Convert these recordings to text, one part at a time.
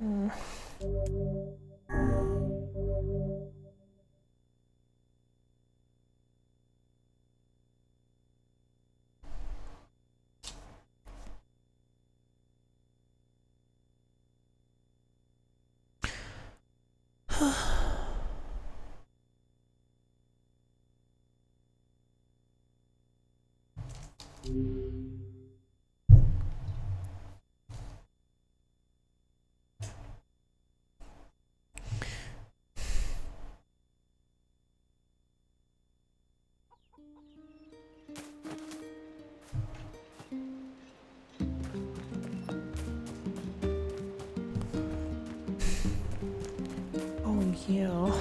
Oh yeah,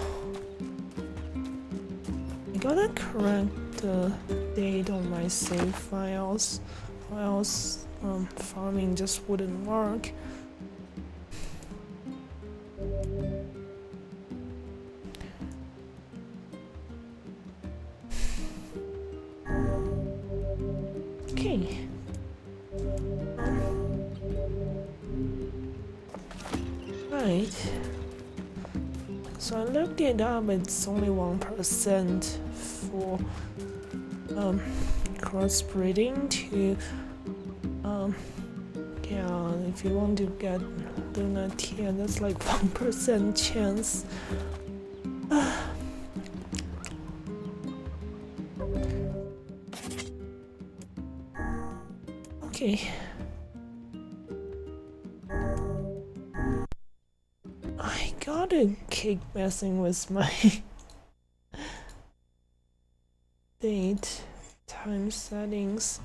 I gotta correct the date on my save files, or else farming just wouldn't work. Okay. Right. So I looked it up, it's only 1% for crossbreeding to yeah, if you want to get Luna tier, that's like 1% chance. Okay. I gotta keep messing with my date time settings.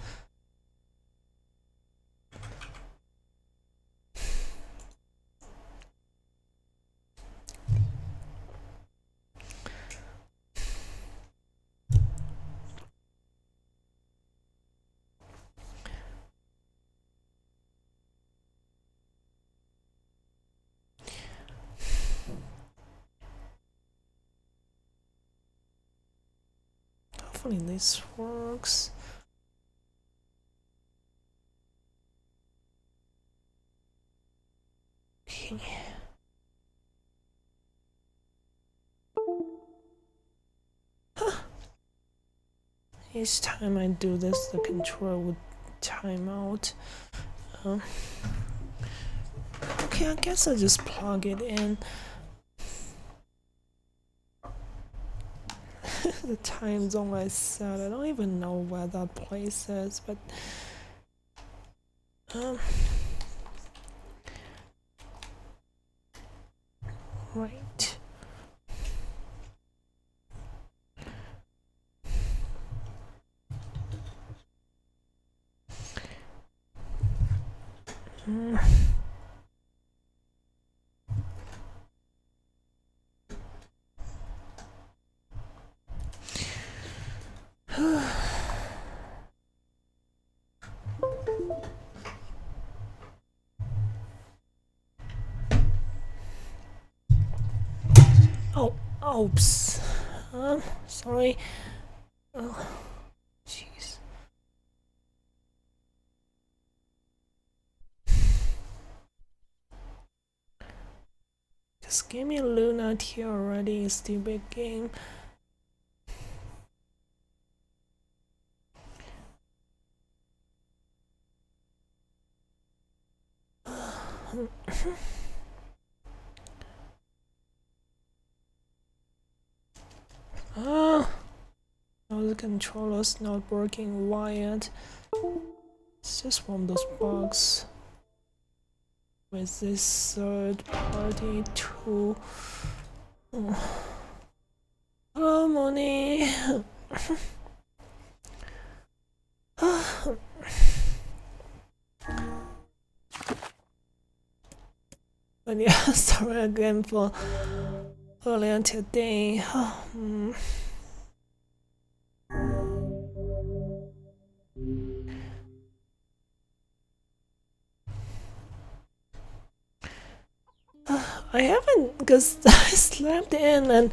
Hopefully this works. Okay. Huh. Each time I do this, the controller would time out. Okay, I guess I'll just plug it in. The time zone I set, I don't even know where that place is, but right. Oh, oops. Sorry. Oh, jeez. Just give me a Luna tier already, stupid game. Oh, the controller's not working wired. It's just one of those bugs with this third-party tool. Oh. Hello, Moni. But yeah, sorry again for earlier today. I haven't, because I slept in and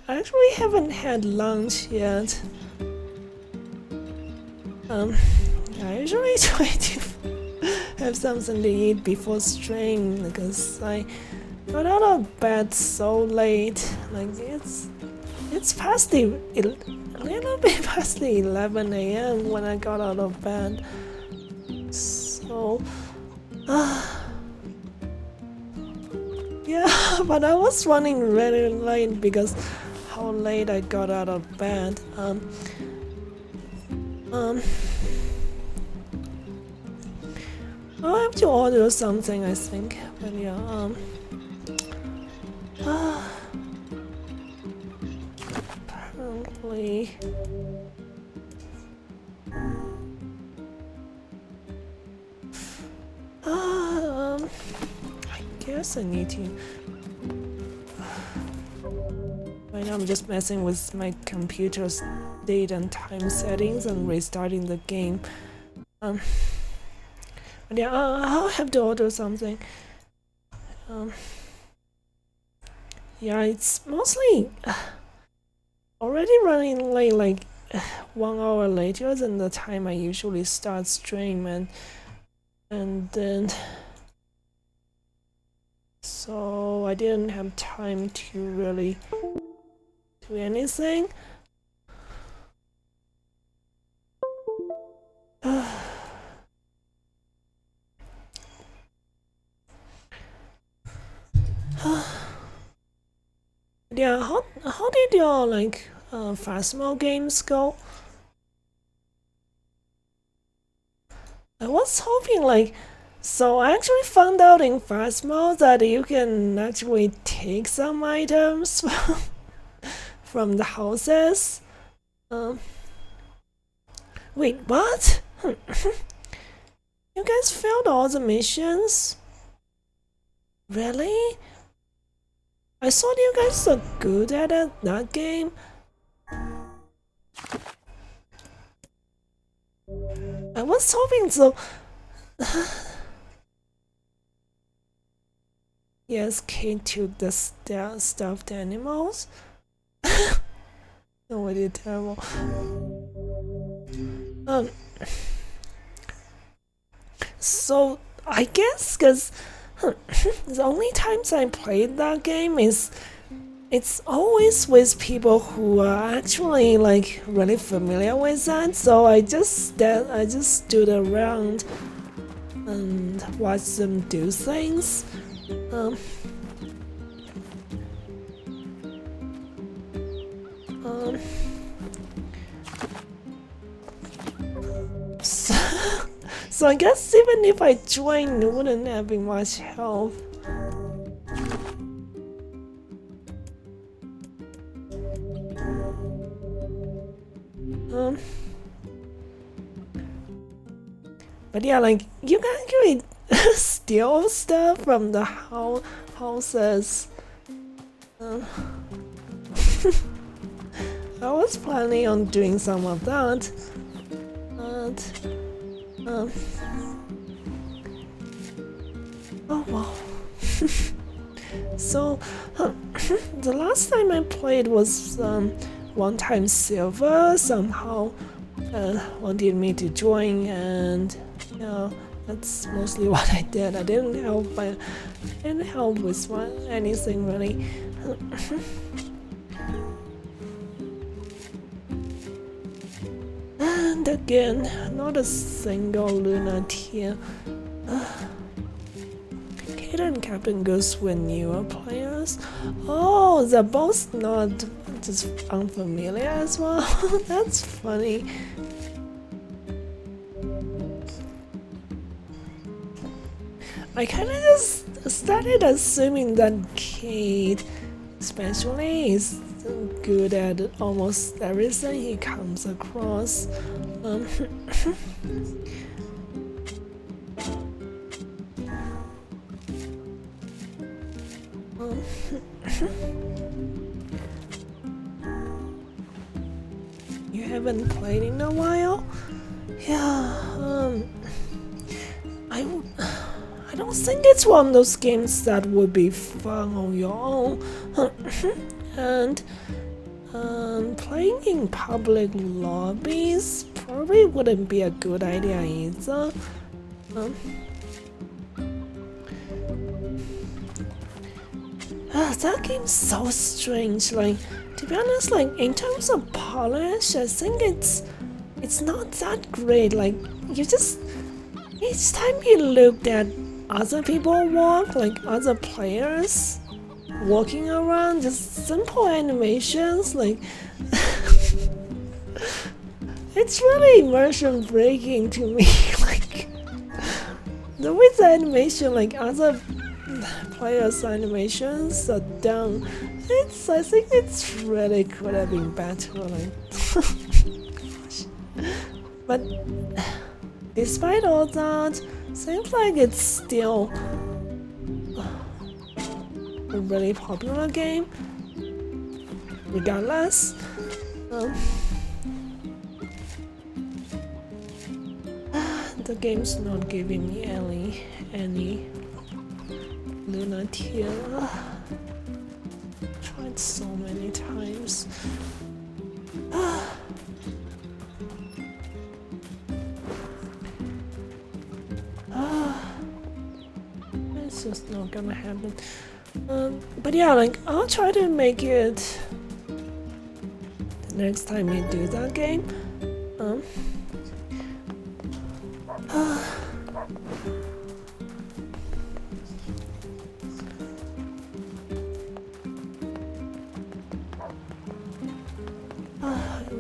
I actually haven't had lunch yet. I usually try to have something to eat before stream because I got out of bed so late. Like it's past the a little bit past the 11 a.m. when I got out of bed. So yeah, but I was running really late because how late I got out of bed. I'll have to order something, I think. But yeah, apparently. I guess I need to. Right now I'm just messing with my computer's date and time settings and restarting the game. But yeah, I'll have to order something. Yeah, it's mostly already running late, like 1 hour later than the time I usually start stream, and then so I didn't have time to really do anything. Yeah, how did your like Phasmo games go? I was hoping like, so I actually found out in Phasmo that you can actually take some items from the houses. Wait, what? You guys failed all the missions? Really? I thought you guys are good at that game. I was hoping so. Yes, Kate took the stuffed animals. No, I did terrible. So I guess because the only times I played that game is it's always with people who are actually like really familiar with that. So I just stood around and watched them do things. So I guess even if I joined, it wouldn't have been much help. But yeah, like you can actually steal stuff from the houses. I was planning on doing some of that, but oh wow. So the last time I played was one time Silver somehow wanted me to join, and yeah, that's mostly what I did. I didn't help with anything really. And again, not a single Luna tier. Kate and Captain Goose were newer players. Oh, they're both not just unfamiliar as well. That's funny. I kind of just started assuming that Kate, especially, is good at almost everything he comes across. You haven't played in a while? Yeah, I don't think it's one of those games that would be fun on your own. And playing in public lobbies probably wouldn't be a good idea either. That game's so strange. Like, to be honest, like in terms of polish, I think it's not that great. Like, you just each time you looked at other people walk, like other players walking around, just simple animations, like it's really immersion breaking to me. Like the way the animation, like other players' animations are done, I think it's really could have been better. Like, but despite all that, seems like it's still a really popular game. Regardless, the game's not giving me any lunatic. Tried so many times. It's just not gonna happen. But yeah, like I'll try to make it the next time you do that game.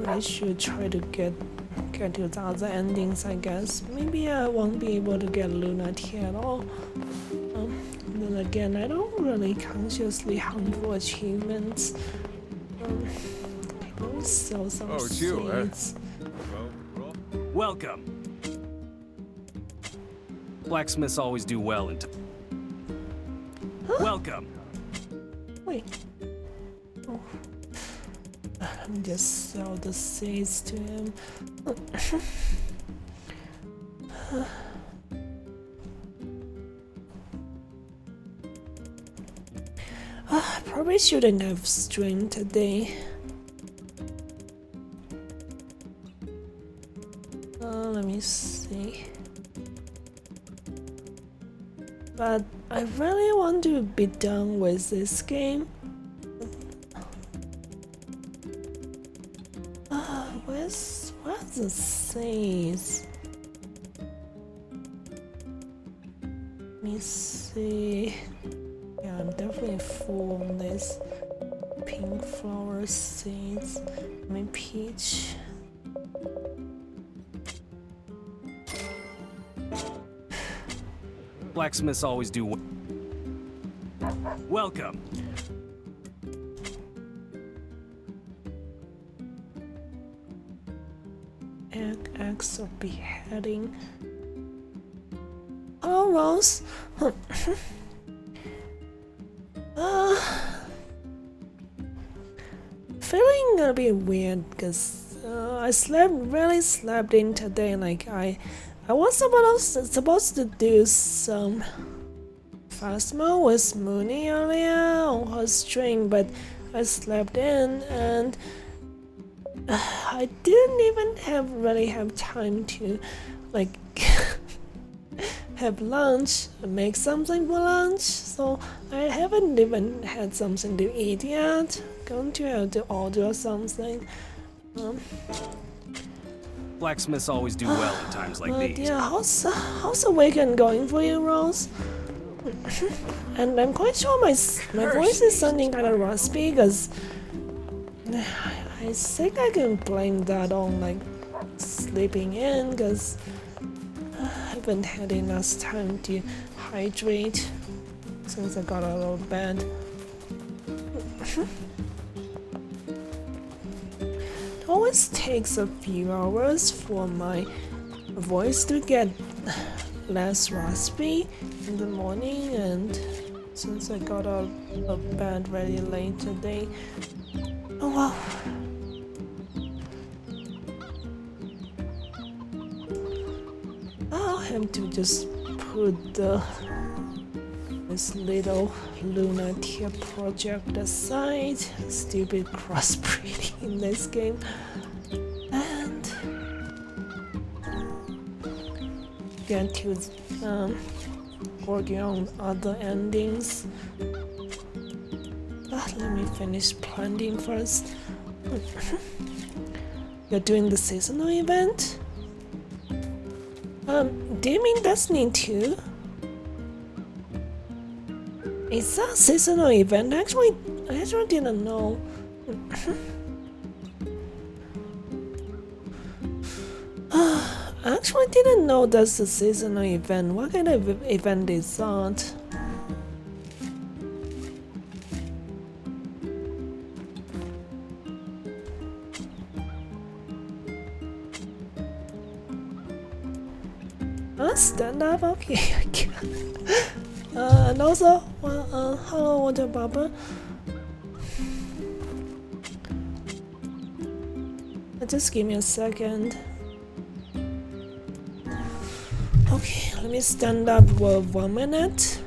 I should try to get to the other endings, I guess. Maybe I won't be able to get Lunatic at all. Then again, I don't really consciously hunt for achievements. I don't sell some seeds. Welcome. Blacksmiths always do well in Welcome. Wait. Oh. Let me just sell the seeds to him. I probably shouldn't have streamed today. Let me see. But I really want to be done with this game. Where's the seeds? Let me see. Yeah, I'm definitely full on this pink flower seeds. I mean peach. Blacksmiths always do well. Welcome. Acts of beheading. Oh, Rose. Feeling a bit weird because I really slept in today. Like I was supposed to do some fast mode with Mooney earlier on her stream, but I slept in and I didn't even really have time to like have lunch, make something for lunch, so I haven't even had something to eat yet. Going to have to order something. Blacksmiths always do well in times like these. Yeah, how's the weekend going for you, Rose? And I'm quite sure my voice is sounding kind of raspy because I think I can blame that on like sleeping in because I haven't had enough time to hydrate since I got out of bed. It always takes a few hours for my voice to get less raspy in the morning, and since I got out of bed very late today, oh wow. I'll have to just put this little lunatic project aside, stupid crossbreeding in this game, and get to working on other endings. let me finish planting first. You're doing the seasonal event? Do you mean Destiny 2? Is that a seasonal event? Actually, I actually didn't know. I actually didn't know that's a seasonal event. What kind of event is that? Stand up, okay. And also, well, hello, Water Baba. Just give me a second. Okay, let me stand up for 1 minute.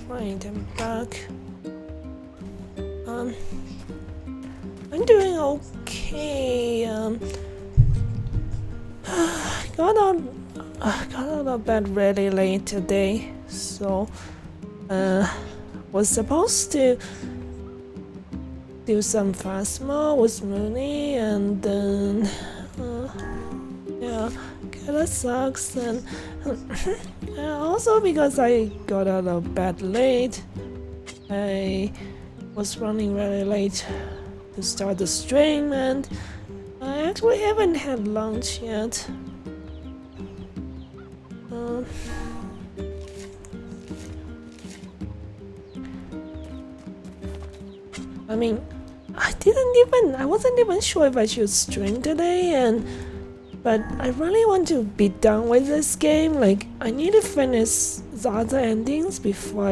Right, I'm back. I'm doing okay. Got out of bed really late today, so was supposed to do some Phasma with Mooney, and then yeah, kinda sucks. And also because I got out of bed late, I was running really late to start the stream, and I actually haven't had lunch yet. I mean, I wasn't even sure if I should stream today, but I really want to be done with this game. Like, I need to finish the other endings before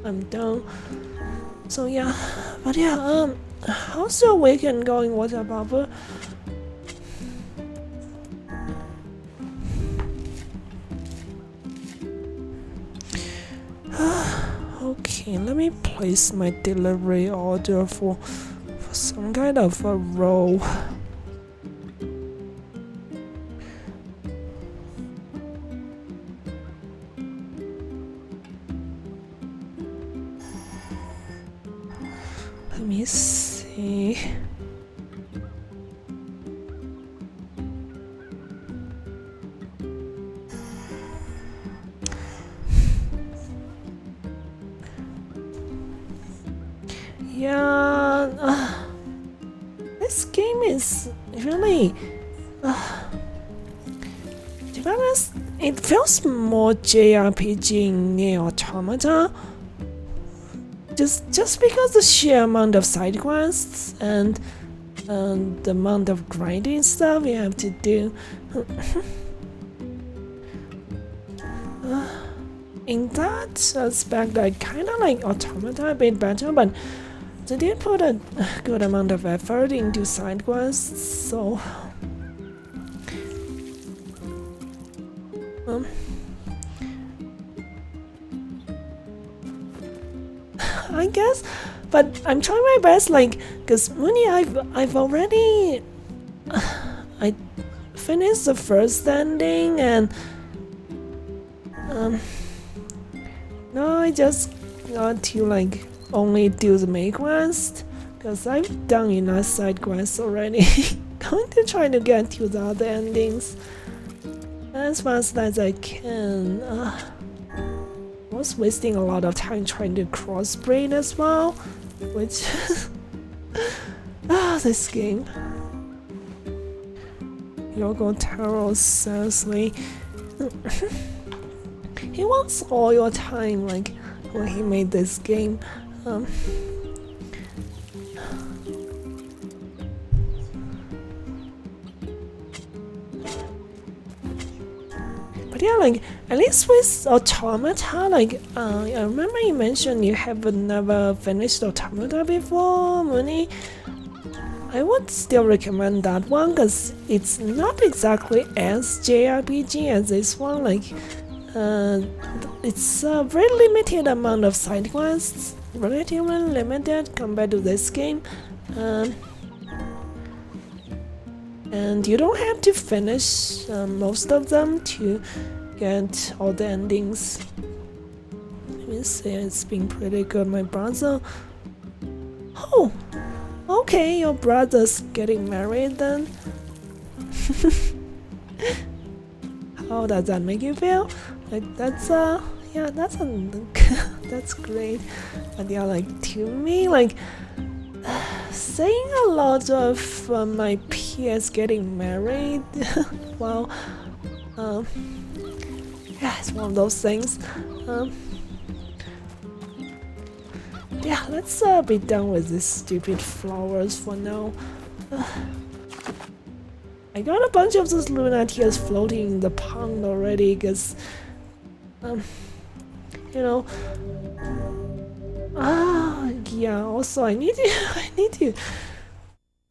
I'm done. So yeah, but yeah, how's your weekend going, Water Baba? Okay, let me place my delivery order for some kind of a roll. Let me see. Yeah, this game is really, to be honest, it feels more JRPG in Nier Automata. Just because the sheer amount of side quests and the amount of grinding stuff you have to do. In that aspect, I kind of like Automata a bit better, but they did put a good amount of effort into side quests, so I guess. But I'm trying my best, like, cause Mooney, I've already I finished the first ending, and No, I just got to like only do the main quest, because I've done enough side quests already. Going to try to get to the other endings as fast as I can. I was wasting a lot of time trying to crossbreed as well, which this game. Yoko Taro, seriously. He wants all your time, like when he made this game. But yeah, like at least with Automata, like I remember you mentioned you haven't never finished Automata before, Mooney. I would still recommend that one because it's not exactly as JRPG as this one. Like, it's a very limited amount of side quests, relatively limited compared to this game, and you don't have to finish most of them to get all the endings. Let me say it's been pretty good, my brother. Oh. Okay, your brother's getting married then? How does that make you feel? Like that's yeah, that's that's great. But yeah, like to me, like seeing a lot of my peers getting married, well, yeah, it's one of those things. Yeah, let's be done with these stupid flowers for now. I got a bunch of those Lunatias floating in the pond already, cause, you know. Yeah. Also, I need to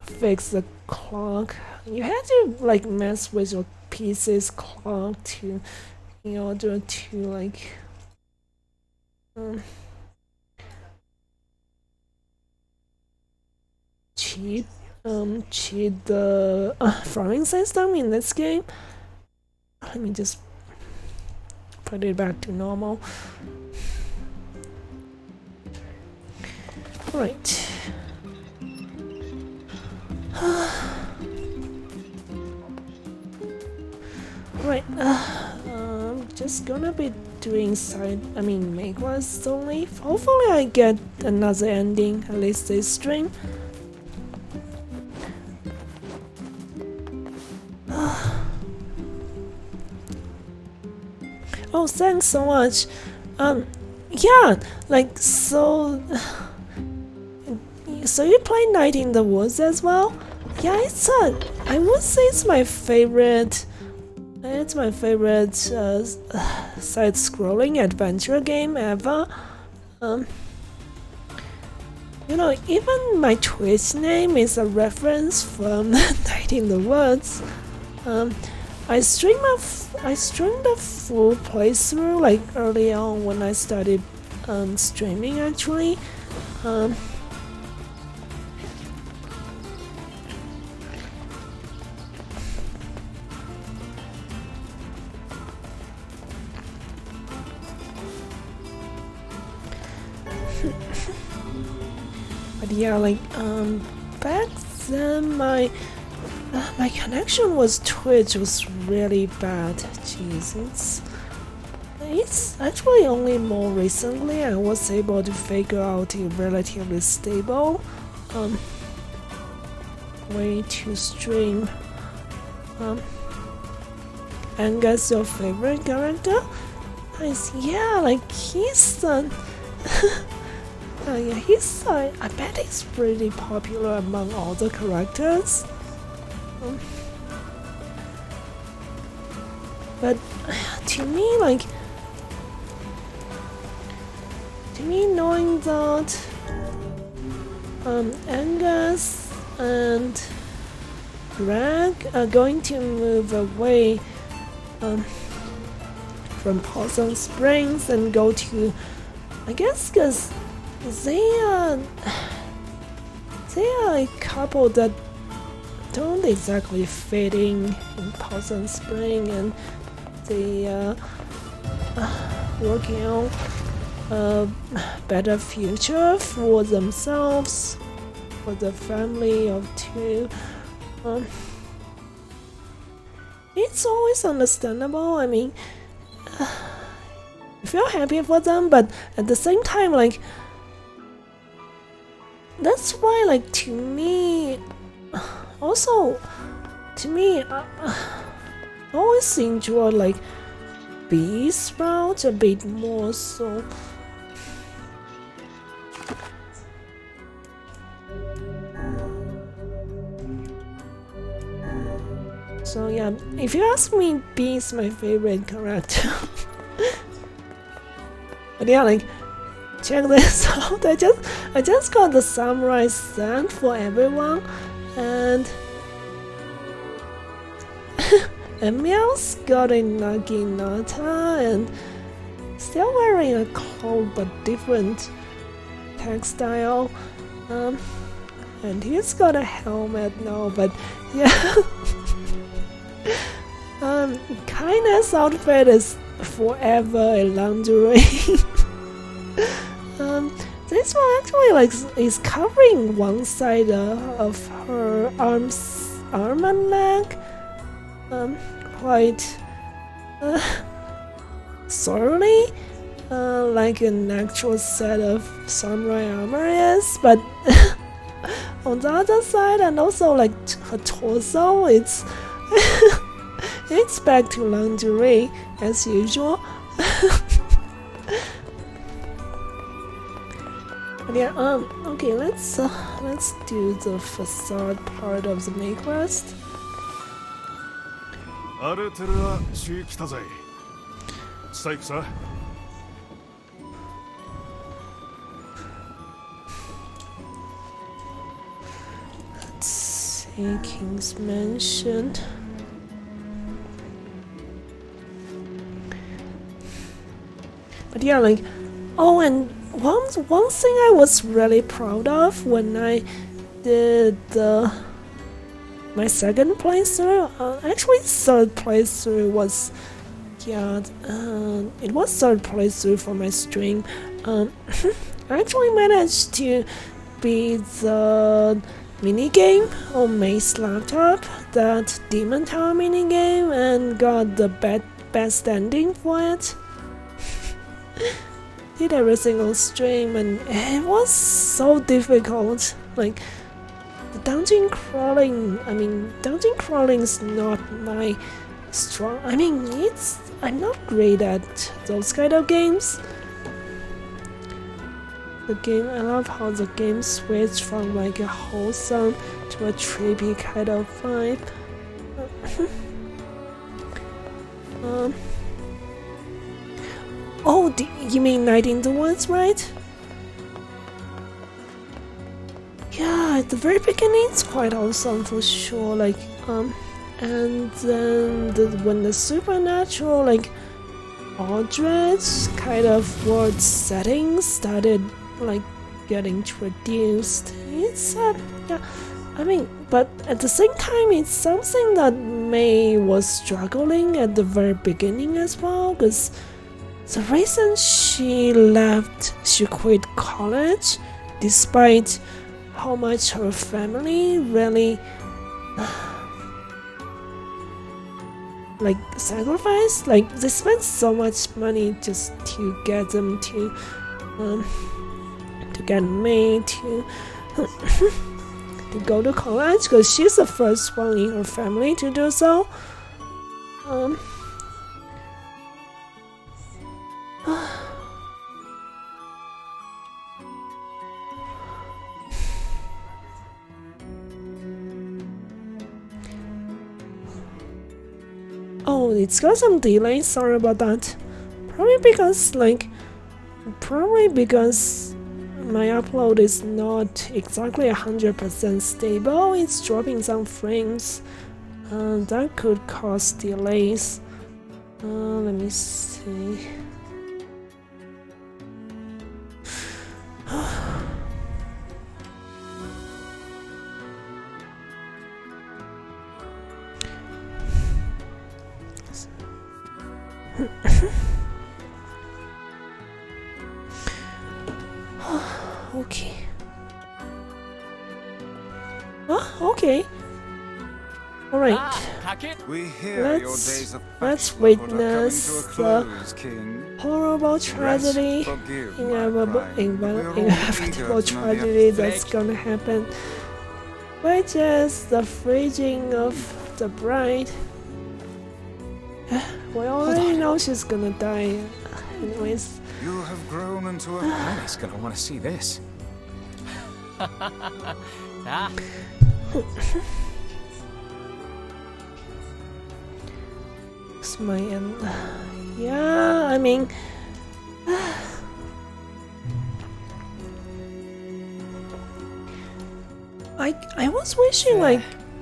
fix the clock. You had to like mess with your PC's clock to, in order to like, cheat the farming system in this game. Let me just put it back to normal. Right. Right. I'm just gonna be doing main quests only. Hopefully I get another ending, at least this stream. Oh, thanks so much. Yeah, like so you play Night in the Woods as well? Yeah, I would say it's my favorite. It's my favorite side-scrolling adventure game ever. You know, even my Twitch name is a reference from Night in the Woods. I streamed a full playthrough like early on when I started streaming actually. But yeah, like back then my connection with Twitch was really bad. Jeez, it's actually only more recently I was able to figure out a relatively stable way to stream. Angus, your favorite character? Nice. Yeah, like he's yeah, he's I bet he's pretty popular among all the characters. But to me, knowing that Angus and Greg are going to move away from Possum Springs and go to, I guess, because they are a couple that don't exactly fit in Possum Spring, and they are working on a better future for themselves, for the family of two. It's always understandable. I mean, I feel happy for them, but at the same time, like, that's why, like, to me, also, to me, I always enjoy, like, B's route a bit more, so. So yeah, if you ask me, B is my favorite character. But yeah, like, check this out. I just got the samurai set for everyone, and Emil's got a naginata and still wearing a cloak but different textile. And he's got a helmet now, but yeah. Kindness outfit is forever a lingerie. This one actually like is covering one side of her arm and leg, quite thoroughly, like an actual set of samurai armor is, but on the other side, and also like her torso, it's it's back to lingerie as usual. But yeah, okay, let's do the facade part of the main quest. Let's see, King's Mansion. But yeah, like, oh, and one thing I was really proud of when I did my second playthrough, actually third playthrough was, yeah, it was third playthrough for my stream. I actually managed to beat the minigame on May's laptop, that Demon Tower minigame, and got the best ending for it. Did everything on stream, and it was so difficult. Like, the dungeon crawling, dungeon crawling is not my strong. I'm not great at those kind of games. I love how the game switched from like a wholesome to a trippy kind of vibe. Oh, you mean Night in the Woods, right? Yeah, at the very beginning it's quite awesome for sure, like, and then when the supernatural, like, Aldrich kind of world settings started, like, getting introduced, it's, yeah, but at the same time, it's something that May was struggling at the very beginning as well, because the reason she quit college, despite how much her family really like sacrificed, like they spent so much money just to get them to get May to to go to college, because she's the first one in her family to do so. Oh, it's got some delay, sorry about that. Probably because my upload is not exactly 100% stable, it's dropping some frames. That could cause delays. Let me see. Okay. Oh, okay. Alright. We hear your days of Let's bachelorhood are coming to a witness close, King. horrible tragedy, forgive my inevitable, crime. We're all inevitable eager to know the tragedy that's gonna happen, which is the freezing of the bride. We already know she's gonna die. Anyways. You have grown into a Granny's gonna want to see this. It's my end. Yeah, I mean. I was wishing like.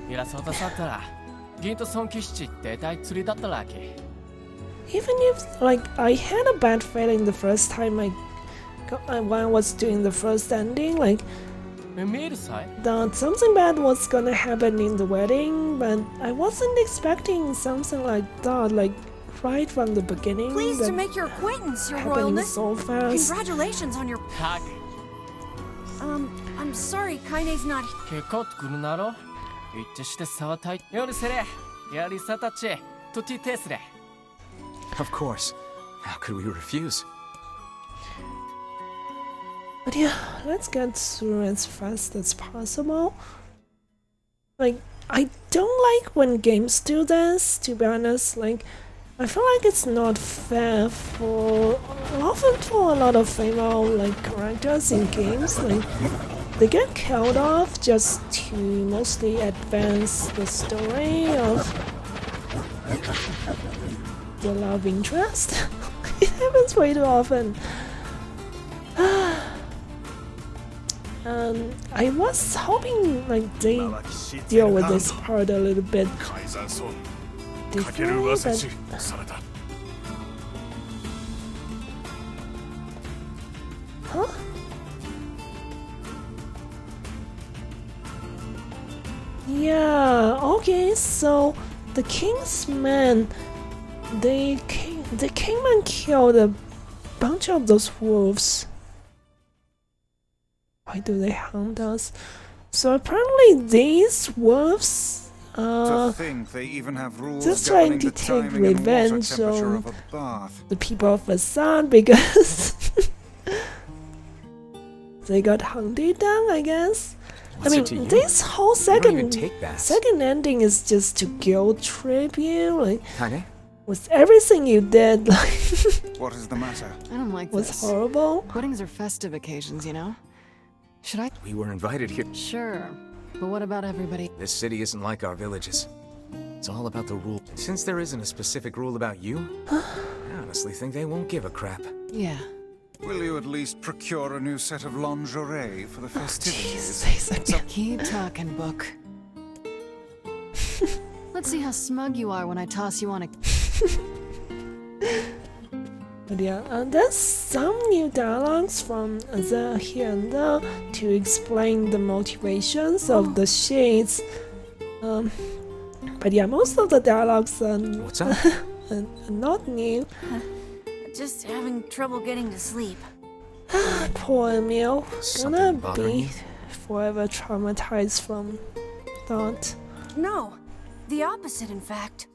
偉そうとさったら、銀と尊騎士って大釣りだったらき。Even if like I had a bad feeling the first time when I was doing the first ending, like 見えるさい that something bad was gonna happen in the wedding, but I wasn't expecting something like that, like right from the beginning. Pleased that to make your acquaintance, Your happening Royalness. so fast. Congratulations on your. は I'm sorry, Kaine's not. 結構来るなろ一致して触ったい夜せれやりさたちとティテスレ Of course. How could we refuse? But yeah, let's get through as fast as possible. Like, I don't like when games do this, to be honest. Like, I feel like it's not fair often for a lot of female, like, characters in games. Like, they get killed off just to mostly advance the story of the love interest. It happens way too often. I was hoping like they deal with this part a little bit differently, but huh? Yeah, okay, so the king's men, they came and killed a bunch of those wolves. Why do they hunt us? So apparently these wolves to think they even have rules just trying governing to the take timing and water revenge temperature on of a bath. the people of the sun because they got hunted down, I guess. What's it to you? This whole You don't even take baths. second ending is just to guilt trip you, like Kane? with everything you did, like What is the matter? I don't like was this. horrible. Weddings are festive occasions, you know? Should I? We were invited here. Sure. But what about everybody? This city isn't like our villages. It's all about the rule. Since there isn't a specific rule about you, I honestly think they won't give a crap. Yeah. Will you at least procure a new set of lingerie for the festivities? Jeez, Keep talking, book. Let's see how smug you are when I toss you on a... But yeah, there's some new dialogues from the here and there to explain the motivations of the shades. But yeah, most of the dialogues are What's up? not new. Just having trouble getting to sleep. Poor Emil, Something gonna bothering be you? forever traumatized from that. No, the opposite, in fact.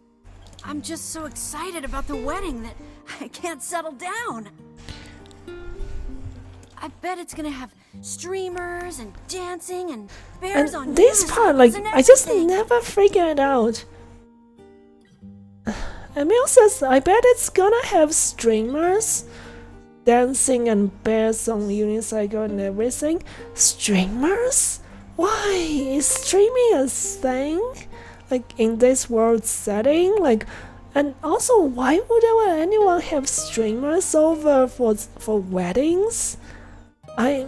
I'm just so excited about the wedding that I can't settle down. I bet it's gonna have streamers and dancing and bears on And this part, like, unicycles and I just everything. never figured out. Emil says, I bet it's gonna have streamers, dancing and bears on unicycle and everything. Streamers? Why? Is streaming a thing? Like, in this world setting? Like, and also, why would anyone have streamers over for weddings? My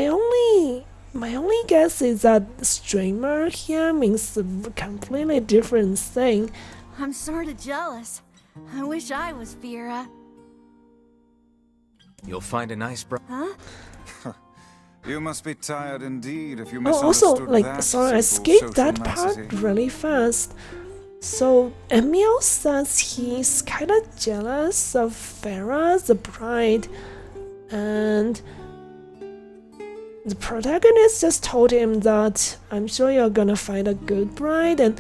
only guess is that streamer here means a completely different thing. I'm sorta jealous. I wish I was Vera. You'll find a nice Huh? You must be tired indeed if you Oh, also, misunderstood like, that sorry, I simple skipped social that part nicety. really fast. So, Emil says he's kinda jealous of Farah, the bride, and the protagonist just told him that I'm sure you're gonna find a good bride, and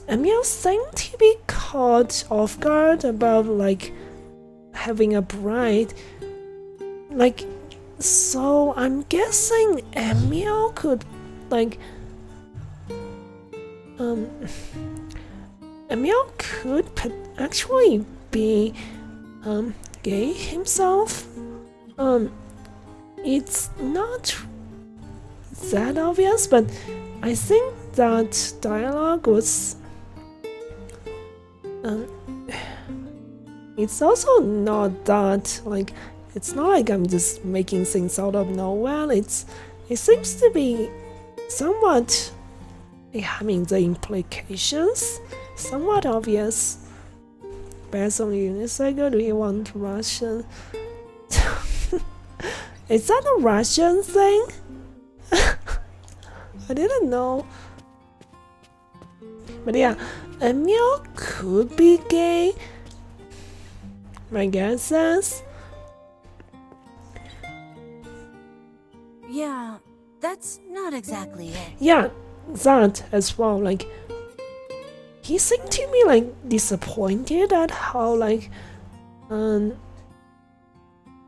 Emil seemed to be caught off guard about like having a bride. Like, so I'm guessing Emil could like Emil could actually be gay himself. It's not that obvious, but I think that dialogue was it's also not that like, it's not like I'm just making things out of nowhere. It seems to be somewhat, I mean, the implications somewhat obvious. Based on unicycle, do you want Russian? Is that a Russian thing? I didn't know. But yeah, Emil could be gay. My guess is. Yeah, that's not exactly it. Yeah, that as well. Like, he seemed to be like disappointed at how like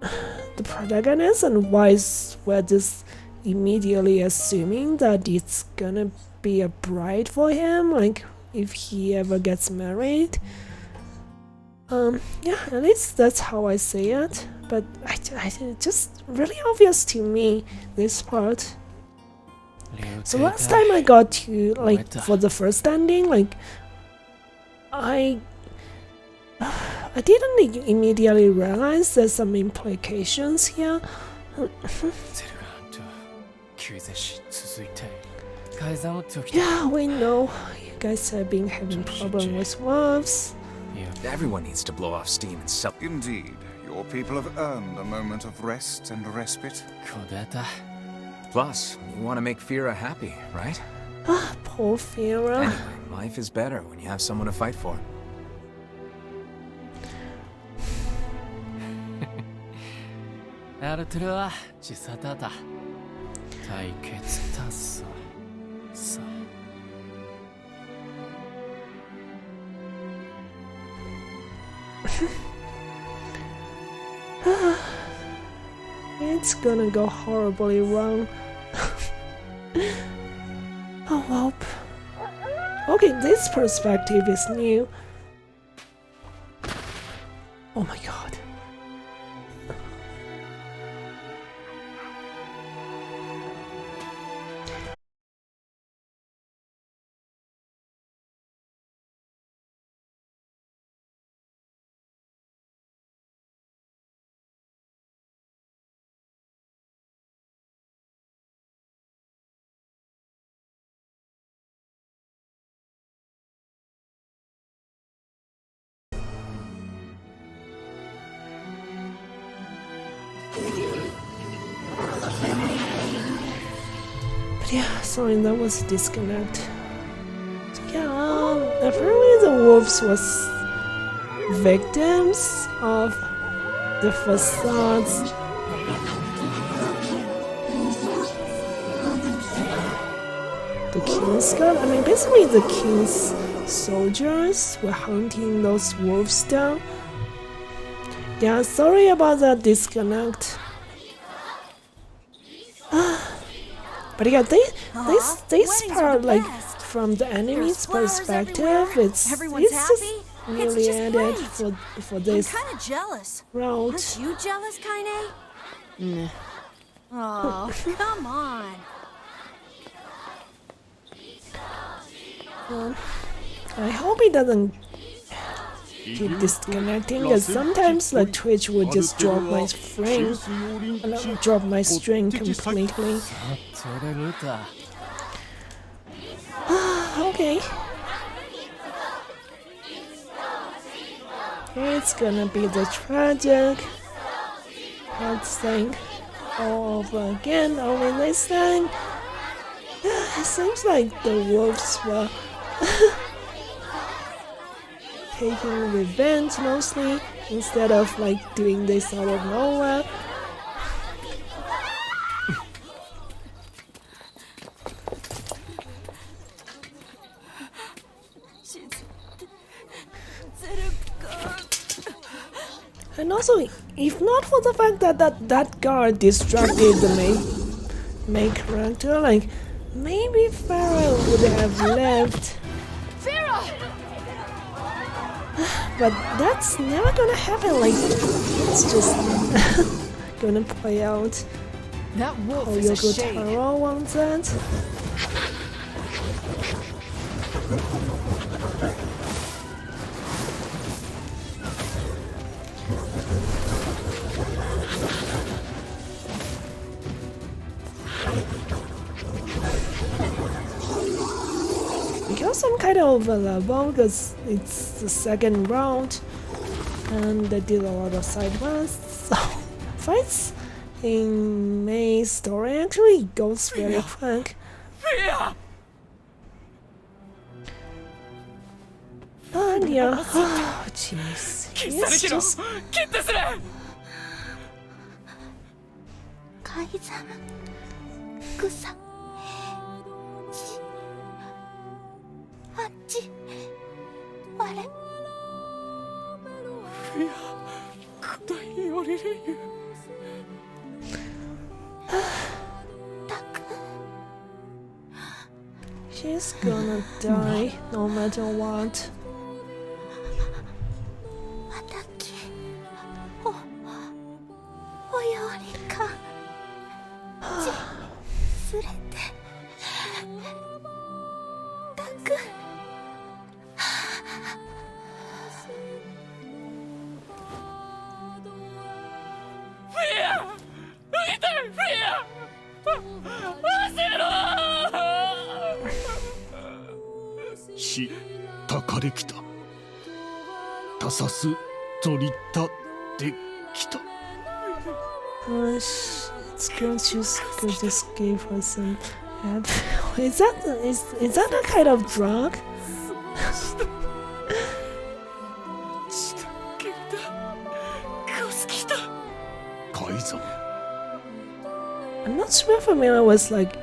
the protagonist and Weiss were just immediately assuming that it's gonna be a bride for him, like if he ever gets married. Yeah, at least that's how I see it. But it's just really obvious to me, this part. So last time I got to like for the first ending, like I didn't immediately realize there's some implications here. Yeah, we know you guys have been having problems with wolves. Everyone needs to blow off steam and sell. Indeed, your people have earned a moment of rest and respite. Plus, you want to make Fira happy, right? Ah, poor Fira. Anyway, life is better when you have someone to fight for. It's gonna go horribly wrong. Oh well. Okay, this perspective is new. Oh my god. But yeah, sorry, that was a disconnect. So yeah, apparently the wolves was victims of the facades. The king's guard? I mean, basically the king's soldiers were hunting those wolves down. Yeah, sorry about that disconnect. But yeah, this part, like, from the enemy's perspective, it's just really added for this I'm kind of jealous. route. Aren't you jealous, Kaine? Nah. Oh, come on. I hope it doesn't keep disconnecting, because sometimes like Twitch would just drop my string, drop my string completely. Okay. It's gonna be the tragic part thing all over again, only this time it seems like the wolves were taking revenge mostly, instead of like doing this out of nowhere. And also, if not for the fact that that guard distracted the main character, like maybe Farah would have left. But that's never gonna happen. Like it's just gonna play out. That wolf is a shade. Yoko wants that. Because I'm kind of available because it's the second round and they did a lot of side quests, so fights in May's story actually goes very quick. And yeah, oh jeez, it's just 改ざん草ちあっちあれたく she's gonna die no matter what. あたきおよりかちすれてたく したかれきたたさすとりたできた Gosh, it's good. She's could just give her some Advil. Is that a kind of drug? I'm not super familiar with like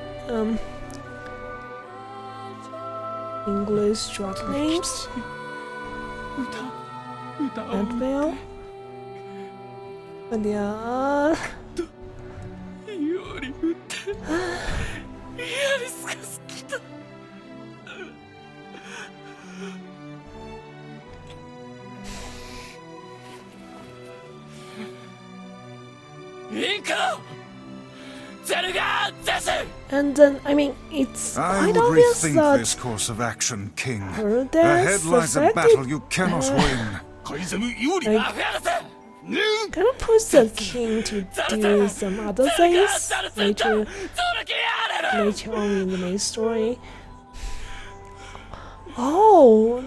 English drug names. Advil. But yeah. And then, I mean, it's I quite would obvious rethink that this course of action, King. her death Ahead lies a affected battle you cannot win. gonna push the king to do some other things later on in the main story. Oh,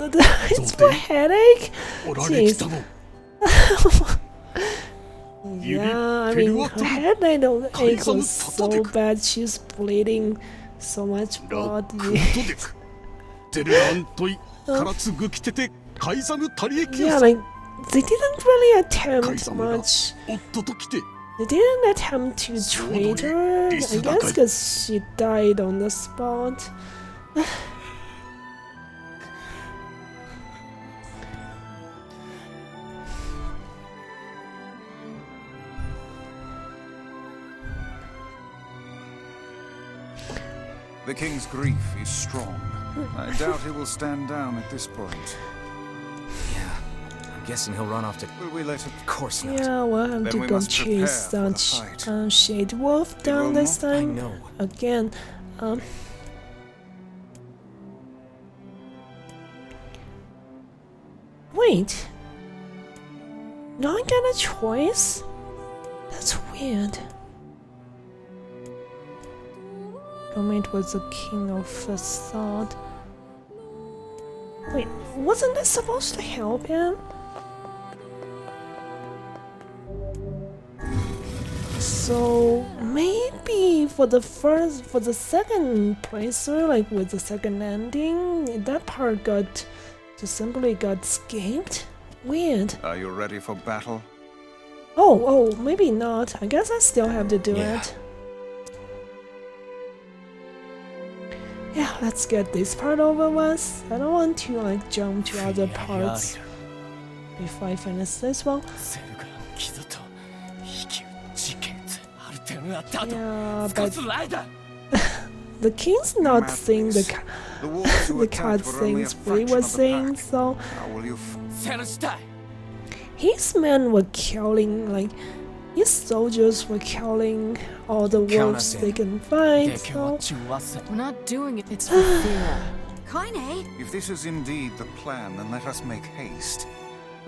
it's for headache? Jeez. Yeah, I mean, her headache was so bad, she's bleeding so much blood. Yeah, like, they didn't really attempt much. They didn't attempt to treat her, I guess because she died on the spot. The king's grief is strong. I doubt he will stand down at this point. Yeah, I'm guessing he'll run off to... Will we let him? Of course not. Yeah, we'll have Then to we go must prepare chase for the that fight. Shade Wolf down this I time. know. Again. Wait. Not get a choice? That's weird. Gomit was the king of facade. Wait, wasn't this supposed to help him? So maybe for the second playthrough, like with the second ending, that part just simply got skipped? Weird. Are you ready for battle? Oh, maybe not. I guess I still have to do it. Yeah, let's get this part over with. I don't want to like jump to other parts before I finish this one. 傷と引き事件アルテムあった後 Yeah, 少 but し前だ the king's not saying the The wolves who the cat attacked were only a things we fraction were of the saying, pack. so How will you セルしたい his men were killing, like, his soldiers were killing all the Count wolves us they in. can find, で今日は so 中和せ We're not doing it. It's for fear. Kaine? If this is indeed the plan, then let us make haste.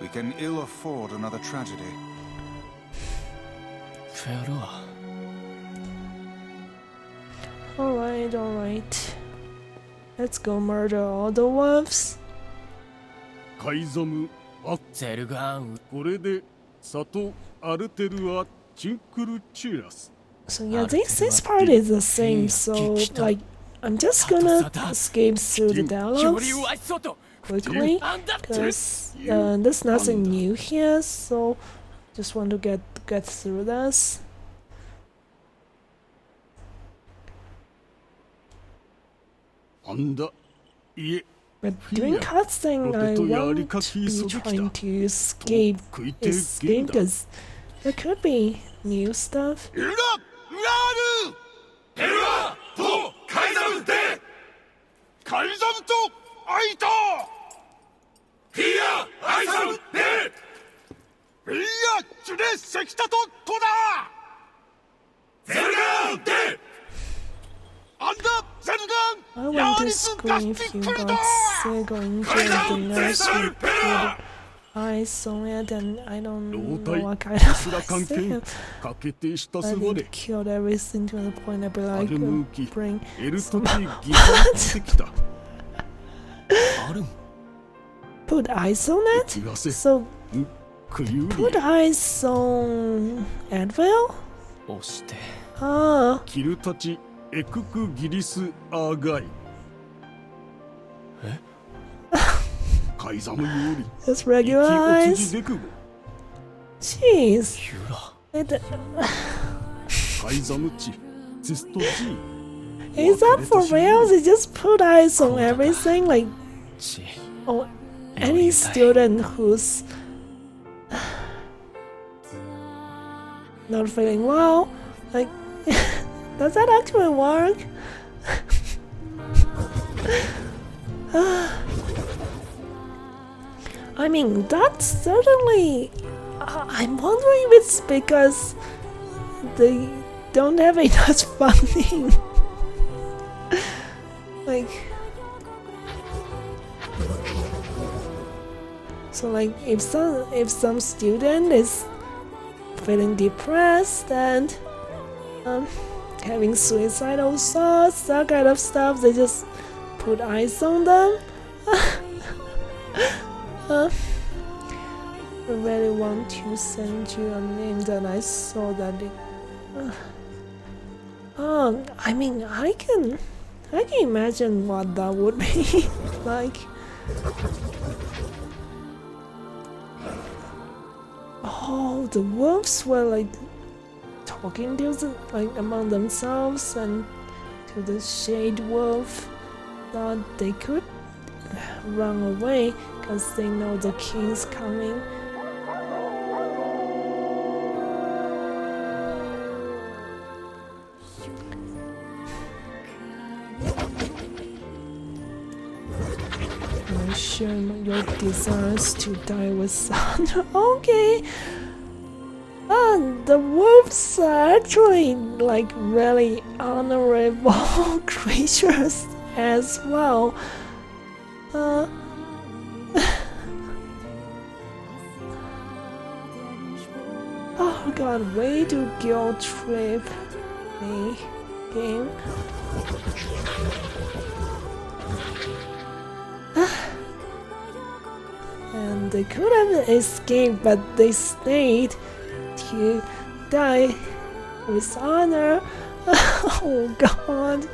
We can ill afford another tragedy. フェロア alright, alright. Let's go murder all the wolves. カイザムあゼルガンウこれでサトアルテルアチンクルチュラス So yeah, this part is the same, so like, I'm just gonna escape through the 恐 dialogues 竜愛想と quickly, アンダップ because there's nothing new here, so just want to get through this. Anda, ie, But during cutscene, I want to be trying to escape, because there could be new stuff. エルラールエルラーとカイザムでカイザムとアイタヒアアイザムでヒアチュレセキタとトダゼルガンでアンダゼル I ガン want to scream if you got sick or injured the nurse would put eyes on it, and I don't know what kind of ラ eyes 関 they 係 have. かけてしたす I ま think で killed everything to the point I'd be ア like, ルムーキ bring エルト some テギガしてきたある put eyes on it? 気がせ So クユー put リ eyes on Advil? 押して Ah, キルたちエククギリスアーガイえカイザムより just 生 regular き落ち eyes. でくご Jeez. ユラ It, カイザムチゼスト G is that for real? They just put eyes on everything? Like, チ oh, any student who's not feeling well, like, does that actually work? I mean, that's certainly. I'm wondering if it's because they don't have enough funding. Like. So like if some student is feeling depressed and having suicidal thoughts, that kind of stuff, they just put eyes on them. I really want to send you a name that I saw that it, I mean I can imagine what that would be like. Oh, the wolves were like talking to among themselves, and to the shade wolf thought they could run away because they know the king's coming. I'm sure your desires to die with Sandra. Okay. The wolves are actually like really honorable creatures as well. Oh god, way to guilt trip me, game. And they could have escaped, but they stayed to die with honor. Oh god.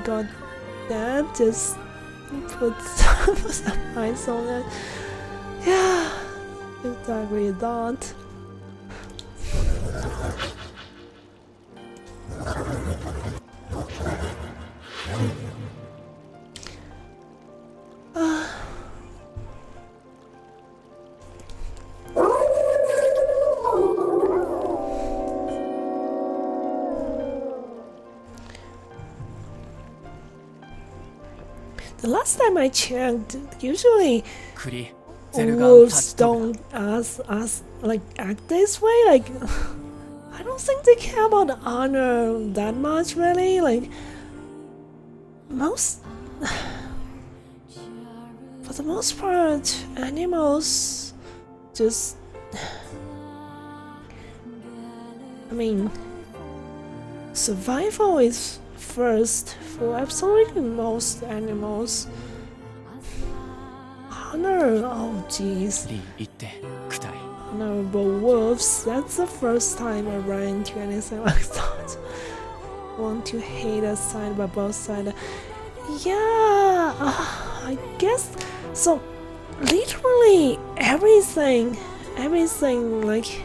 God, that just put some eyes on it. Yeah, exactly that. the last time I checked, usually クリゼルガン wolves 立ち飛ぶ don't like act this way. Like I don't think they care about honor that much, really. Like for the most part, animals just, I mean, survival is first for absolutely most animals. Honor, oh jeez. リ言ってクタイ Honorable wolves, that's the first time I ran into anything like that. Want to hate a side by both sides. Yeah, I guess so. Literally everything like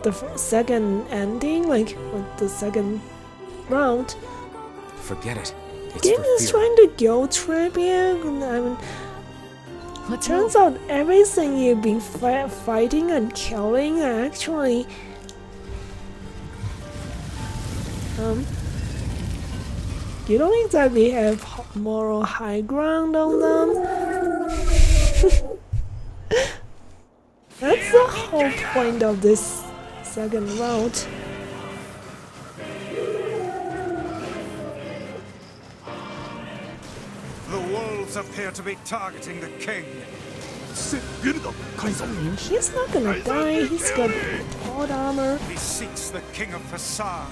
the second ending, like the second round. Forget it. It's Game for is fear. trying to guilt trip you. I mean, turns out everything you've been fighting and killing are actually you don't exactly have moral high ground on them. That's the whole point of this second round. The wolves appear to be targeting the king. I mean, he's not gonna die, he's got plot armor. He seeks the king of facade.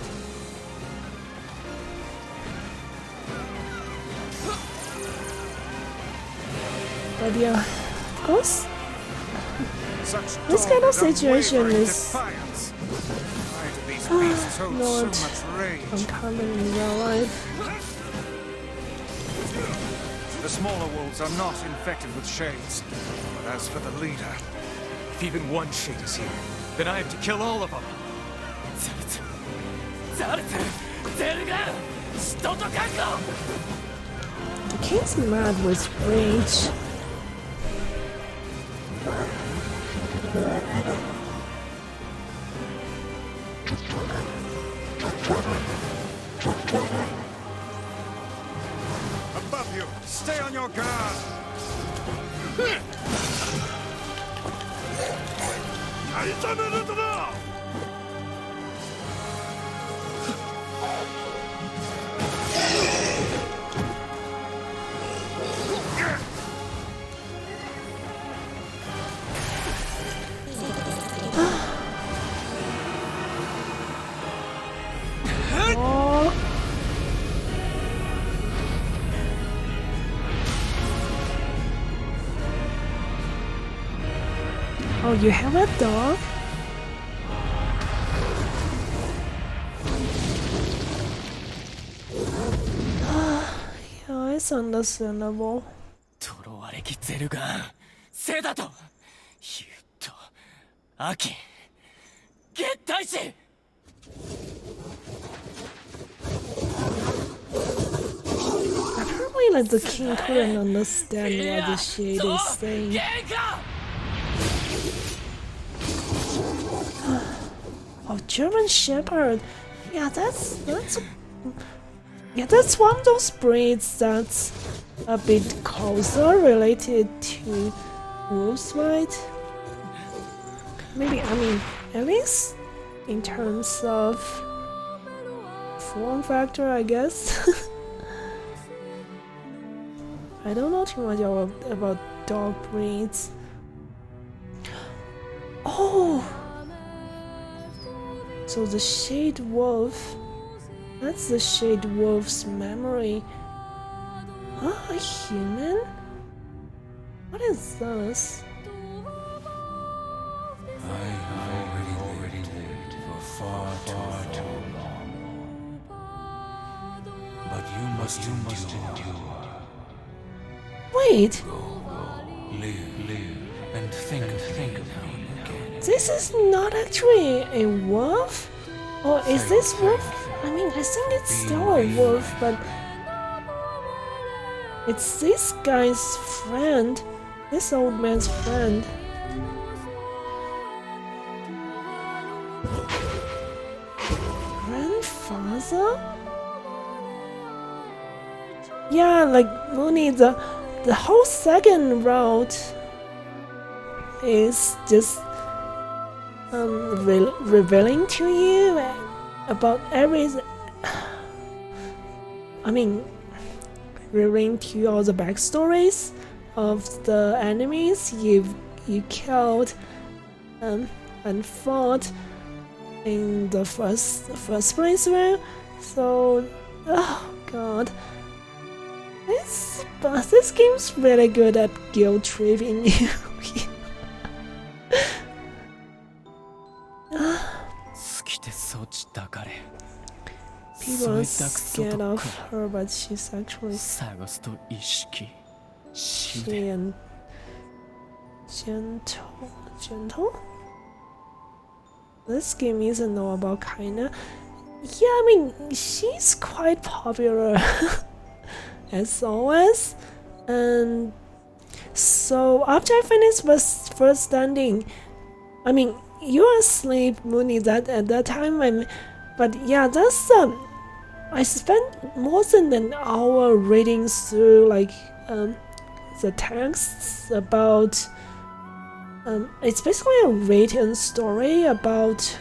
But yeah, of course, Such this kind of dogged, situation unwavering is defiance. Why do these beasts hold so not much rage? uncommon in real life. The smaller wolves are not infected with shades. But as for the leader, If even one shade is here, then I have to kill all of them. ザルツゼルガン使徒と覚悟 The king's mad with rage. above you, stay on your guard. ナイザナルトだ Oh. Oh, you have a dog? Yeah, it's understandable. トロワレキゼルガンセダとユッとアキゲッタイシ Apparently, like the king couldn't understand what the shade is saying. ゲンカ Oh, German Shepherd. Yeah, that's one of those breeds that's a bit closer related to wolves, right? Maybe, I mean, at least in terms of form factor, I guess. I don't know too much about dog breeds. Oh! So the Shade Wolf, that's the Shade Wolf's memory. Huh? A human? What is this? I have already lived for far too long. But you must endure. Wait, Live, and think now and again. this is not actually a wolf? Or is this wolf? I mean, I think it's still a wolf, but it's this guy's friend, this old man's friend. Grandfather? yeah, like Mooney, the whole second route is just revealing to you about everything. I mean, revealing to you all the backstories of the enemies you killed and fought in the first playthrough. So, oh god, this game's really good at guilt tripping you. People are scared of her, but she's actually gentle. This game isn't all about kinda. Yeah, I mean, she's quite popular as always. And so after I finished first standing, I mean, you were asleep, Mooney, that at that time. But yeah, that's I spent more than an hour reading through like the texts about. It's basically a written story about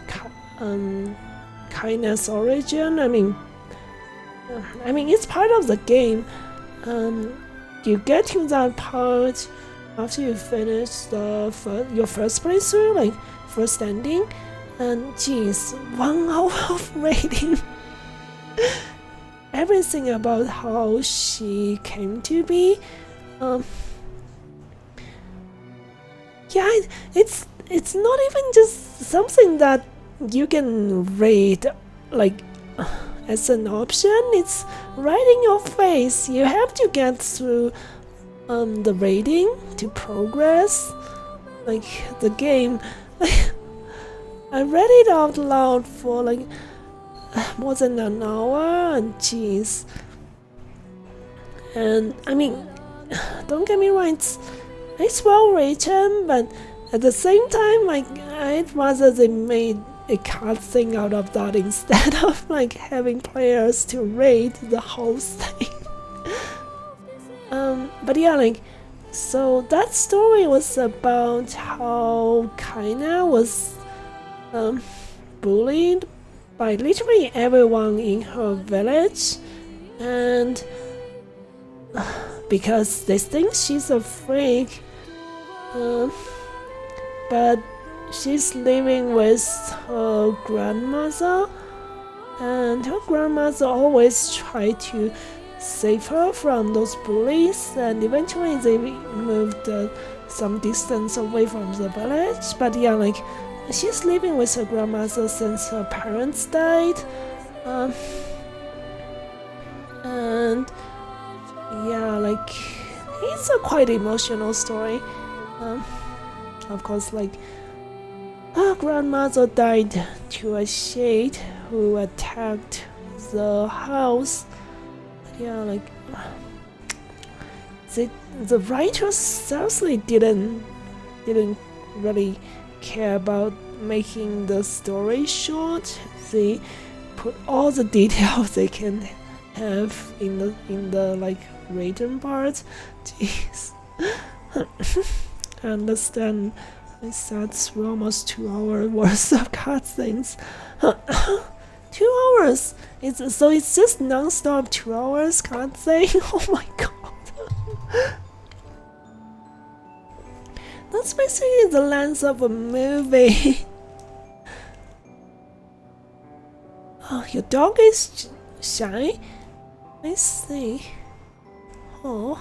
kindness origin. I mean, it's part of the game. You get to that part after you finish your first playthrough, like first ending, and geez, 1 hour of reading everything about how she came to be. Yeah, it's not even just something that you can read like as an option. It's right in your face. You have to get through the reading to progress like the game. I read it out loud for like more than an hour, and jeez. And I mean, don't get me wrong, it's well written, but at the same time, like, I'd rather they made a cutscene out of that instead of like having players to read the whole thing. But yeah, like, so that story was about how Kaina was bullied by literally everyone in her village, and because they think she's a freak, but she's living with her grandmother, and her grandmother always tried to save her from those bullies, and eventually they moved some distance away from the village. But yeah, like, she's living with her grandmother since her parents died, and yeah, like, it's a quite emotional story. Of course, like, her grandmother died to a shade who attacked the house. Yeah, like, the writers seriously didn't really care about making the story short. They put all the details they can have in the like written part. Jeez. I understand. I sat through almost 2 hours worth of cutscenes. 2 hours. It's just non-stop 2 hours cutscene. Oh my god. That's basically the length of a movie. Oh, your dog is shy? I see. Oh.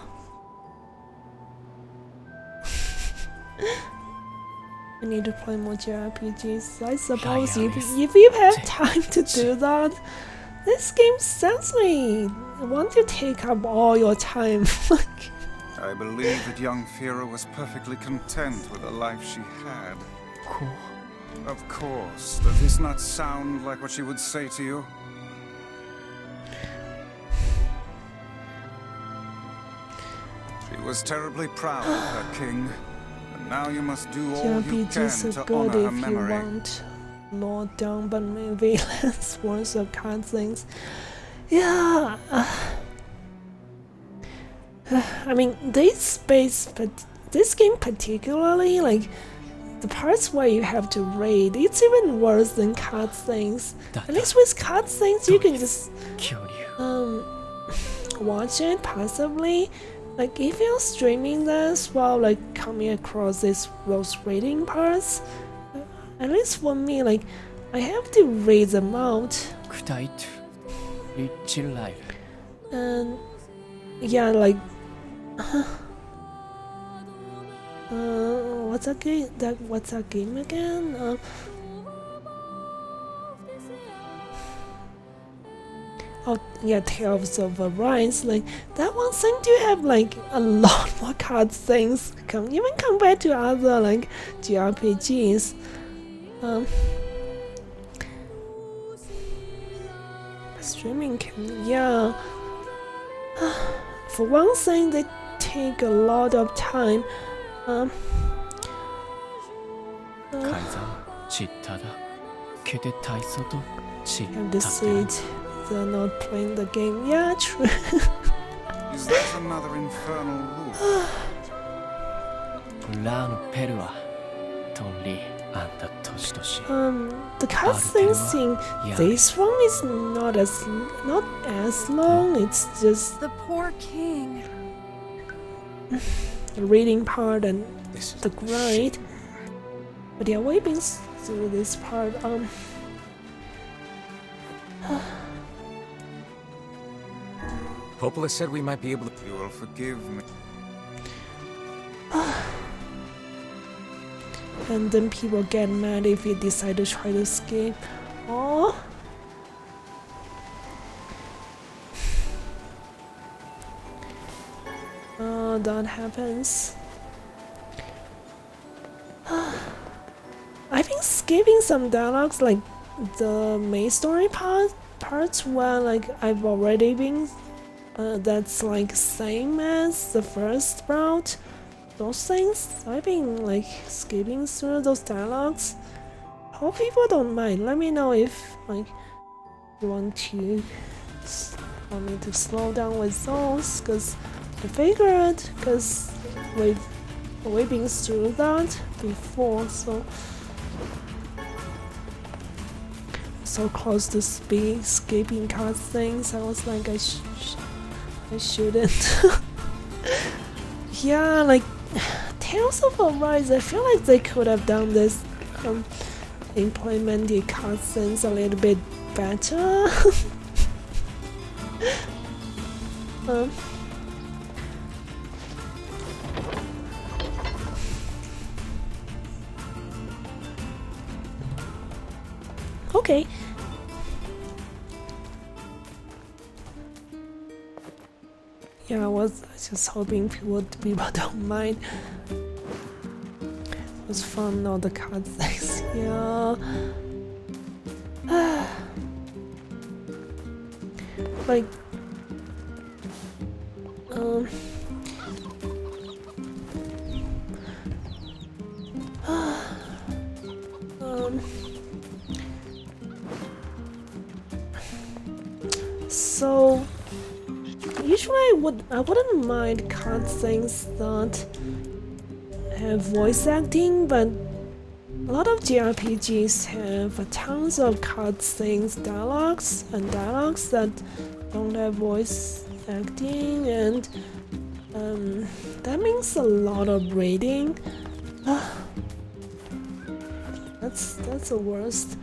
I need to play more JRPGs. I suppose if you have time to do that, this game essentially wants to take up all your time. I believe that young Fira was perfectly content with the life she had. Cool. Of course. Does this not sound like what she would say to you? She was terribly proud of her king. And now you must do all you can to honor her memory. You want Lord down, but maybe less worth of cutscenes. Yeah. I mean, this game particularly, like the parts where you have to raid, it's even worse than cutscenes. At least with cutscenes, you can just 恐竜 watch it passively. Like if you're streaming this while like coming across those raiding parts, at least for me, like I have to read them out. クタイトリッチライ And yeah, like what's that game? What's that game again? Oh yeah, Tales of Arise. Like that one seemed to have like a lot more cutscenes, even compared to other like JRPGs. Streaming can, yeah. For one thing, they take a lot of time. 改ざん散っただけで大層と散 Have っ the た seat. They're not playing the game. Yeah, true. Is that another infernal loop? ラーのペルはトンリーあんた年々 The cutscenes in this one is not as long. It's just The poor king. the reading part and This is the grind. But yeah, we've been through this part. Popola said we might be able to. You will forgive me. And then people get mad if you decide to try to escape. Oh. Oh, that happens. I've been skipping some dialogues, like the main story parts where like I've already been that's like same as the first route. Those things, I've been like skipping through those dialogues. Hope people don't mind. Let me know if like you want me to slow down with those, cause I figured, cause we've been through that before, so close to skipping cutscenes. I was like, I shouldn't. Yeah, like Tales of Arise, I feel like they could have done this, implement the cutscenes a little bit better. Okay. Yeah, I was just hoping people don't mind. It was fun, all the cutscenes. Yeah. Like, so usually I wouldn't mind cutscenes that have voice acting, but a lot of JRPGs have tons of cutscenes, dialogues that don't have voice acting, and that means a lot of reading. That's the worst.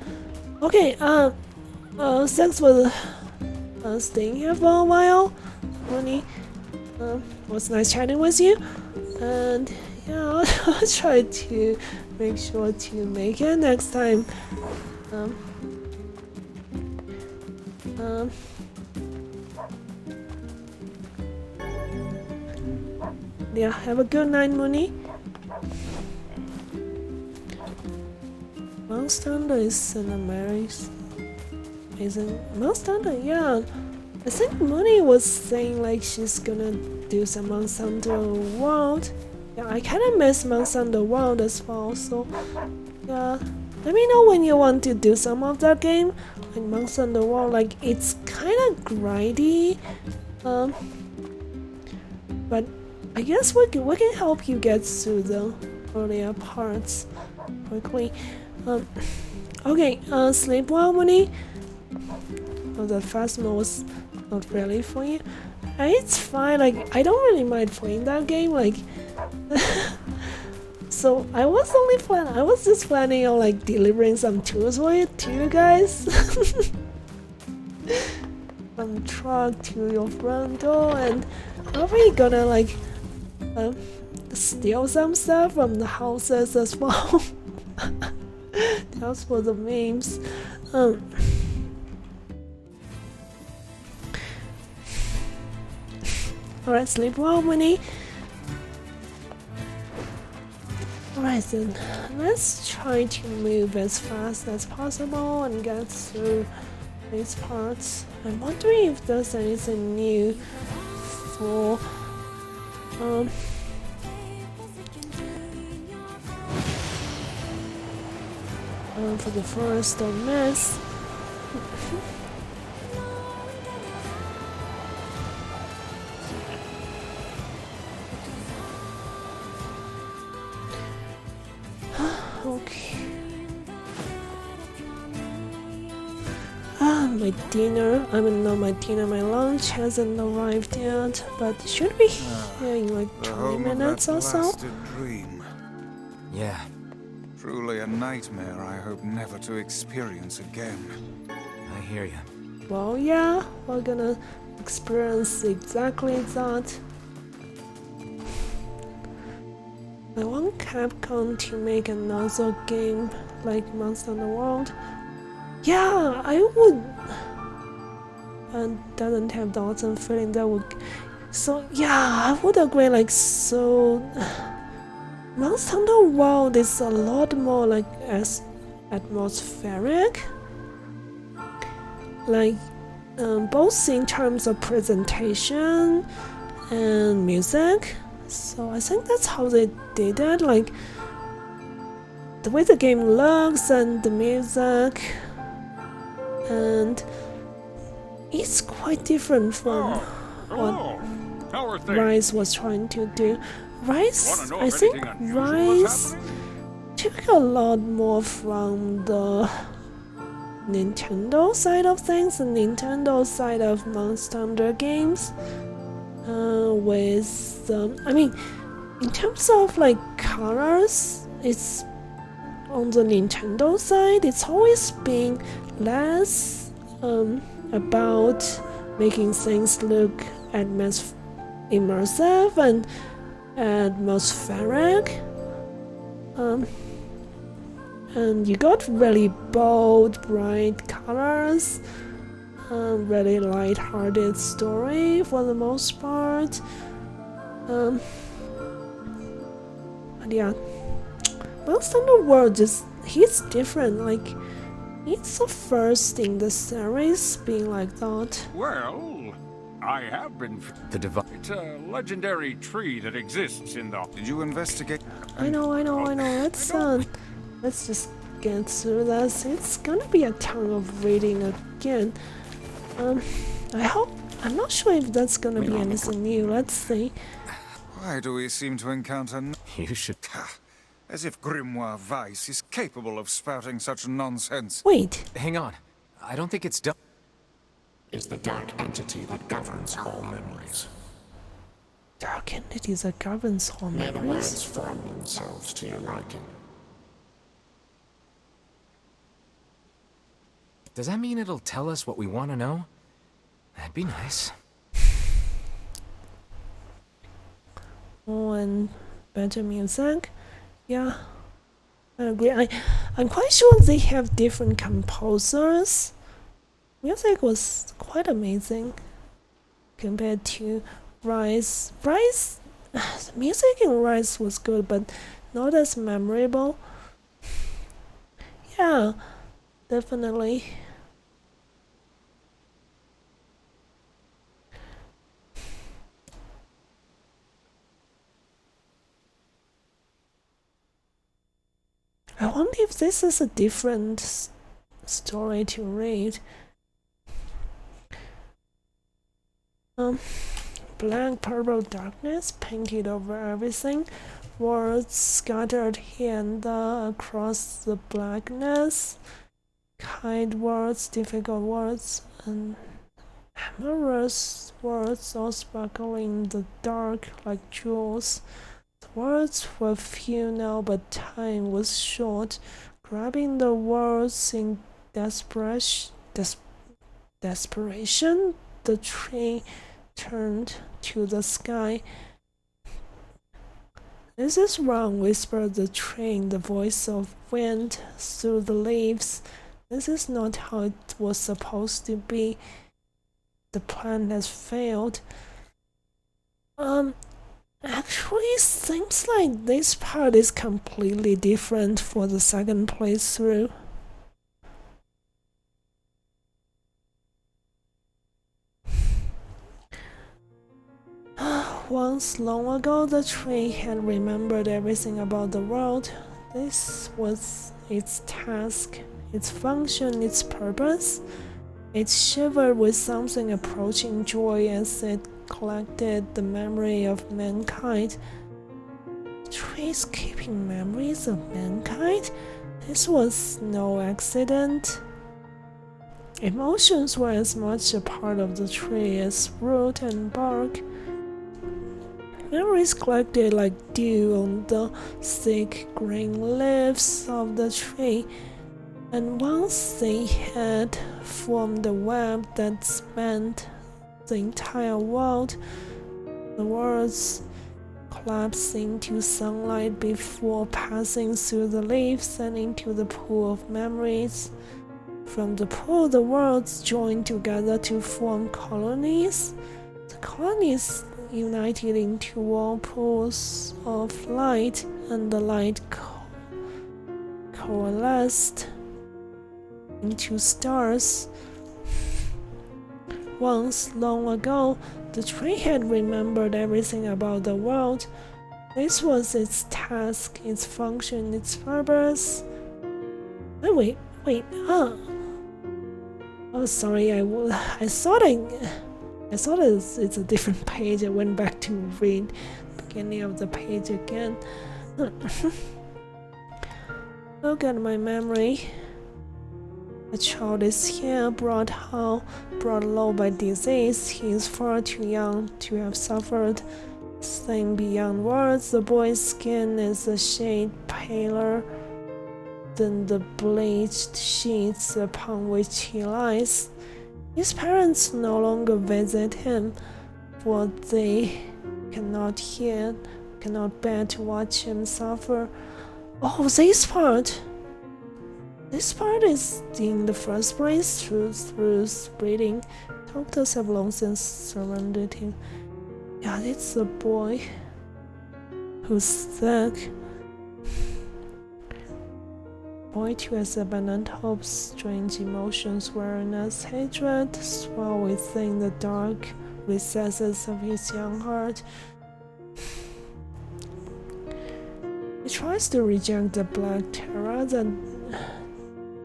Okay, thanks for staying here for a while, Honey. Was nice chatting with you, and yeah, I'll try to make sure to make it next time. Yeah, have a good night, Mooney. Monster is an amazing Monster, yeah. I think Mooney was saying like she's gonna do some Monster World. Yeah, I kinda miss Monster World as well, so yeah. Let me know when you want to do some of that game. Like Monster World, like it's kinda grindy. but I guess we can help you get through the earlier parts quickly. Okay, sleep well, Winnie. Oh, the first one was not really for you. It's fine, like, I don't really mind playing that game, like... So, I was just planning on, like, delivering some tools for it to you guys. From truck to your front door, and probably gonna, like, steal some stuff from the houses as well. That's for the memes. Alright, sleep well, Winnie. Alright then, let's try to move as fast as possible and get through these parts. I'm wondering if there's anything new for the forest of mess. Okay. My dinner. I mean, not my dinner. My lunch hasn't arrived yet, but it should be here in like 20 minutes or so. Dream. Yeah. Truly a nightmare I hope never to experience again. I hear you. Well, yeah, we're gonna experience exactly that. I want Capcom to make another game like Monster Hunter World. Yeah, I would. And doesn't have the awesome feeling that would. So yeah, I would agree. Like so, Monster Hunter World is a lot more like as atmospheric. Like both in terms of presentation and music. So I think that's how they did it, like the way the game looks and the music, and it's quite different from what Rise was trying to do. Rise, I think Rise took a lot more from the Nintendo side of things, the Nintendo side of Monster Hunter games. With I mean, in terms of like colors, it's on the Nintendo side. It's always been less about making things look immersive and atmospheric. And you got really bold, bright colors. Really light-hearted story for the most part. And yeah, Monster Hunter World just hits different. Like it's the first in the series being like that. Well, I have been. It's a legendary tree that exists in the. Did you investigate? I know. Let's just get through this. It's gonna be a ton of reading again. I'm not sure if that's gonna be anything new. Let's see. Why do we seem to encounter? You should. As if Grimoire Weiss is capable of spouting such nonsense. Wait. Hang on. I don't think it's done. Is the dark entity that governs all memories. Dark entities that governs all May the memories? words form themselves to your liking. Does that mean it'll tell us what we want to know? That'd be nice. Oh, and better music. Yeah, I agree. I'm quite sure they have different composers. Music was quite amazing compared to Rise. The music in Rise was good, but not as memorable. Yeah, definitely. I wonder if this is a different story to read. black purple darkness painted over everything. Words scattered here and there across the blackness. Kind words, difficult words, and amorous words all sparkling in the dark like jewels. The words were few now, but time was short. Grabbing the words in desperation, the tree turned to the sky. "This is wrong," whispered the tree in the voice of wind through the leaves. "This is not how it was supposed to be. The plan has failed." Actually, seems like this part is completely different for the second playthrough. Once long ago, the tree had remembered everything about the world. This was its task, its function, its purpose. It shivered with something approaching joy as it collected the memory of mankind. The trees keeping memories of mankind? This was no accident. Emotions were as much a part of the tree as root and bark. Memories collected like dew on the thick green leaves of the tree, and once they had formed a web that spanned the entire world, the words collapsed into sunlight before passing through the leaves and into the pool of memories. From the pool, the worlds joined together to form colonies. The colonies united into whirlpools of light, and the light coalesced into stars. Once, long ago, the tree had remembered everything about the world. This was its task, its function, its purpose. Wait, oh, sorry, I thought it's a different page. I went back to read the beginning of the page again. Look at my memory. The child is here, brought low by disease. He is far too young to have suffered. Thin beyond words, the boy's skin is a shade paler than the bleached sheets upon which he lies. His parents no longer visit him, for they cannot bear to watch him suffer. Oh, this part is in the first place through breeding. Doctors have long since surrendered him. Yeah, it's a boy who's sick. Boy too has abandoned hopes, strange emotions wherein as hatred swell within the dark recesses of his young heart. He tries to reject the black terror that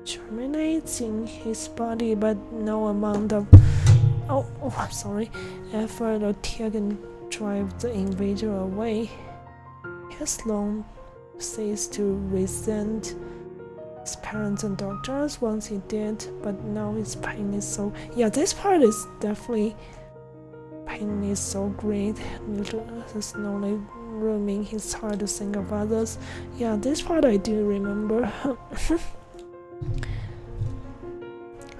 germinates in his body, but no amount of effort or tear can drive the invader away. He has long ceased to resent his parents and doctors. Once he did, but now his pain is so... Yeah, this part is definitely... Pain is so great. There's no room in his heart to think of others. Yeah, this part I do remember.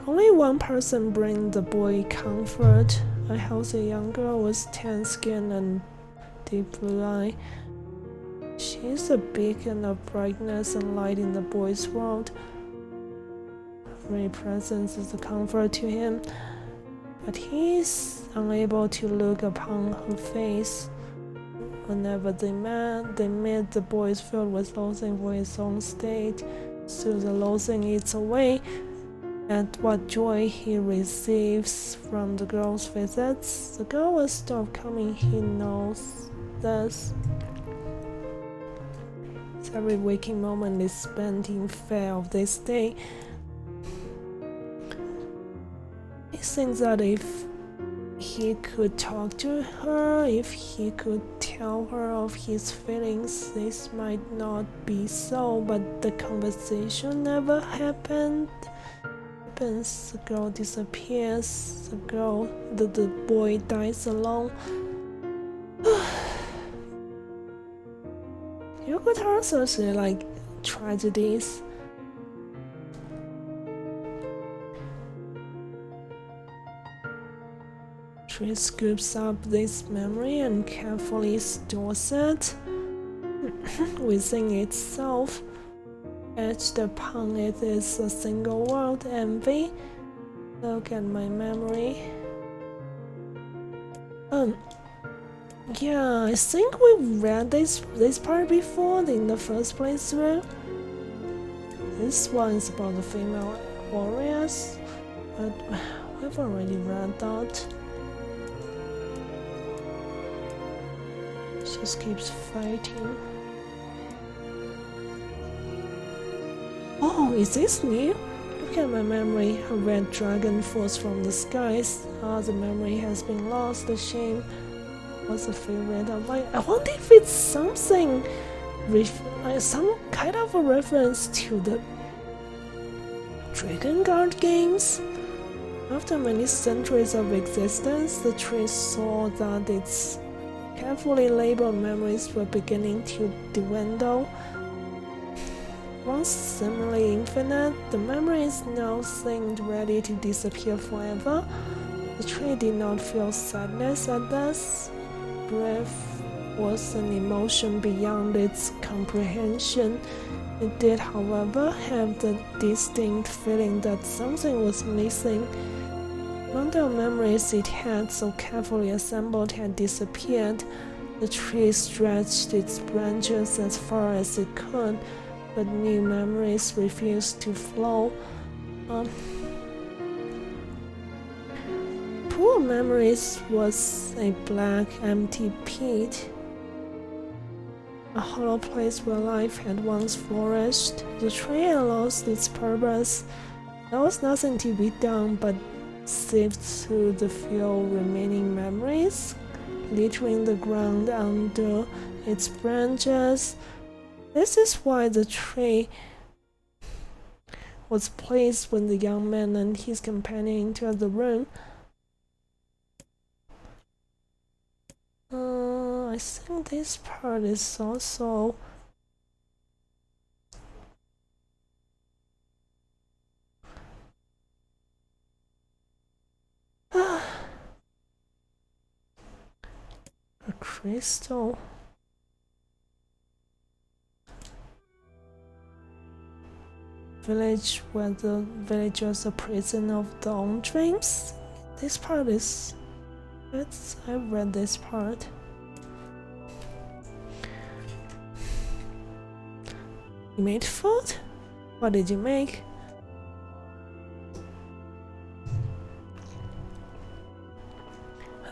Only one person brings the boy comfort. A healthy young girl with tan skin and deep blue eye. She is a beacon of brightness and light in the boy's world. Her very presence is a comfort to him, but he is unable to look upon her face. Whenever they met, the boy is filled with loathing for his own state. So the loathing eats away at what joy he receives from the girl's visits. The girl will stop coming, he knows this. Every waking moment is spent in fear of this day. He thinks that if he could talk to her, if he could tell her of his feelings, this might not be so, but the conversation never happened. The girl disappears, the boy dies alone. You could also say like tragedies. Tree scoops up this memory and carefully stores it within itself. Etched upon it is a single word: envy. Look at my memory. Yeah, I think we read this part before in the first playthrough. This one is about the female warriors, but we've already read that. She just keeps fighting. Oh, is this new? Look at my memory. A red dragon falls from the skies. Ah, the memory has been lost. The shame. What's a favorite of mine? I wonder if it's something, some kind of a reference to the Dragon Guard games. After many centuries of existence, the tree saw that its carefully labeled memories were beginning to dwindle. Once seemingly infinite, the memories now seemed ready to disappear forever. The tree did not feel sadness at this. Grief was an emotion beyond its comprehension. It did, however, have the distinct feeling that something was missing. Among the memories it had so carefully assembled had disappeared. The tree stretched its branches as far as it could, but new memories refused to flow. Poor Memories was a black, empty pit, a hollow place where life had once flourished. The tree had lost its purpose. There was nothing to be done but sift through the few remaining memories, littering the ground under its branches. This is why the tree was pleased when the young man and his companion entered the room. I think this part is also a crystal. Village where the villagers are prison of their own dreams. This part is... I read this part. You made food? What did you make?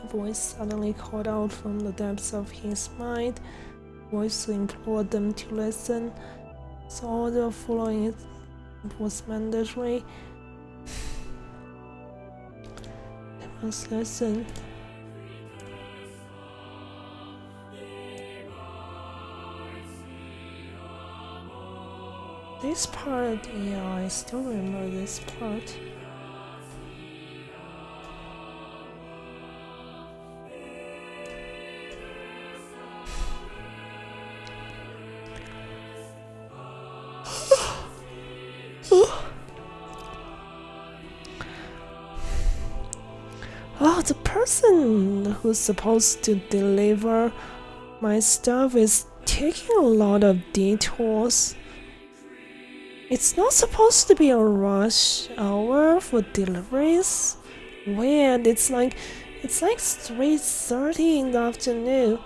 A voice suddenly called out from the depths of his mind. A voice implored them to listen. So order following it was mandatory. They must listen. This part, yeah, I still remember this part. Oh, the person who's supposed to deliver my stuff is taking a lot of detours. It's not supposed to be a rush hour for deliveries. Weird, it's like 3:30 in the afternoon.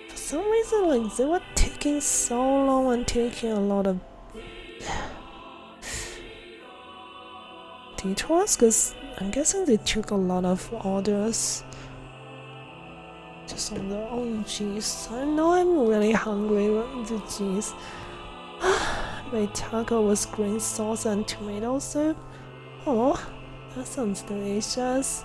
For some reason, like they were taking so long and taking a lot of detours, because I'm guessing they took a lot of orders just on their own. Jeez, I know I'm really hungry. Jeez. My taco was green sauce and tomato soup. Oh, that sounds delicious.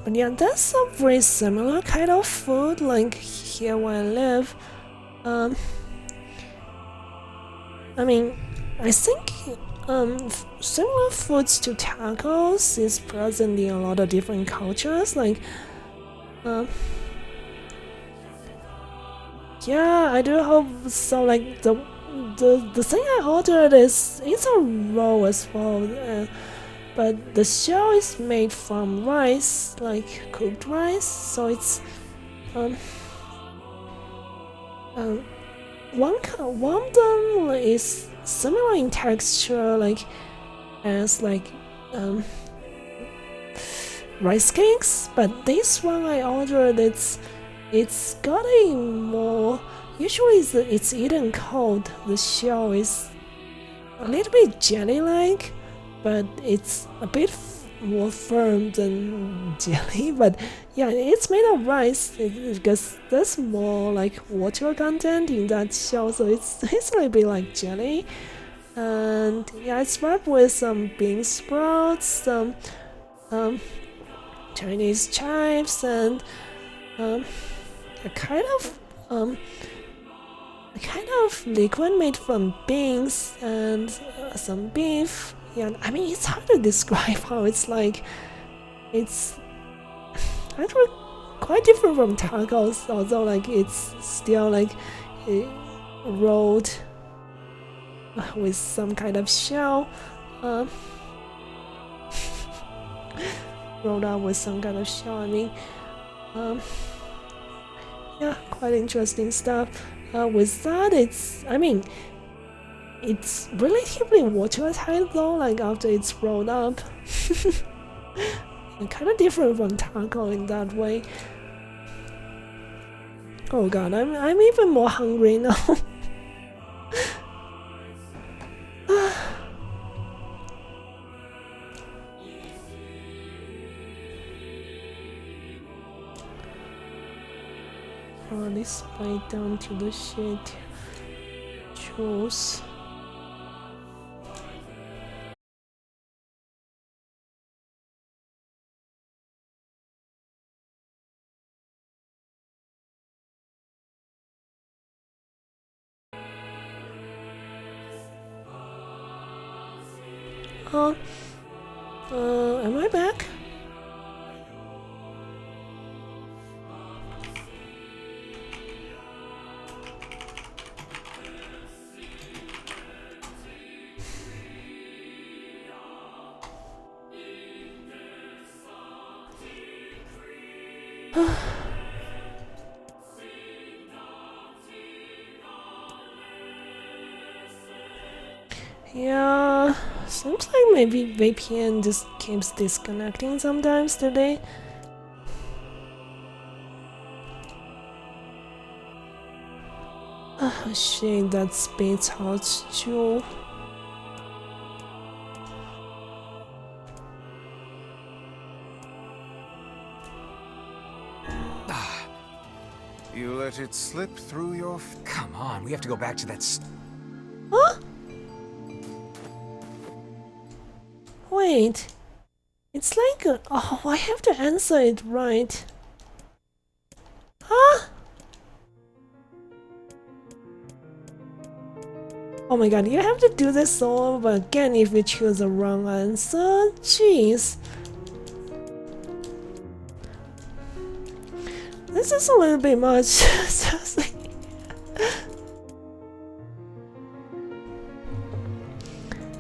But yeah, that's a very similar kind of food, like here where I live. I mean, I think similar foods to tacos is present in a lot of different cultures. Like, yeah, I do hope so. Like the thing I ordered it's a roll as well, but the shell is made from rice, like cooked rice. So it's one of them is similar in texture, like as like rice cakes, but this one I ordered it's got a more. Usually it's eaten cold. The shell is a little bit jelly-like, but it's a bit more firm than jelly. But yeah, it's made of rice because there's more like water content in that shell, so it's a little bit like jelly. And yeah, it's wrapped with some bean sprouts, some Chinese chives, and a kind of liquid made from beans and some beef. Yeah, I mean it's hard to describe how it's like. It's actually quite different from tacos, although like it's still like rolled with some kind of shell. Rolled out with some kind of shell. I mean, yeah, quite interesting stuff. With that, it's relatively watertight though. Like after it's rolled up, kind of different from taco in that way. Oh god, I'm even more hungry now. Oh, let's bite down to the shit. Juice. Am I back? Yeah, seems like maybe VPN just keeps disconnecting sometimes today. Shit, that spits hot jewel. You let it slip through your... Come on, we have to go back to that. Huh? Wait. It's like oh, I have to answer it right. Huh? Oh my god, you have to do this all over again if you choose the wrong answer. Jeez. This is a little bit much.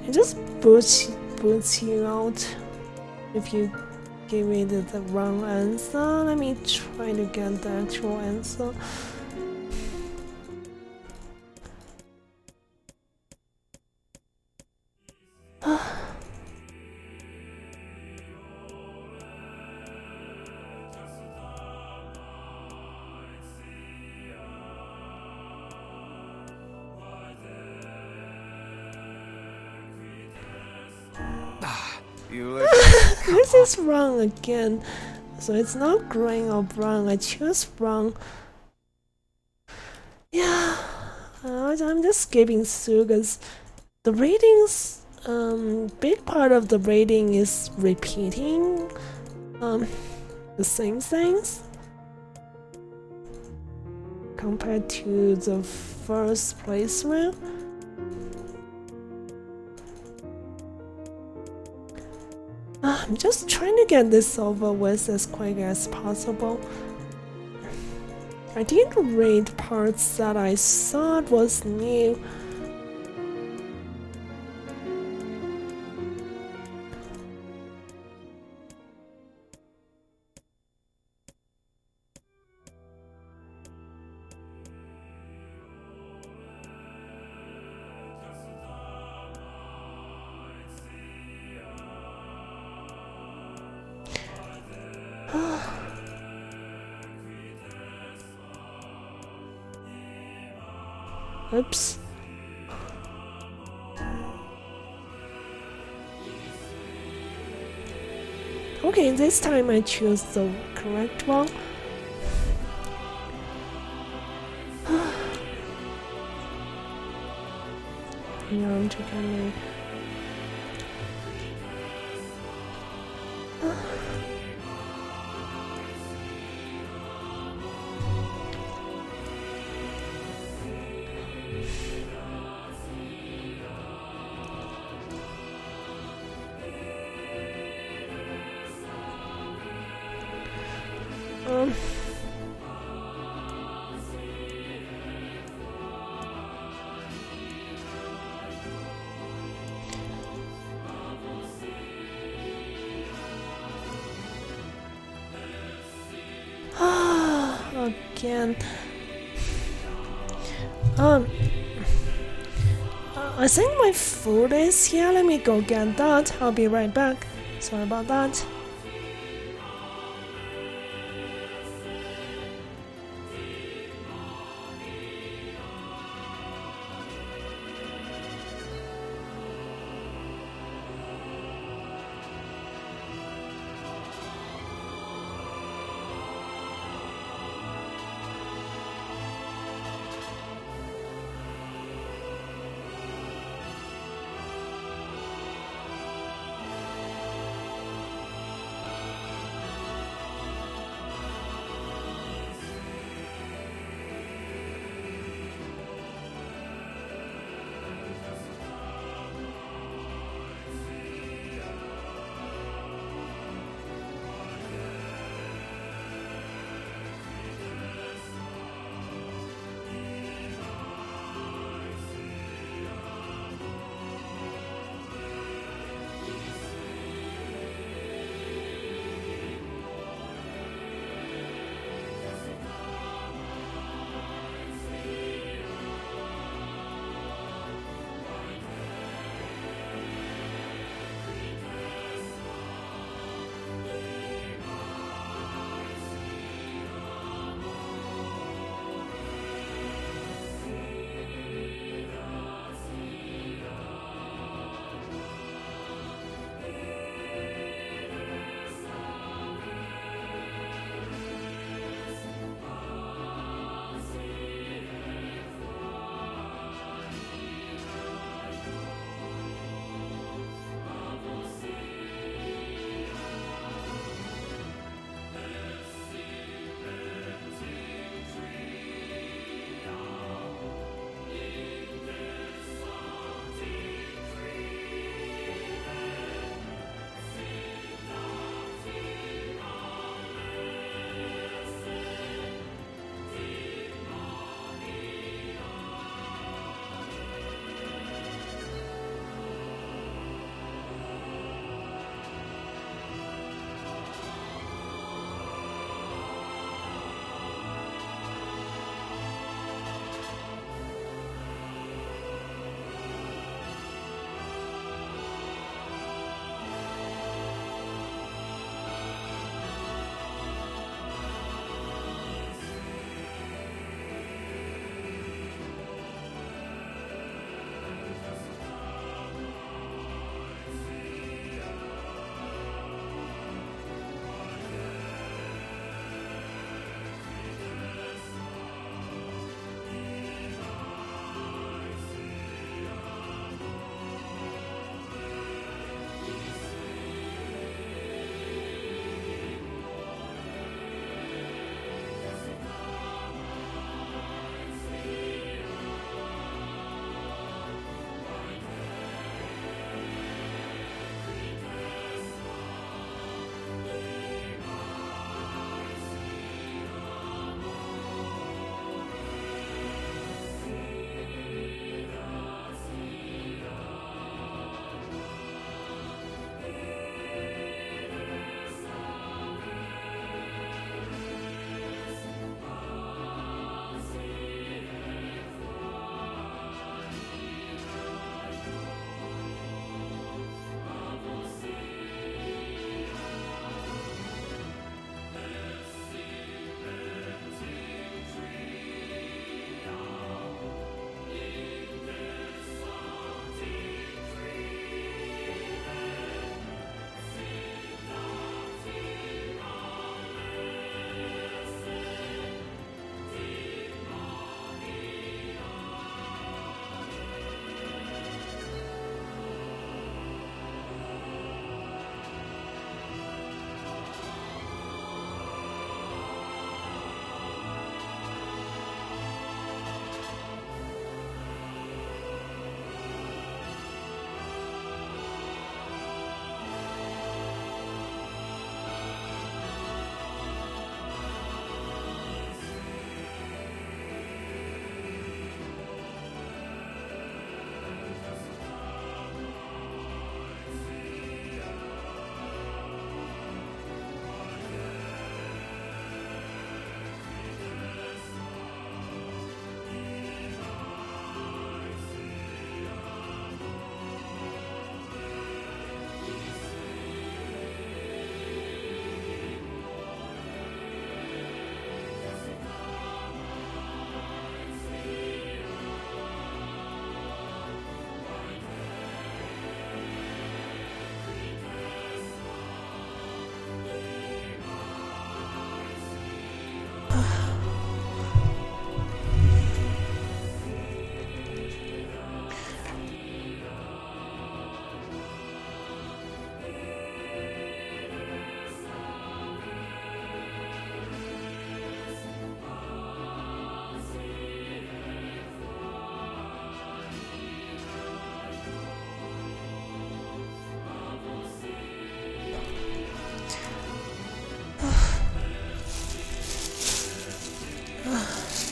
It just boots you out if you give me the wrong answer. Let me try to get the actual answer. You let me... This is wrong again. So it's not green or brown. I choose wrong. Yeah, I'm just skipping through because the ratings, big part of the rating is repeating the same things compared to the first playthrough. I'm just trying to get this over with as quick as possible. I didn't read parts that I thought was new. Oops. Okay, this time I choose the correct one. Hang on, check on me. Again. I think my food is here. Let me go get that. I'll be right back. Sorry about that.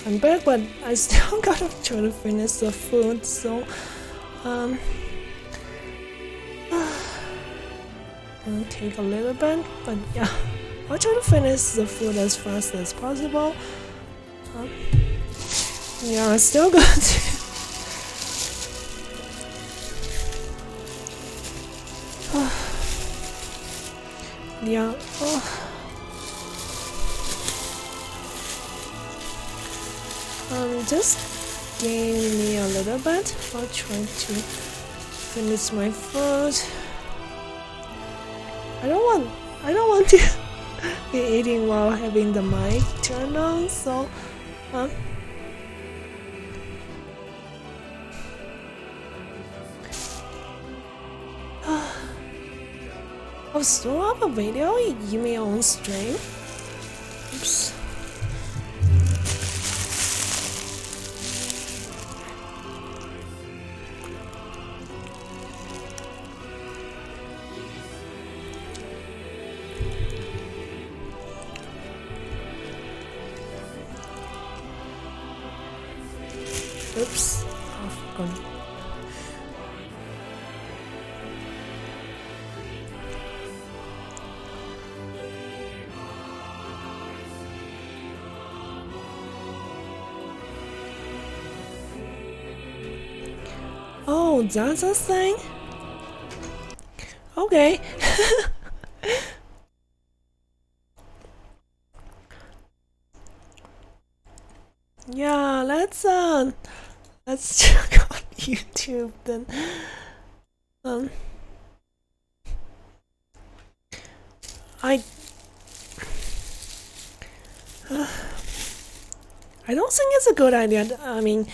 I'm back, but I still gotta try to finish the food, so it'll take a little bit, but yeah, I'll try to finish the food as fast as possible. Yeah, still got to. Yeah. Just give me a little bit. I'll try to finish my food. I don't want to be eating while having the mic turned on, so I'll throw up a video you may on stream. Oops. Oops. I've gone. Oh, that's a thing? Okay. Yeah, let's check on YouTube then. I don't think it's a good idea. I mean, I'm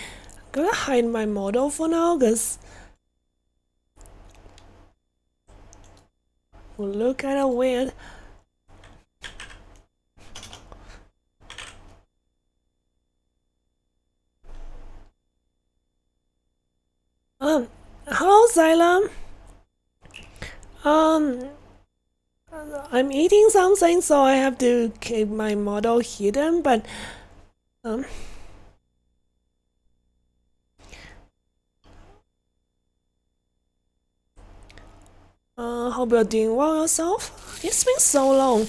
gonna hide my model for now, cause will look kinda weird. Hello, Xylem. I'm eating something, so I have to keep my model hidden, but hope you're doing well yourself. It's been so long.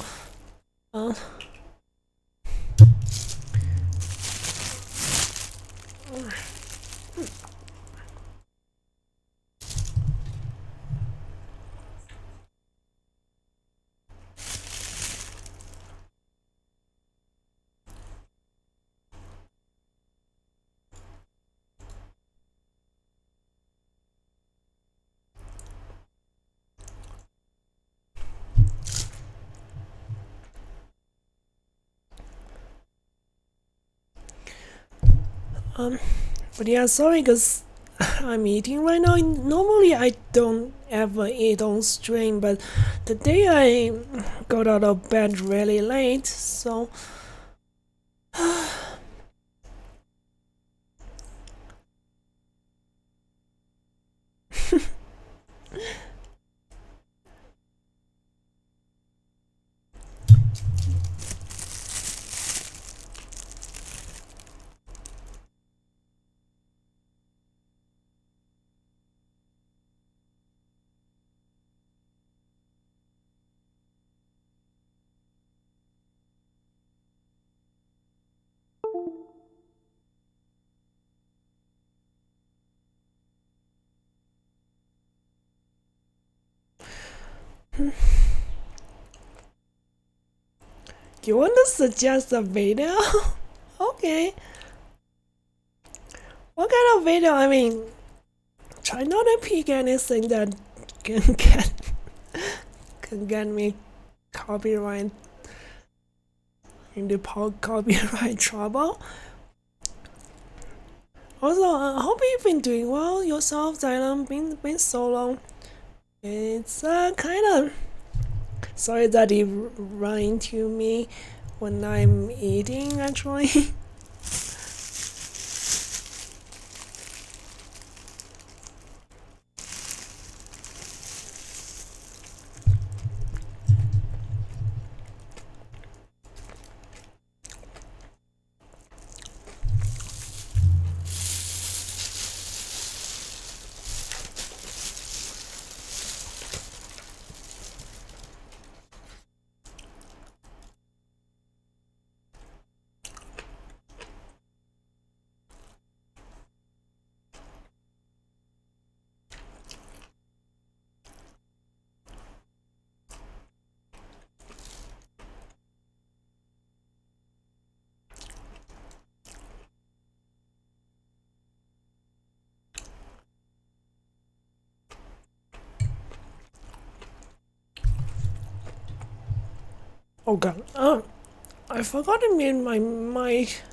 But yeah, sorry, cause I'm eating right now. Normally I don't ever eat on stream, but today I got out of bed really late, so you want to suggest a video? Okay. What kind of video? I mean, try not to pick anything that can get me copyright into copyright trouble. Also, I hope you've been doing well yourself, Xylem. Been so long. It's kind of sorry that you run into me when I'm eating, actually. Oh god. I forgot to mute my mic.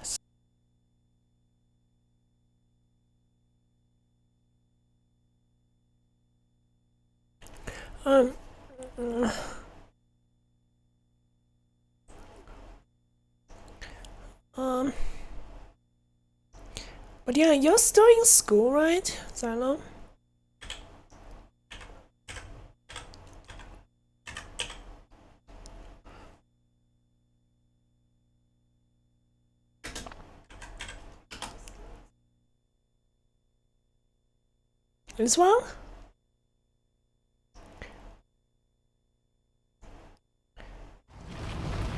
But yeah, you're still in school, right, Xylon? As well?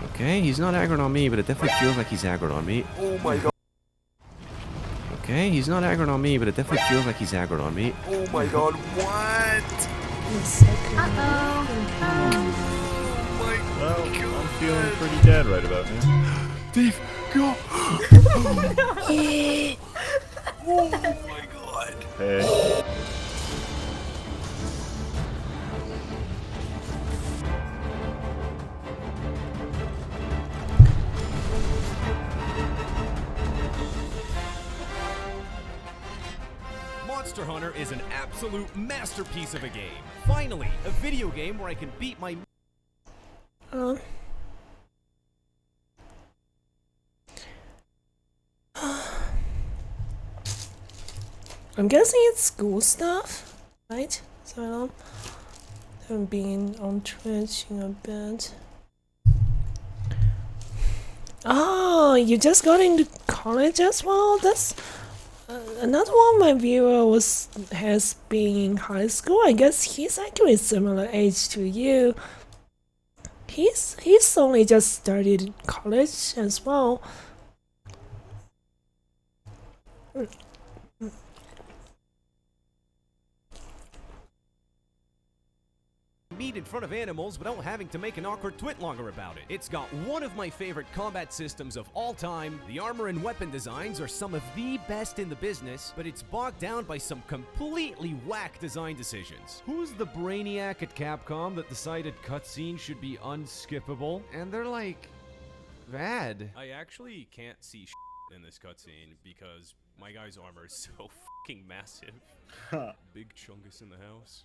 Okay, he's not aggroed on me, but it definitely feels like he's aggroed on me. Oh my god. Okay, he's not aggroed on me, but it definitely feels like he's aggroed on me. Oh my god, what? Well, I'm feeling pretty dead right about now. Dave, go! Oh my god. Hey. Monster Hunter is an absolute masterpiece of a game. Finally, a video game where I can beat my... I'm guessing it's school stuff, right? So I haven't been on Twitch in a bit. Oh, you just got into college as well? That's another one of my viewers has been in high school. I guess he's actually similar age to you. He's only just started college as well. meat in front of animals without having to make an awkward twit longer about it. It's got one of my favorite combat systems of all time. The armor and weapon designs are some of the best in the business, but it's bogged down by some completely whack design decisions. Who's the brainiac at Capcom that decided cutscenes should be unskippable? And they're like, bad. I actually can't see shit in this cutscene because my guy's armor is so fucking massive. Big Chungus in the house.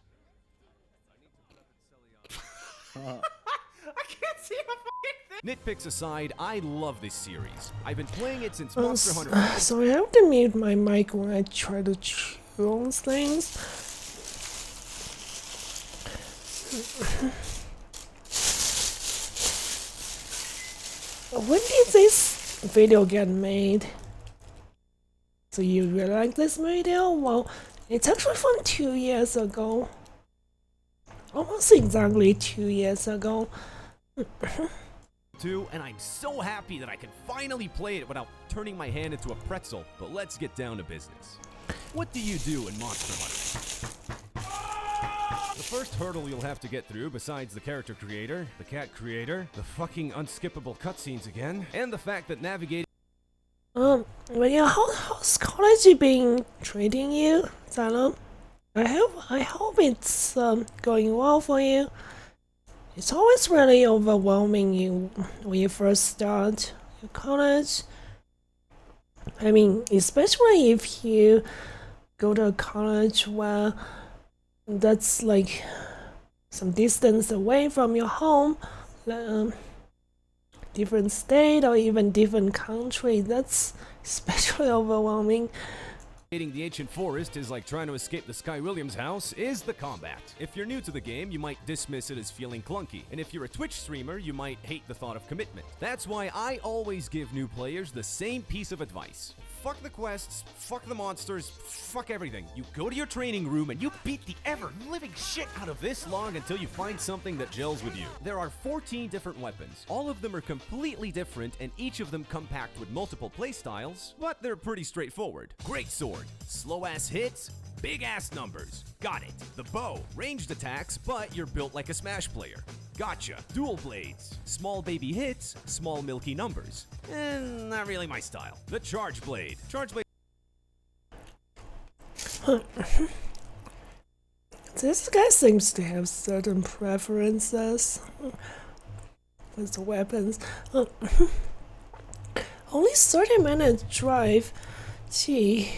I can't see a fucking thing! Nitpicks aside, I love this series. I've been playing it since Monster Hunter. Sorry, I have to mute my mic when I try to chew on things. When did this video get made? So you really like this video? Well, it's actually from 2 years ago. Almost exactly 2 years ago. And I'm so happy that I can finally play it without turning my hand into a pretzel. But let's get down to business. What do you do in Monster Hunter? The first hurdle you'll have to get through, besides the character creator, the cat creator, the fucking unskippable cutscenes again, and the fact that navigating... Well, yeah, how's college been treating you, Zalo? I hope it's going well for you. It's always really overwhelming when you first start your college. I mean, especially if you go to a college where that's like some distance away from your home, different state or even different country. That's especially overwhelming. The ancient forest is like trying to escape the Sky Williams house is the combat. If you're new to the game, you might dismiss it as feeling clunky. And if you're a Twitch streamer, you might hate the thought of commitment. That's why I always give new players the same piece of advice. Fuck the quests, fuck the monsters, fuck everything. You go to your training room and you beat the ever-living shit out of this long until you find something that gels with you. There are 14 different weapons. All of them are completely different and each of them come packed with multiple playstyles, but they're pretty straightforward. Great sword, slow-ass hits, big-ass numbers. Got it. The bow, ranged attacks, but you're built like a Smash player. Gotcha. Dual blades, small baby hits, small milky numbers. Not really my style. The charge blade. This guy seems to have certain preferences. with the weapons. Only 30-minute drive. Gee,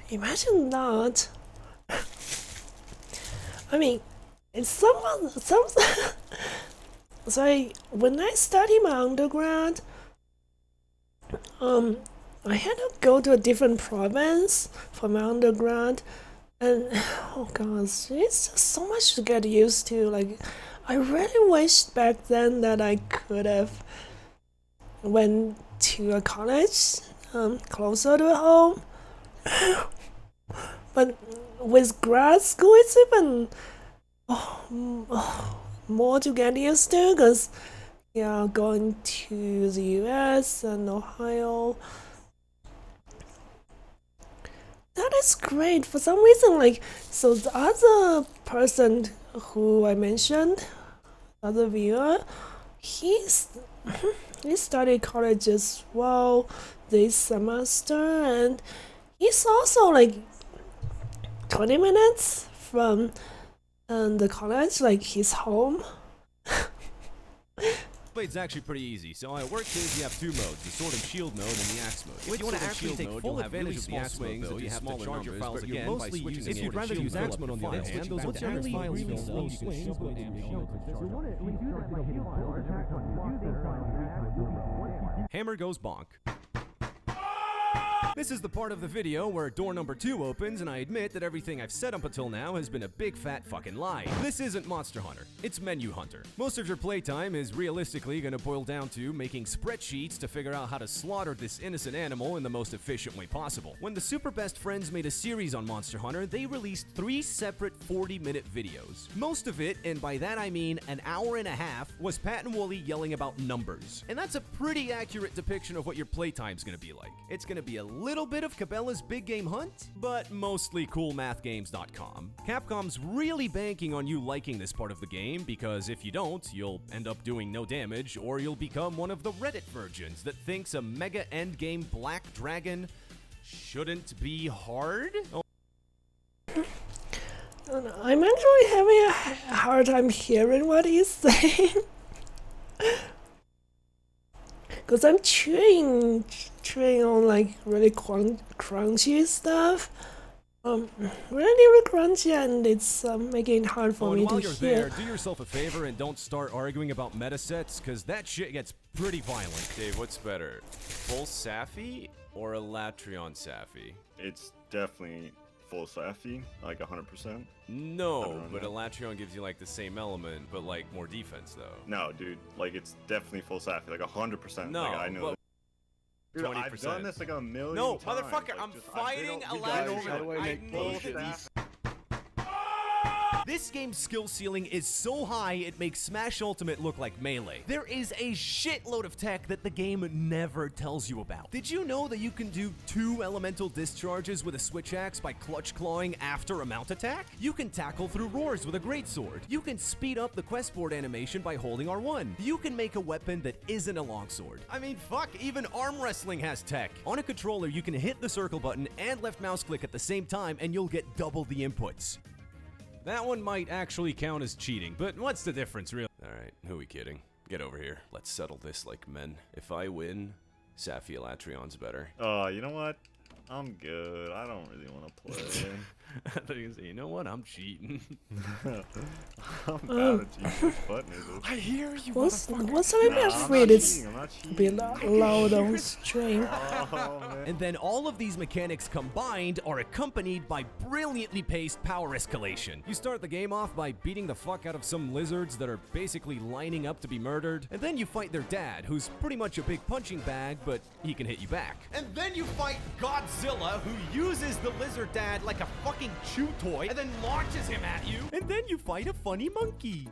imagine that. I mean, it's some. So when I studied my undergrad, I had to go to a different province for my undergrad, and oh gosh, it's just so much to get used to. Like, I really wished back then that I could have went to a college closer to home. But with grad school, it's even more to get used to, because yeah, going to the US and Ohio, that is great. For some reason, like, so the other person who I mentioned, other viewer, he studied college as well this semester, and he's also like 20 minutes from the college, like his home. It's actually pretty easy. So how it works is you have two modes, the sword and shield mode and the axe mode. If you want to actually take full advantage of the axe mode, though, you have to charge your files again by switching. If you'd rather use axe mode on the other hand, those are generally really slow swings. Hammer goes bonk. This is the part of the video where door number 2 opens, and I admit that everything I've said up until now has been a big fat fucking lie. This isn't Monster Hunter, it's Menu Hunter. Most of your playtime is realistically gonna boil down to making spreadsheets to figure out how to slaughter this innocent animal in the most efficient way possible. When the Super Best Friends made a series on Monster Hunter, they released 3 separate 40-minute videos. Most of it, and by that I mean an hour and a half, was Pat and Wooly yelling about numbers. And that's a pretty accurate depiction of what your playtime's gonna be like. It's gonna be a little bit of Cabela's Big Game Hunt, but mostly coolmathgames.com. Capcom's really banking on you liking this part of the game, because if you don't, you'll end up doing no damage, or you'll become one of the Reddit virgins that thinks a mega endgame Black Dragon shouldn't be hard? I'm actually having a hard time hearing what he's saying. Because I'm chewing on like really crunchy stuff. Really crunchy, and it's making it hard for me to while you're hear. there, do yourself a favor and don't start arguing about meta sets, because that shit gets pretty violent. Dave, what's better? Full Safi or Elatrion Safi? It's definitely full Safi, like 100%. No, but Elatrion gives you like the same element, but like more defense though. No, dude, like it's definitely full Safi, like 100%. No, like, I know. Dude, 20%. I've done this like a million No, times. motherfucker, like, I'm just, fighting Elatrion. I know this. This game's skill ceiling is so high it makes Smash Ultimate look like Melee. There is a shitload of tech that the game never tells you about. Did you know that you can do 2 elemental discharges with a switch axe by clutch clawing after a mount attack? You can tackle through roars with a greatsword. You can speed up the quest board animation by holding R1. You can make a weapon that isn't a longsword. I mean, fuck, even arm wrestling has tech. On a controller, you can hit the circle button and left mouse click at the same time, and you'll get double the inputs. That one might actually count as cheating, but what's the difference, really? Alright, who are we kidding? Get over here. Let's settle this like men. If I win, Safi Elatrion's better. You know what? I'm good. I don't really want to play. I thought you were gonna say, you know what? I'm cheating. I'm bad at cheating. Which button is it? I hear you, What's I'm afraid it's be loud on stream. And then all of these mechanics combined are accompanied by brilliantly paced power escalation. You start the game off by beating the fuck out of some lizards that are basically lining up to be murdered, and then you fight their dad, who's pretty much a big punching bag, but he can hit you back. And then you fight Godzilla, who uses the lizard dad like a fucking chew toy and then launches him at you. And then you fight a funny monkey.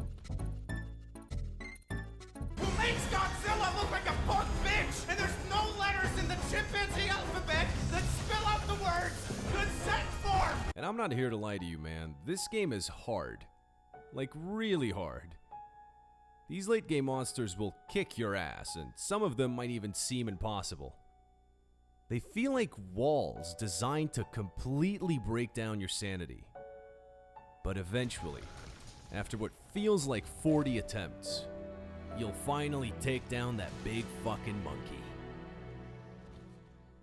Who makes Godzilla look like a punk bitch? And there's no letters in the chimpanzee alphabet that spell out the words consent form! And I'm not here to lie to you, man. This game is hard. Like, really hard. These late game monsters will kick your ass, and some of them might even seem impossible. They feel like walls designed to completely break down your sanity. But eventually, after what feels like 40 attempts, you'll finally take down that big fucking monkey.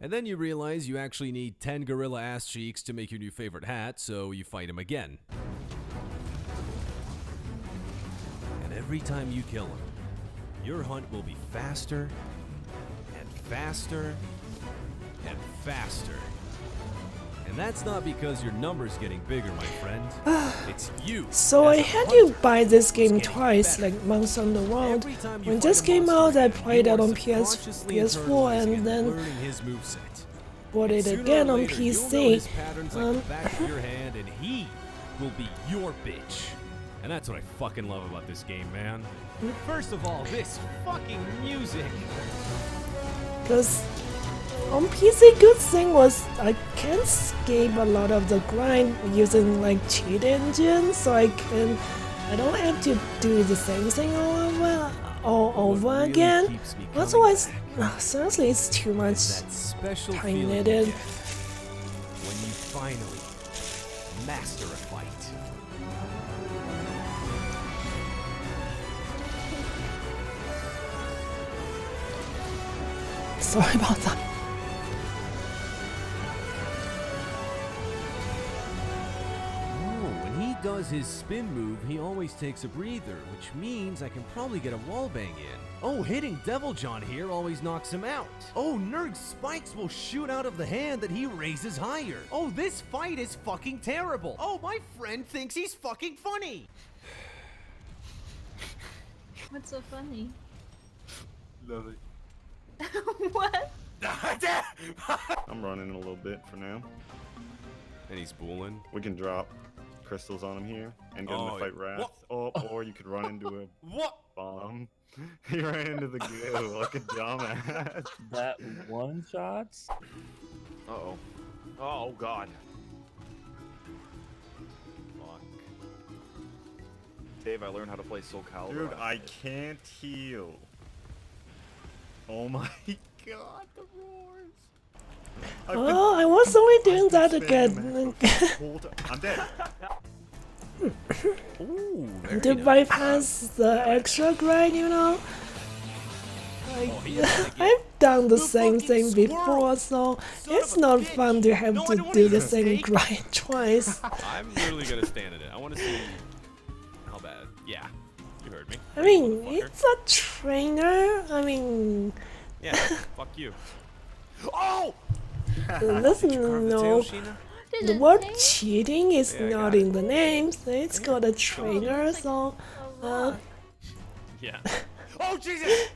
And then you realize you actually need 10 gorilla ass cheeks to make your new favorite hat, so you fight him again. And every time you kill him, your hunt will be faster and faster and faster. And that's not because your number's getting bigger, my friend. It's you. So I had to buy this game twice, like Monks on the World. When this came out, I played it on PS4 and then bought it again on PC. Your hand, and he will be your bitch. And that's what I fucking love about this game, man. First of all, this fucking music. Because on PC, good thing was I can skip a lot of the grind using like cheat engine, so I don't have to do the same thing all over again. Otherwise, seriously, it's too much time needed. When you finally master a fight. Sorry about that. Does his spin move, he always takes a breather, which means I can probably get a wallbang in. Oh, hitting Devil John here always knocks him out. Oh, Nurg's spikes will shoot out of the hand that he raises higher. Oh, this fight is fucking terrible. Oh, my friend thinks he's fucking funny. What's so funny? Love it. What? I'm running a little bit for now. And he's booling. We can drop crystals on him here and get him to fight rats. Oh, or you could run into a bomb. He ran into the goo like a dumbass. That one shots? Uh-oh. Oh, God. Fuck. Dave, I learned how to play Soul Calibur. Dude, I can't heal. Oh my god, the roars. Oh, I was only doing that again. I'm dead. Ooh, to bypass the extra grind, you know? I've done the same thing before, so it's not fun to have to do the same grind twice. I'm literally gonna stand in it. I want to see how bad. Yeah, you heard me. I mean, it's a trainer. I mean... Yeah, fuck you. Oh! Listen, no. The word cheating is not in the name, so it's called a trainer, so... Yeah. Oh, Jesus!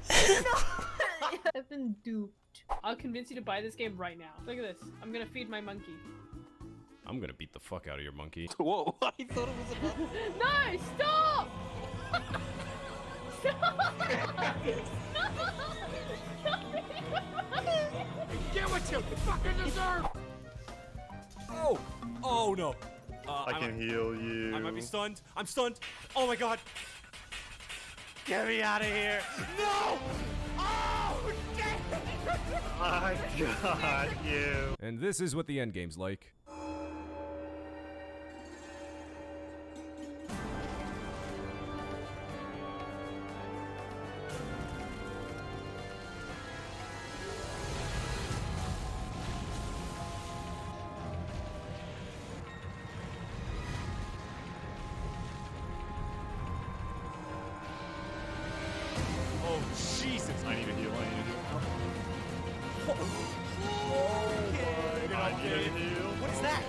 I've been duped. I'll convince you to buy this game right now. Look at this. I'm gonna feed my monkey. I'm gonna beat the fuck out of your monkey. Whoa, I thought it was about... No! Stop! Stop! Get what you fucking deserve! Oh! Oh no! I can heal you. I might be stunned. I'm stunned. Oh my god! Get me out of here! No! Oh, I got you. And this is what the endgame's like. Jesus, I need a heal. I need a heal. What is that?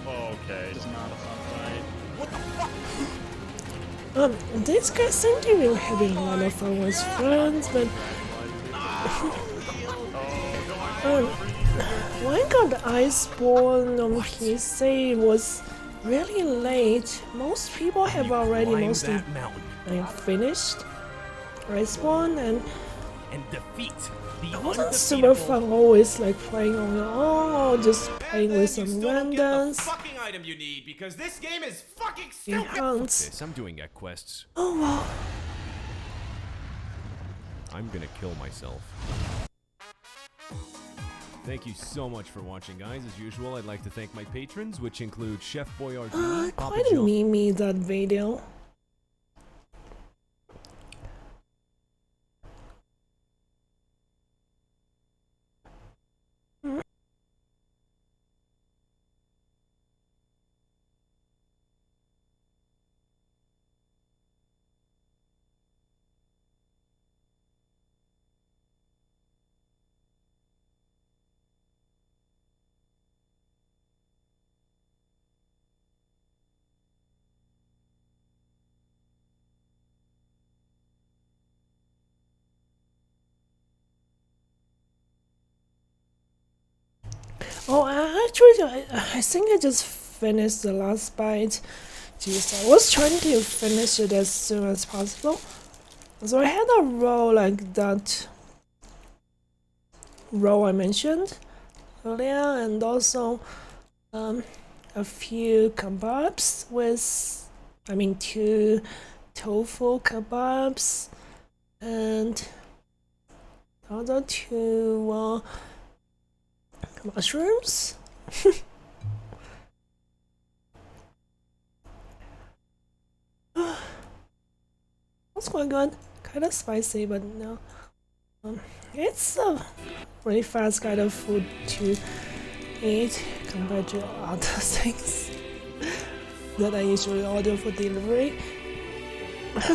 Okay. It's not a fun fight. What the fuck? These guys seem to be having a lot of fun with friends, but... when I got Iceborne on PC was really late. Most people have already mostly finished Iceborne, and defeat the it wasn't super fun always like playing on your own or just playing with some randoms. Fucking item you need because this game is fucking stupid. This, I'm doing quests. Oh well. I'm gonna kill myself. Thank you so much for watching, guys. As usual, I'd like to thank my patrons, which include Chef Boyardee, Papa Quite a Joe. meme that video. Oh, I think I just finished the last bite. Jeez, I was trying to finish it as soon as possible. So I had a roll like that roll I mentioned earlier, and also a few kebabs with, 2 tofu kebabs, and other 2 mushrooms. That's quite good. Kind of spicy, but no. It's a really fast kind of food to eat compared to other things that I usually order for delivery.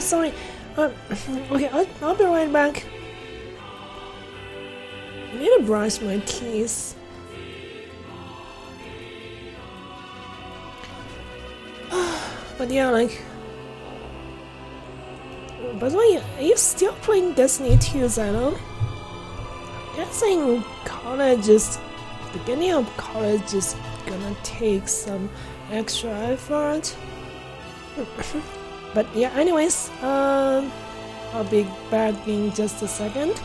Sorry. Okay, I'll be right back. I need to brush my teeth. But yeah, like. By the way, are you still playing Destiny 2, Xylem? Guessing college is beginning of college is gonna take some extra effort. But yeah, anyways, I'll be back in just a second.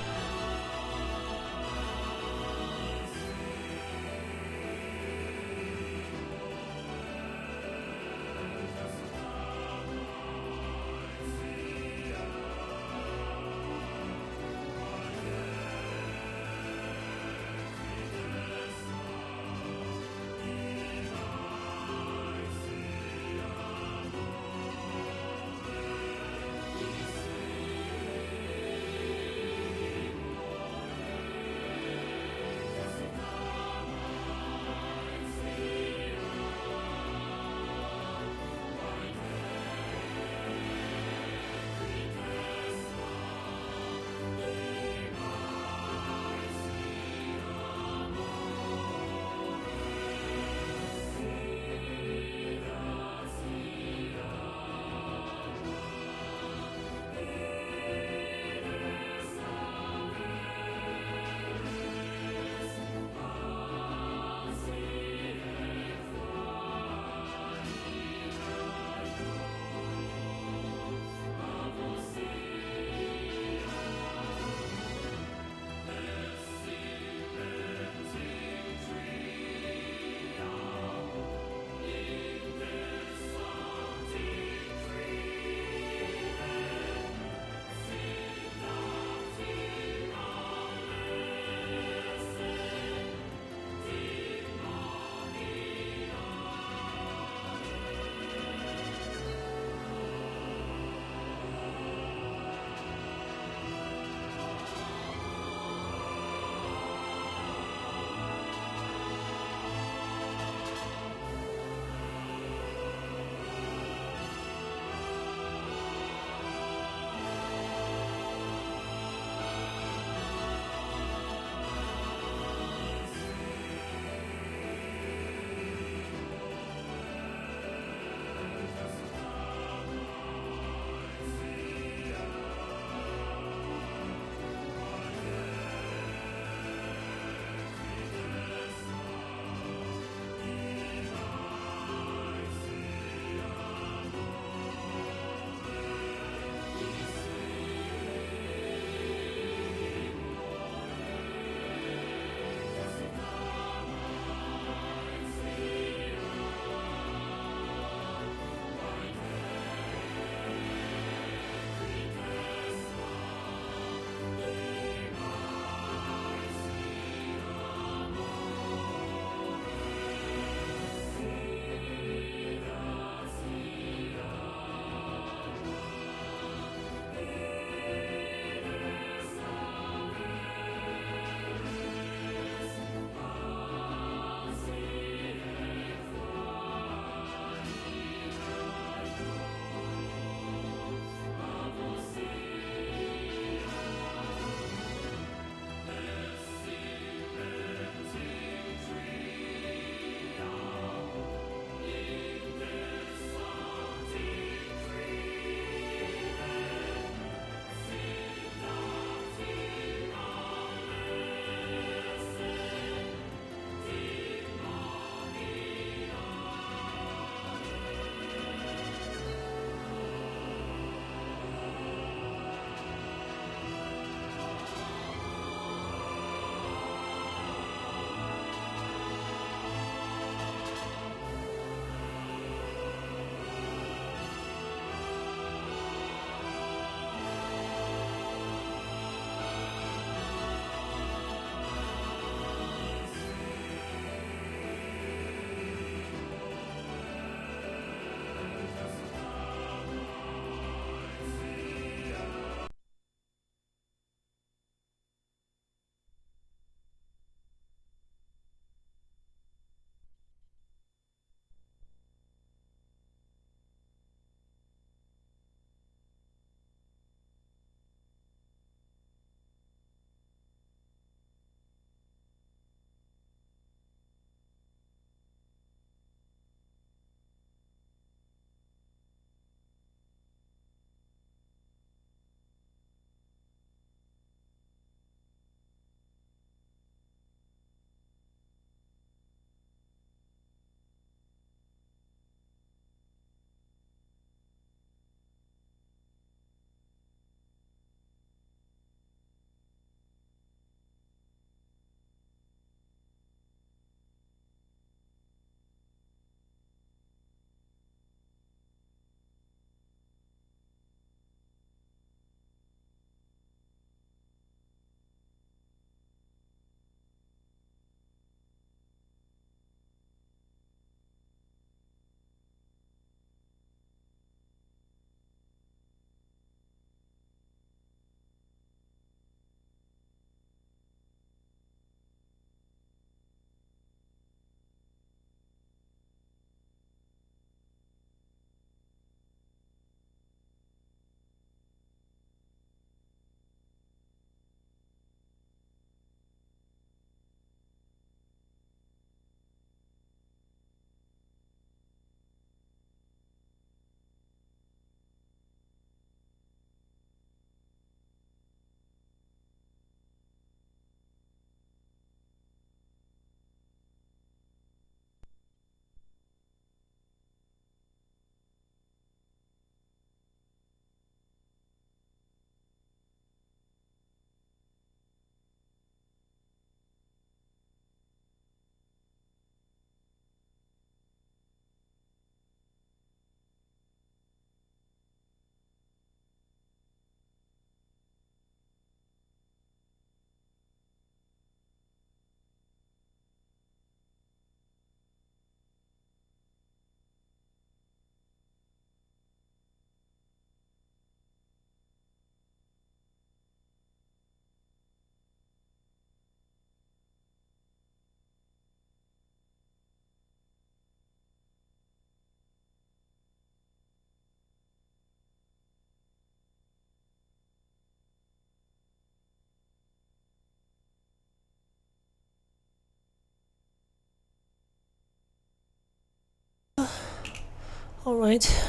Alright.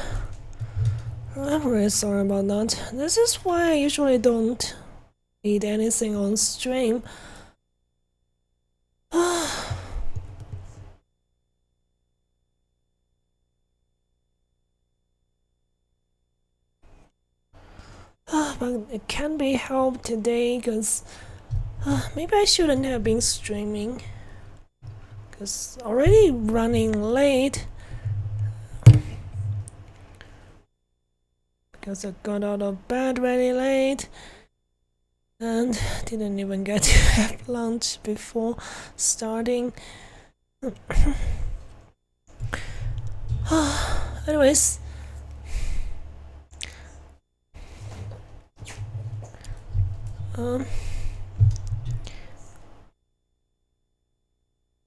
I'm really sorry about that. This is why I usually don't eat anything on stream. But it can't be helped today because maybe I shouldn't have been streaming. Because already running late. Because I got out of bed really late. And didn't even get to have lunch before starting. Anyways.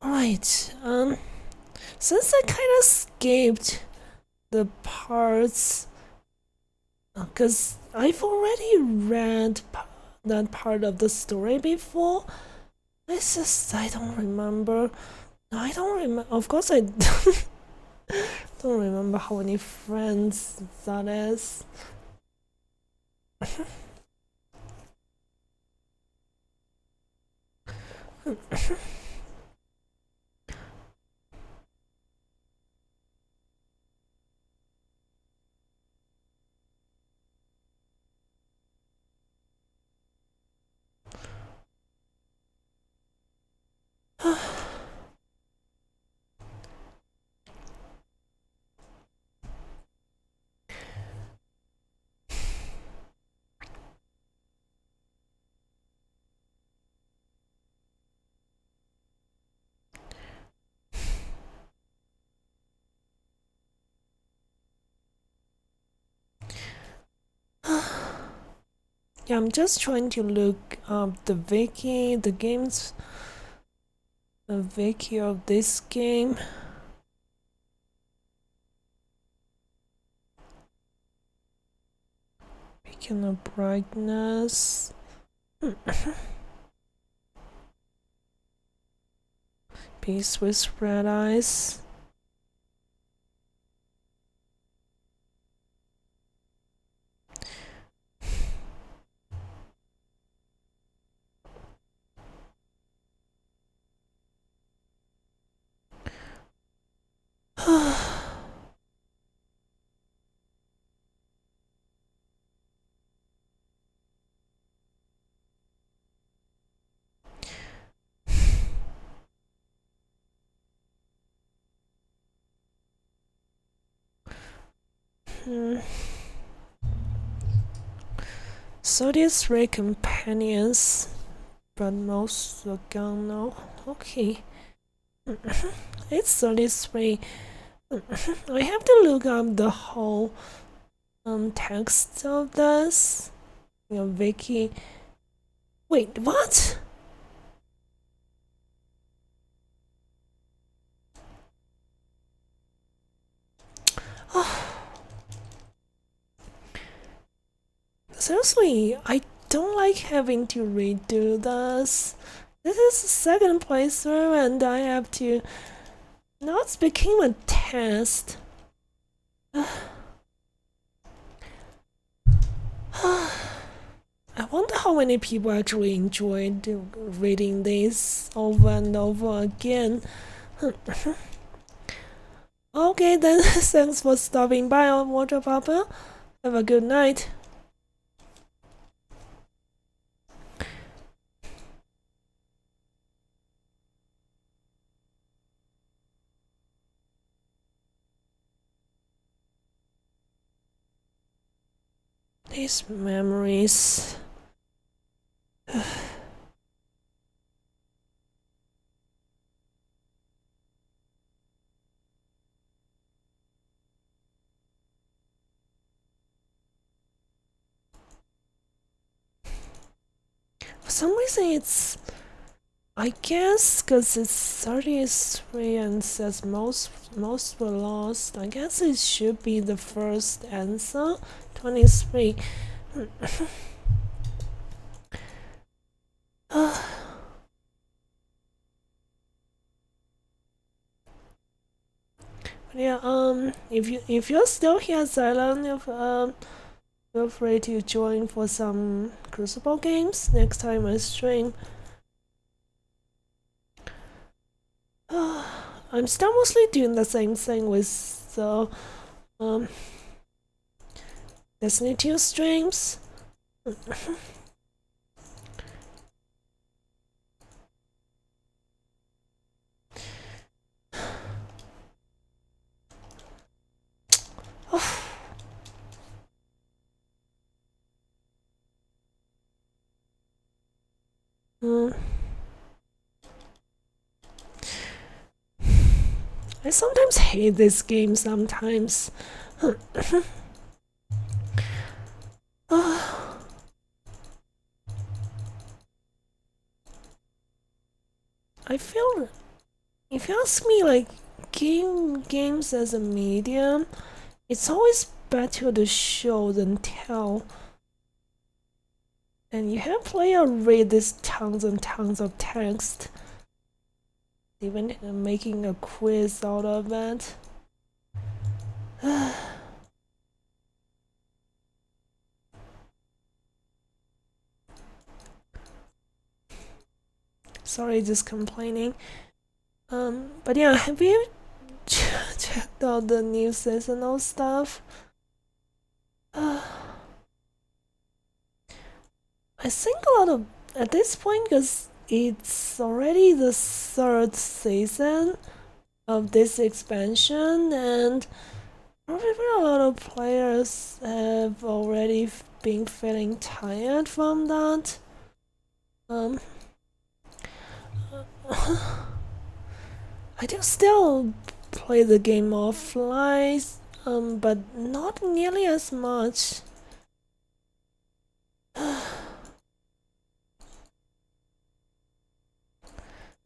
Right, since I kind of skipped the parts, because I've already read that part of the story before, it's just, I don't remember, of course I don't remember how many friends that is. Yeah, I'm just trying to look up the wiki, the wiki of this game. Picking up brightness. Beast with red eyes. So these 3 companions, but most are gone now. Okay. It's 33. I have to look up the whole text of this. You know, wiki. Wait, what? Seriously, I don't like having to redo this. This is the second playthrough and I have to... Now it's became a test. I wonder how many people actually enjoyed reading this over and over again. Okay then, thanks for stopping by on Water Papa. Have a good night. These memories. For some reason it's... I guess because it's 33 and says most were lost. I guess it should be the first answer. 23. But Yeah, if you're still here, Silent, feel free to join for some Crucible games next time I stream. I'm still mostly doing the same thing with the Destiny 2 streams. I sometimes hate this game sometimes. I feel, if you ask me, like, games as a medium, it's always better to show than tell. And you have player read this tons and tons of text, even making a quiz out of it. Sorry, just complaining. But yeah, have you checked out the new seasonal stuff? I think a lot of, at this point, because it's already the 3rd season of this expansion, and probably a lot of players have already been feeling tired from that. I do still play the game offline, but not nearly as much.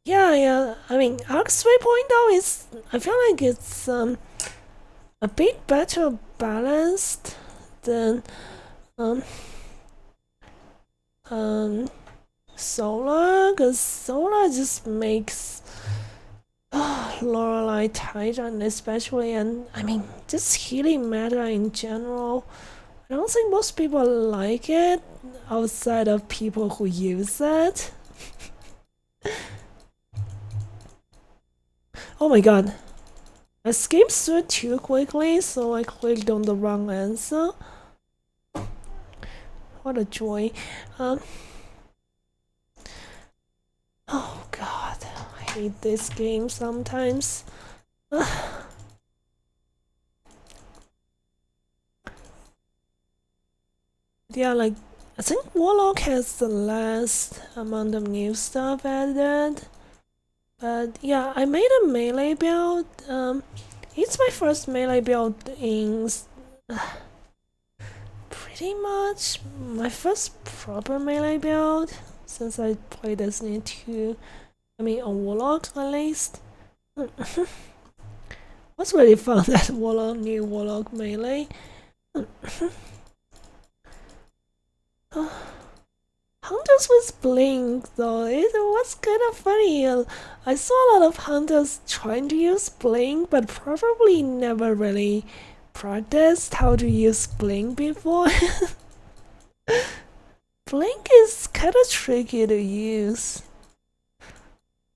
Yeah, I mean, Arc 3.0 is, I feel like it's a bit better balanced than Solar, because Solar just makes Lorelei Titan especially, and I mean, just healing meta in general. I don't think most people like it outside of people who use it. Oh my god. I skipped through it too quickly, so I clicked on the wrong answer. What a joy. Oh god, I hate this game sometimes. Yeah, like, I think Warlock has the last amount of new stuff added. But yeah, I made a melee build. It's my first melee build in pretty much my first proper melee build since I played Destiny 2. I mean, on Warlock at least. Was really fun that new Warlock melee. Hunters with Blink though, it was kind of funny. I saw a lot of hunters trying to use Blink, but probably never really practiced how to use Blink before. Blink is kind of tricky to use.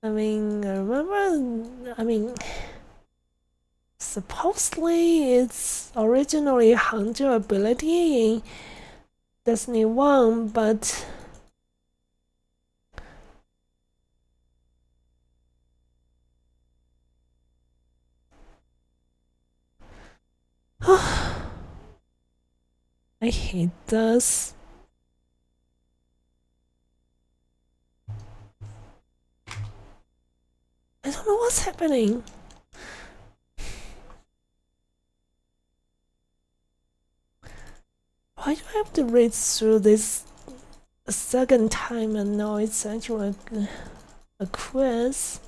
I mean, supposedly it's originally a hunter ability in Destiny 1, but I hate this. I don't know what's happening. Why do I have to read through this a second time and now it's actually a quiz?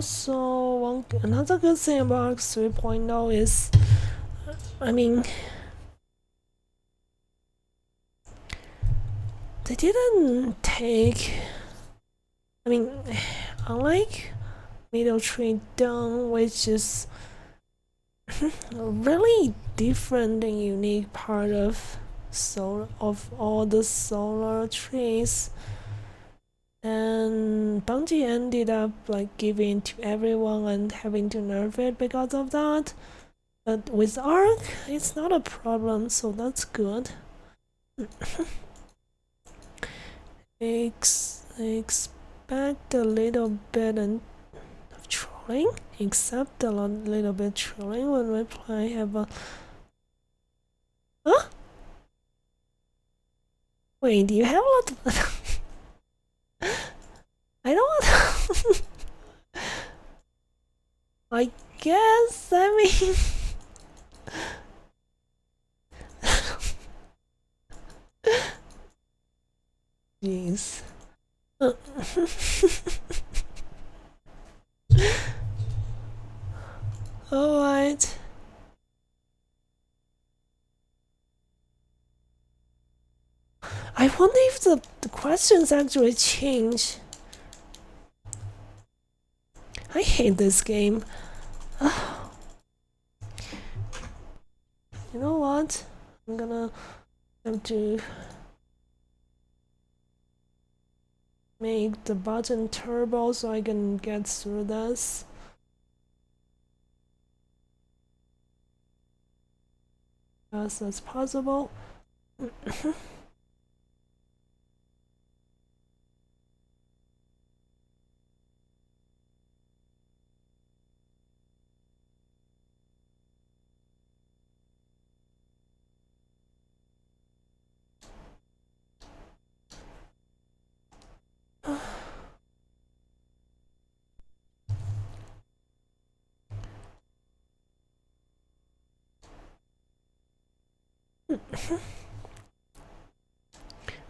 Also, another good thing about 3.0 is, I mean, they didn't take. I mean, unlike Middle Tree Dawn, which is a really different and unique part of all the solar trees, and Bungie ended up like giving to everyone and having to nerf it because of that. But with Ark, it's not a problem, so that's good. Expect a little bit of trolling, except a little bit trolling when we play have a. Huh? Wait, do you have a lot of. I don't. I guess, I mean. Jeez. Alright. I wonder if the questions actually change. I hate this game. You know what? I'm gonna have to make the button turbo so I can get through this. As that's possible.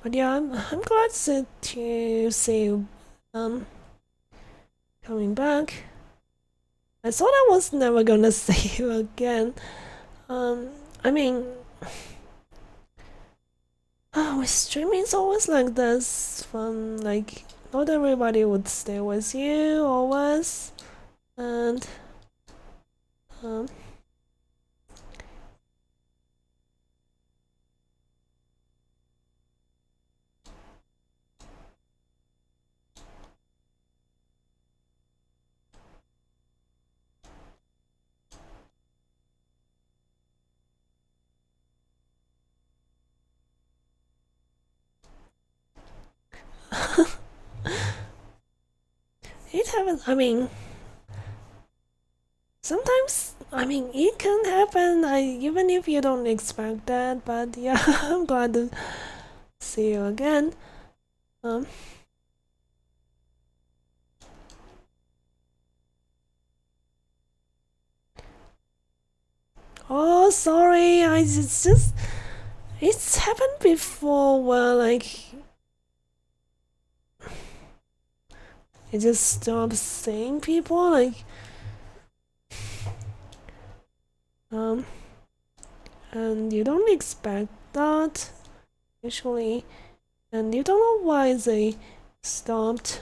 But yeah, I'm glad to see you coming back. I thought I was never gonna see you again. I mean, with streaming it's always like this. Like not everybody would stay with you always, and it happens. I mean, sometimes, I mean, it can happen. Even if you don't expect that. But yeah, I'm glad to see you again. Oh, sorry. It's happened before where like it just stops seeing people like and you don't expect that usually, and you don't know why they stopped.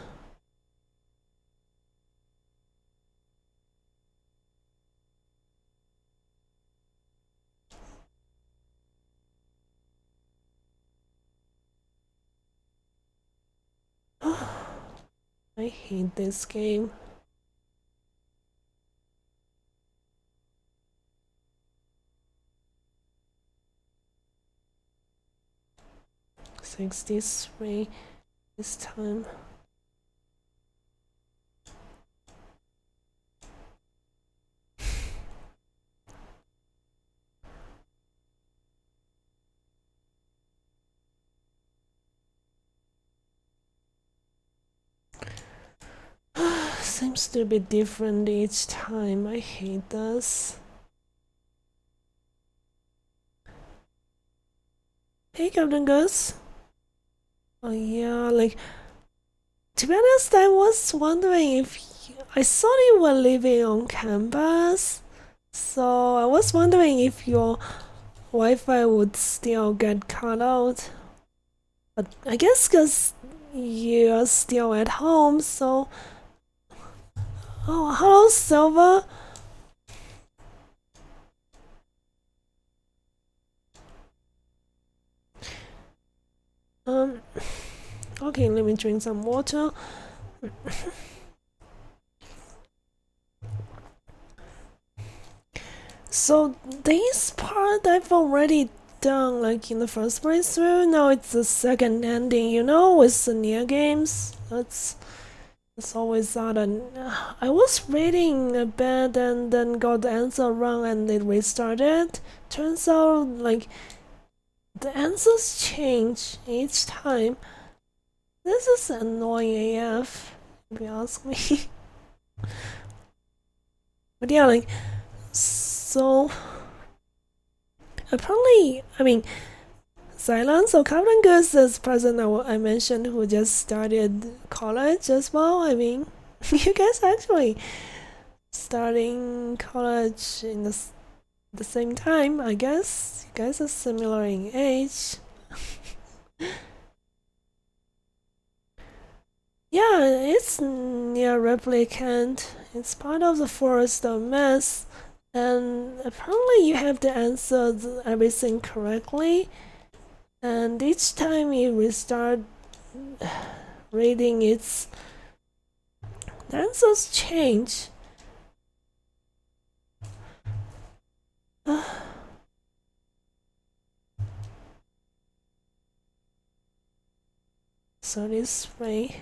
I hate this game. $63 this time. Seems to be different each time. I hate this. Hey, Captain Gus. Oh yeah, like to be honest, I was wondering if I saw you were living on campus, so I was wondering if your Wi-Fi would still get cut out. But I guess because you're still at home, so... Oh, hello, Silver. Okay, let me drink some water. So this part I've already done, like in the first playthrough. Now it's the second ending, you know, with the Nier games. It's always that. And I was reading a bit and then got the answer wrong and it restarted. Turns out, like, the answers change each time. This is annoying AF, if you ask me. But yeah, like, so apparently, I mean, Silence or Captain Goose is person I mentioned who just started college as well. I mean, you guys actually starting college in the same time, I guess. You guys are similar in age. Yeah, it's near Replicant. It's part of the Forest of Mess, and apparently you have to answer everything correctly. And each time you restart reading, the answers change. So this way.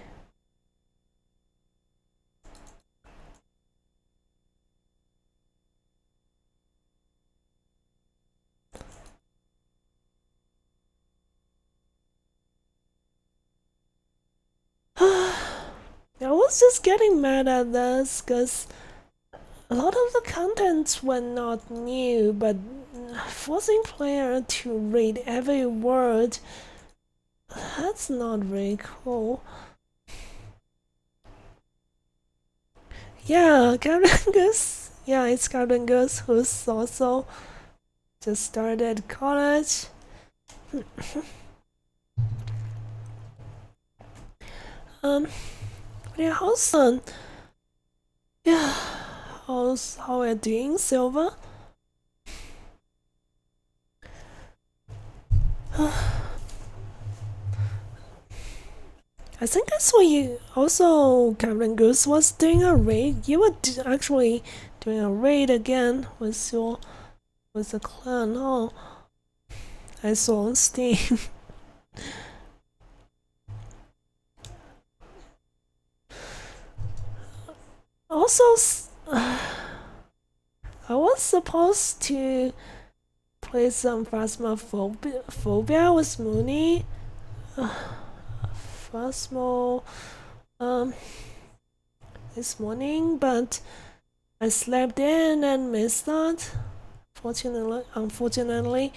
I was just getting mad at this because a lot of the contents were not new, but forcing player to read every word, that's not very cool. Yeah, Captain Goose. Yeah, it's Captain Goose who's also just started college. Yeah, how's yeah, how are you doing, Silver? I think I saw you also, Captain Goose was doing a raid. You were actually doing a raid again with the clan. Oh, I saw on Steam. Also, I was supposed to play some Phasmophobia with Mooney. Phasmo, this morning, but I slept in and missed that. Unfortunately.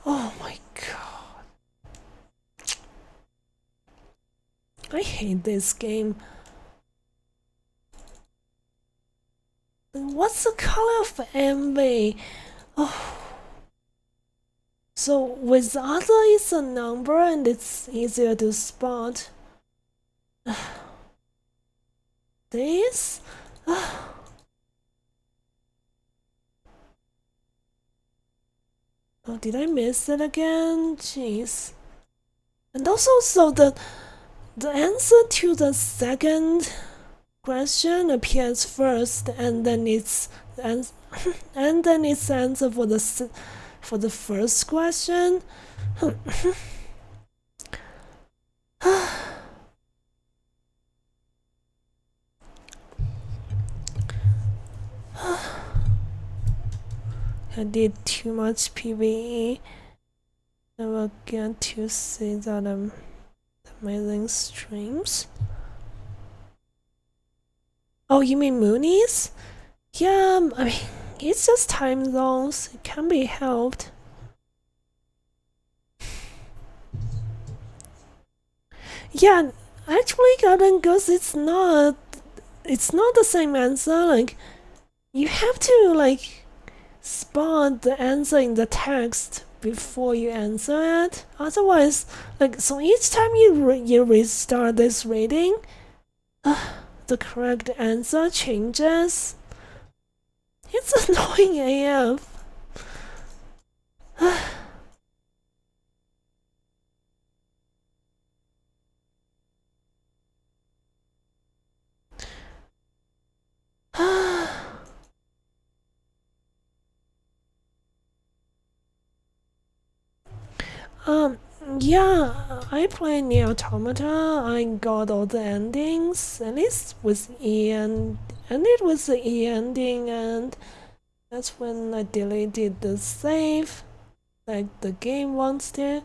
Oh my god. I hate this game. What's the color of envy? Oh. So with other it's a number and it's easier to spot. This? Oh, did I miss it again? Jeez. And also, so the answer to the second question appears first, and then it's answer for the first question. I did too much PvE. never get to see that amazing streams. Oh, you mean Moonies? Yeah, I mean, it's just time zones. It can be helped. Yeah, actually, Golden Ghost, it's not the same answer. Like, you have to like spot the answer in the text before you answer it. Otherwise, like, so each time you restart this reading, the correct answer changes. It's annoying AF. Yeah, I played Nier Automata. I got all the endings, at least with E and it was the E ending, and that's when I deleted the save, like the game wants to.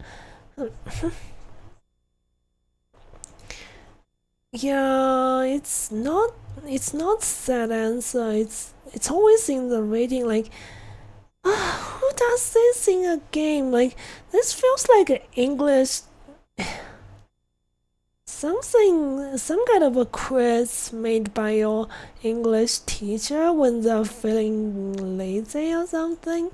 Yeah, it's not sad answer. It's always in the rating. Like, who does this in a game? Like, this feels like an English some kind of a quiz made by your English teacher when they're feeling lazy or something.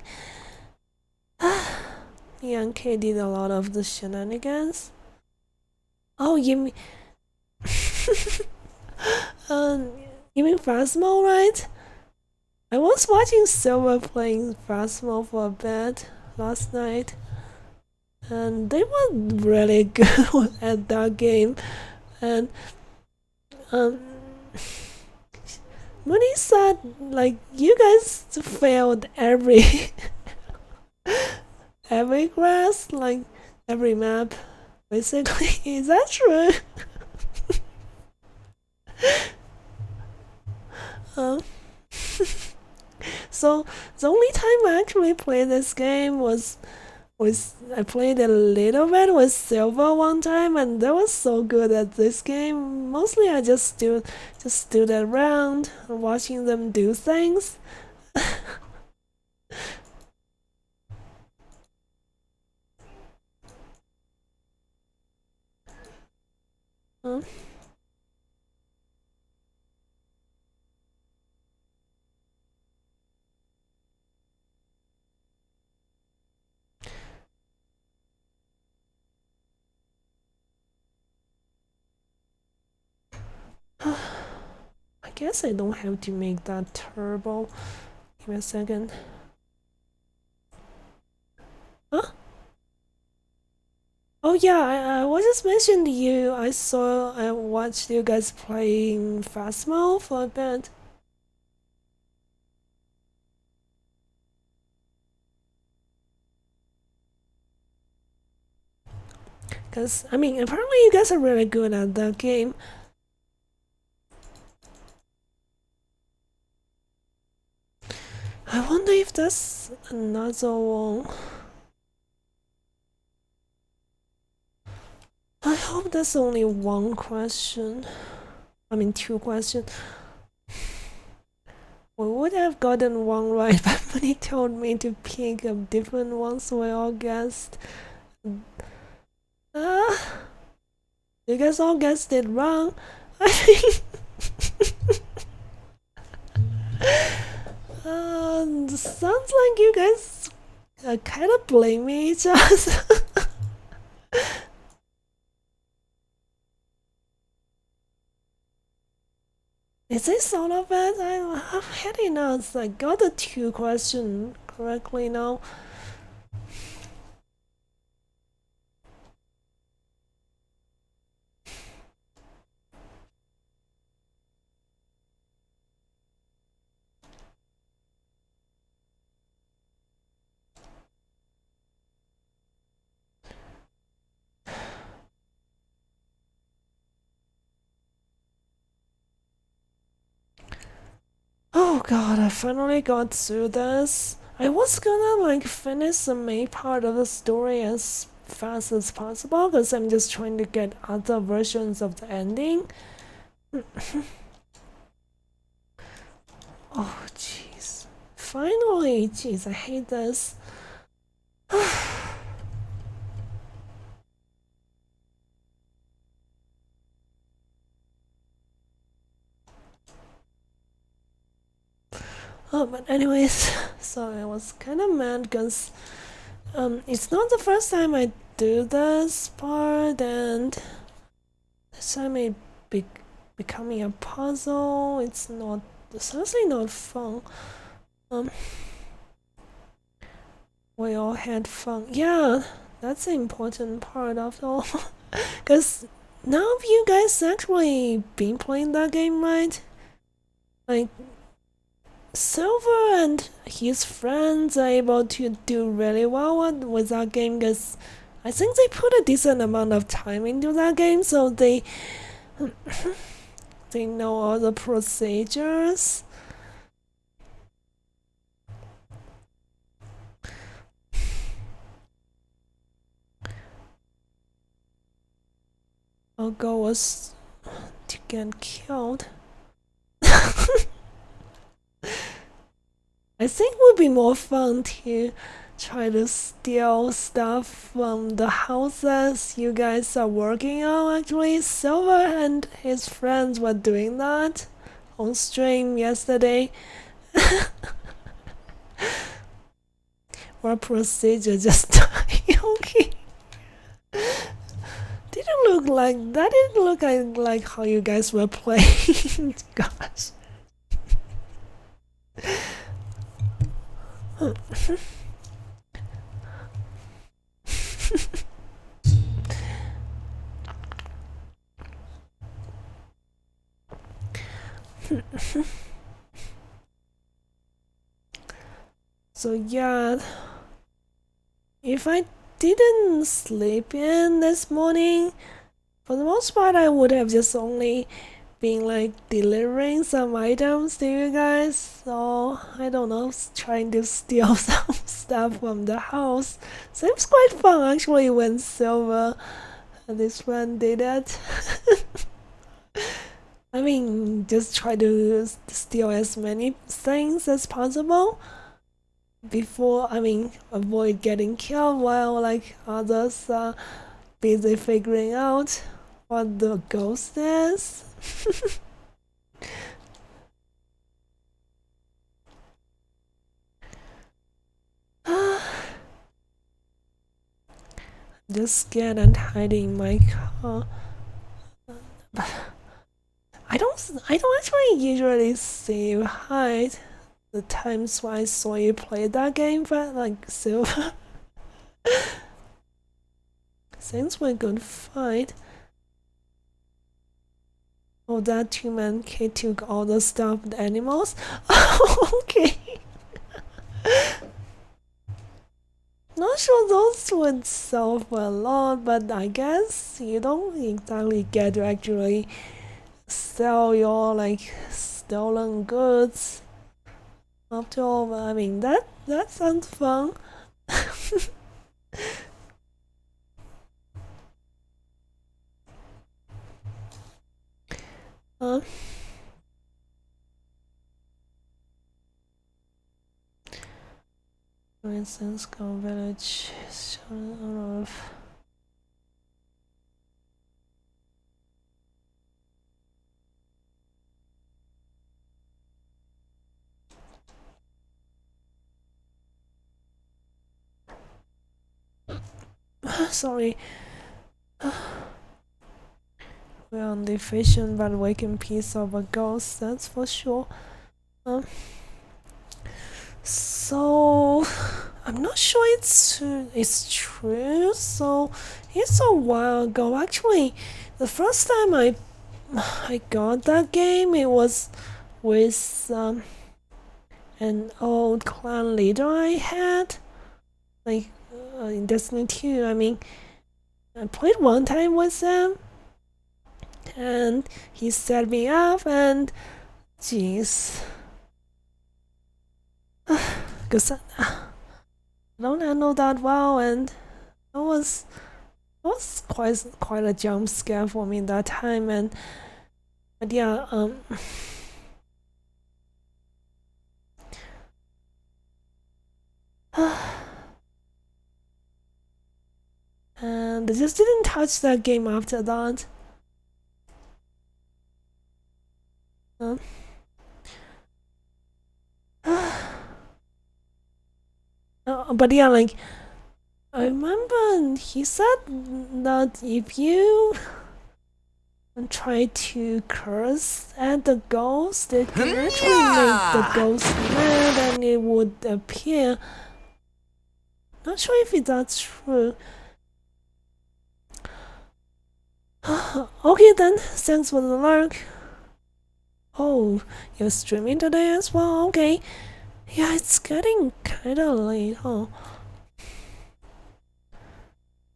Yankee did a lot of the shenanigans. Oh, you mean you mean Phasmo, right? I was watching Silver playing Phasmo for a bit last night, and they were really good at that game. And Mooney said, like, you guys failed every every class, like every map, basically. Is that true? So the only time I actually played this game was I played a little bit with Silver one time, and that was so good at this game. Mostly I just stood around watching them do things. Huh? I guess I don't have to make that turbo. Give me a second. Huh? Oh yeah, I was just mentioning to you. I watched you guys playing Phasmo for a bit. Cause I mean, apparently you guys are really good at that game. I wonder if that's another one. I hope that's only one question. I mean, two questions. We would have gotten one right, but when he told me to pick a different one, so I all guessed. You guys all guessed it wrong. I mean, sounds like you guys kind of blame each other. Is this all of it? I'm heady nuts. I got the two question correctly now. Oh god, I finally got through this. I was gonna like finish the main part of the story as fast as possible because I'm just trying to get other versions of the ending. Oh jeez. Finally, jeez, I hate this. Oh, but anyways, so I was kind of mad because it's not the first time I do this part, and this time it becoming a puzzle. It's honestly not fun. We all had fun. Yeah, that's the important part of it all. Because none of you guys actually been playing that game, right? Like, Silver and his friends are able to do really well with that game because I think they put a decent amount of time into that game, so they they know all the procedures. Our goal was to get killed. I think it would be more fun to try to steal stuff from the houses you guys are working on. Actually, Silver and his friends were doing that on stream yesterday. What procedure just die? Okay. Didn't look like that. Didn't look like how you guys were playing. Gosh. So yeah, if I didn't sleep in this morning, for the most part I would have just only been like delivering some items to you guys, so I don't know, trying to steal some stuff from the house. Seems quite fun actually when Silver and his friend did it. I mean, just try to steal as many things as possible before, avoid getting killed while like others are busy figuring out what the ghost is. Just scared and hiding in my car. I don't actually usually see you hide. The times when I saw you play that game, but like Silver. Seems we're good fight. Oh, that two-man kid took all the stuffed animals? Okay. Not sure those would sell for a lot, but I guess you don't exactly get to actually sell your like stolen goods. After all, I mean that sounds fun. For instance, go village. Sorry. We're on the efficient but waking piece of a ghost, that's for sure. So I'm not sure it's true. So it's a while ago. Actually, the first time I got that game, it was with an old clan leader I had, like in Destiny 2. I mean, I played one time with him, and he set me up, and jeez. because I don't handle that well, and it was quite a jump scare for me that time, and but yeah, and I just didn't touch that game after that. But yeah, like I remember he said that if you try to curse at the ghost, it can actually make the ghost mad and it would appear. Not sure if that's true. Okay then, thanks for the lurk. Oh, you're streaming today as well? Okay. Yeah, it's getting kinda late, huh?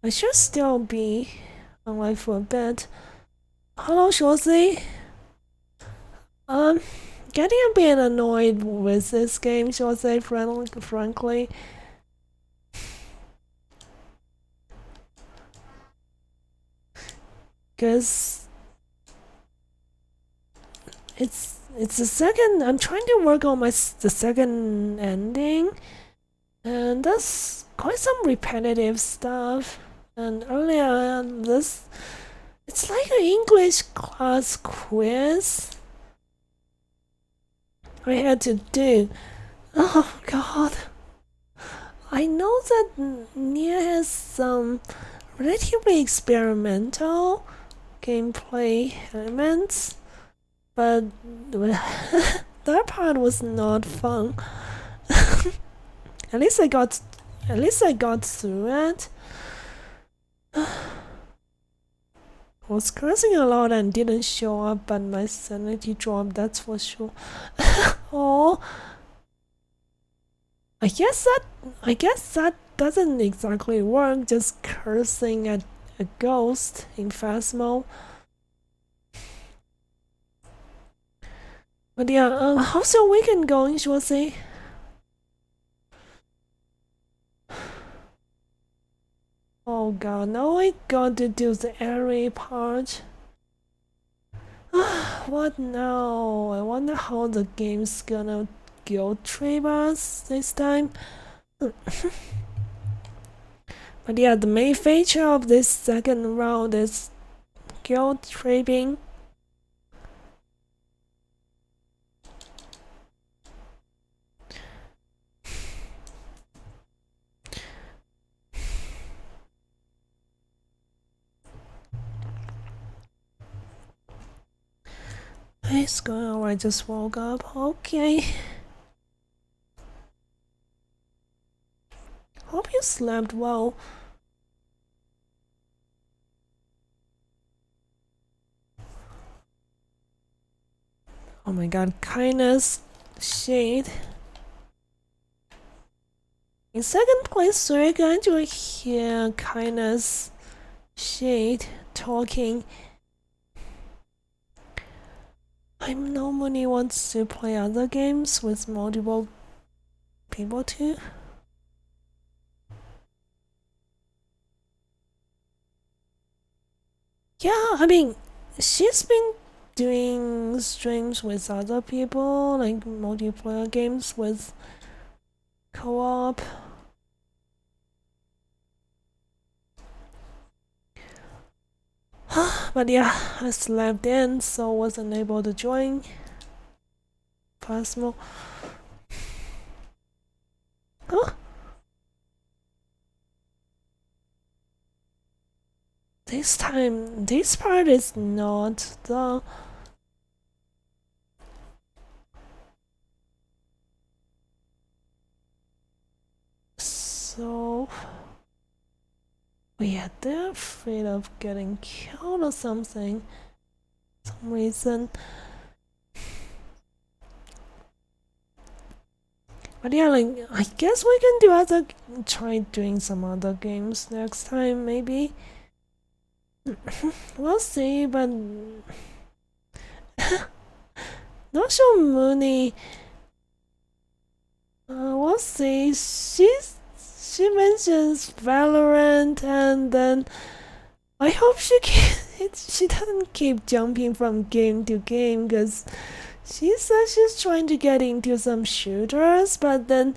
I should still be online for a bit. Hello, Shorty. Getting a bit annoyed with this game, Shorty, frankly. Cause it's the second. I'm trying to work on the second ending, and that's quite some repetitive stuff. And earlier, it's like an English class quiz I had to do. Oh god. I know that Nier has some relatively experimental gameplay elements, but that part was not fun. At least I got through it. I was cursing a lot and didn't show up, but my sanity dropped, that's for sure. Oh, I guess that doesn't exactly work, just cursing at a ghost in Phasmo. But yeah, how's your weekend going, Shorty? Oh god, now I got to do the airy part. What now? I wonder how the game's gonna guilt trip us this time. But yeah, the main feature of this second round is guilt tripping. It's going on, I just woke up. Okay. Hope you slept well. Oh my god, kindness, shade. In second place, so you're going to hear kindness, shade talking. I normally want to play other games with multiple people too. Yeah, I mean, she's been doing streams with other people, like multiplayer games with co-op. But yeah, I slept in, so wasn't able to join. Phasmo. Huh? This time, this part is not the... So... yeah, they're afraid of getting killed or something. Some reason. But yeah, like, I guess we can do try doing some other games next time, maybe. We'll see, but... not sure Mooney We'll see. She mentions Valorant, and then I hope she doesn't keep jumping from game to game, because she says she's trying to get into some shooters, but then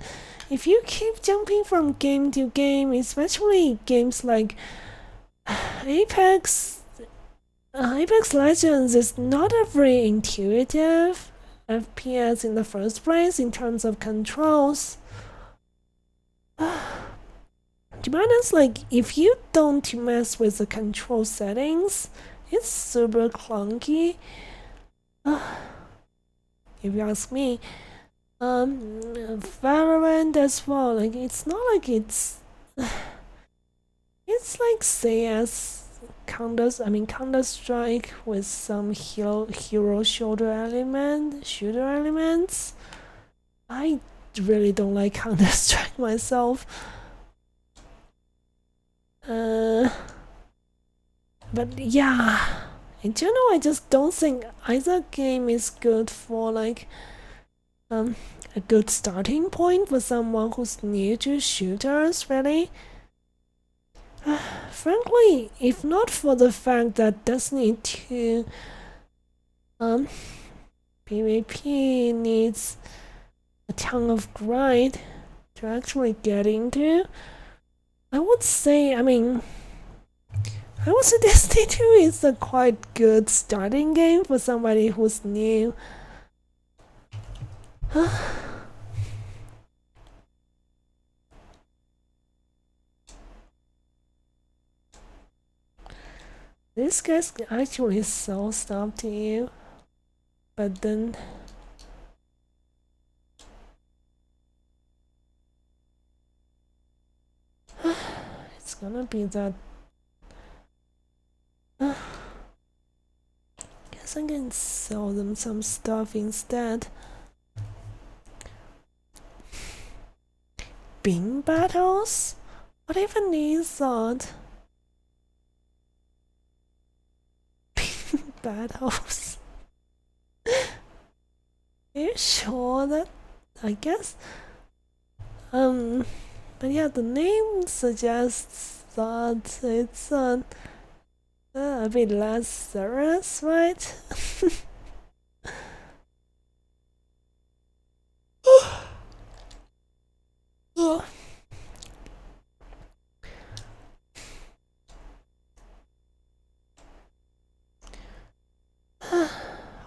if you keep jumping from game to game, especially games like Apex Legends is not a very intuitive FPS in the first place in terms of controls. To be honest, like, if you don't mess with the control settings, it's super clunky. If you ask me. Valorant as well, like, it's not like it's like CS Counter-Strike with some hero shooter elements. I really don't like Counter-Strike myself. But yeah, in general, I just don't think either game is good for like a good starting point for someone who's new to shooters, really. Frankly, if not for the fact that Destiny 2 PvP needs a ton of grind to actually get into, I would say Destiny 2 is a quite good starting game for somebody who's new. This guy's actually sell stuff to you, but then it's gonna be that. Guess I can sell them some stuff instead. Bing battles? What even is that? Bing battles? Are you sure that? I guess. But yeah, the name suggests that it's a bit less serious, right?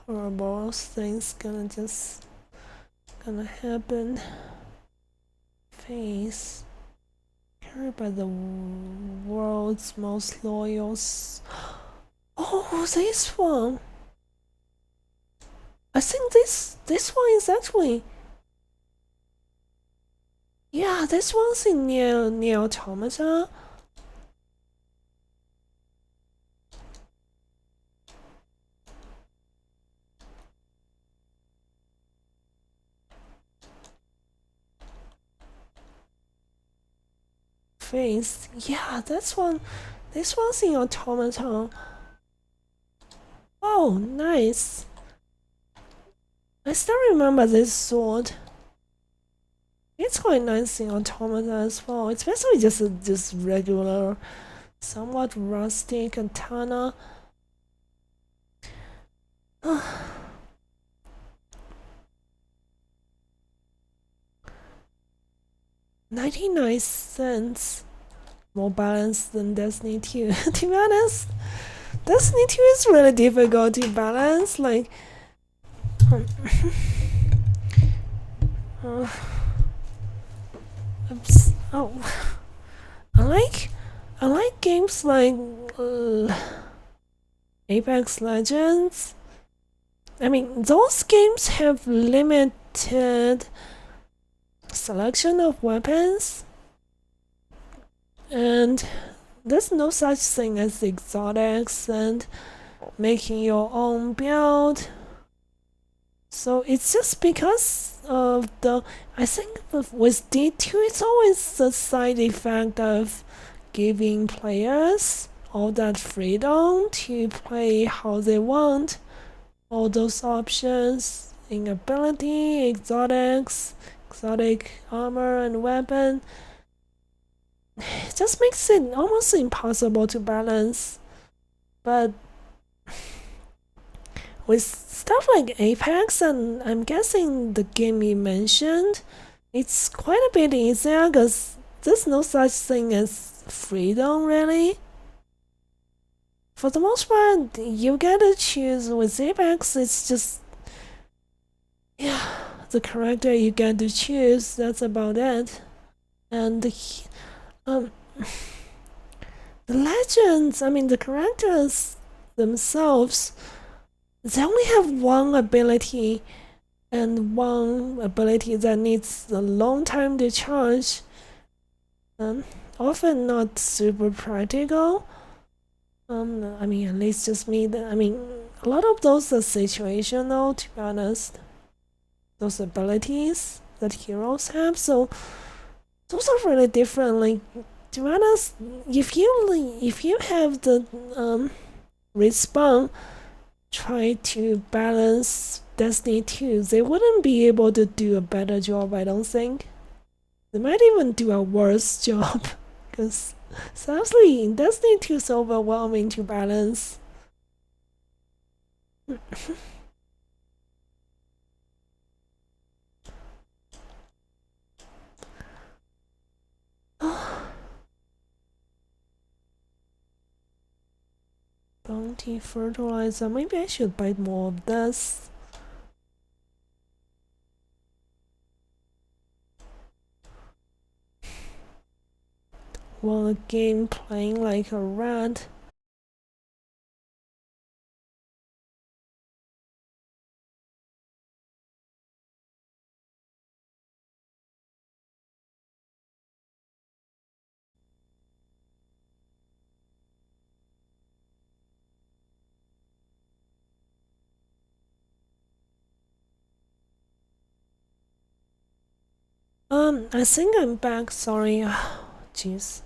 Horrible things gonna happen. Face carried by the world's most loyal. Oh, this one. I think this one is actually. Yeah, this one's in Nier Automata. Face. Yeah, this one's in Automata. Oh, nice. I still remember this sword. It's quite nice in Automata as well. It's basically just regular, somewhat rusty katana. 99 cents. More balanced than Destiny 2. To be honest, Destiny 2 is really difficult to balance. Like, I like games like Apex Legends. I mean, those games have limited selection of weapons, and there's no such thing as exotics and making your own build. So it's just because of I think with D2 it's always the side effect of giving players all that freedom to play how they want. All those options in ability, exotics, exotic armor and weapon. It just makes it almost impossible to balance. But with stuff like Apex, and I'm guessing the game you mentioned, it's quite a bit easier because there's no such thing as freedom, really. For the most part, you get to choose. With Apex, it's just, yeah, the character you get to choose, that's about it. And the legends, I mean the characters themselves, they only have one ability, and one ability that needs a long time to charge. Often not super practical. I mean, at least just me. I mean, a lot of those are situational, to be honest. Those abilities that heroes have, so those are really different. Like, to be honest, if you have the Respawn try to balance Destiny 2, they wouldn't be able to do a better job, I don't think. They might even do a worse job, because seriously, Destiny 2 is overwhelming to balance. Bounty fertilizer. Maybe I should buy more of this. While a game playing like a rat. I think I'm back, sorry. Jeez.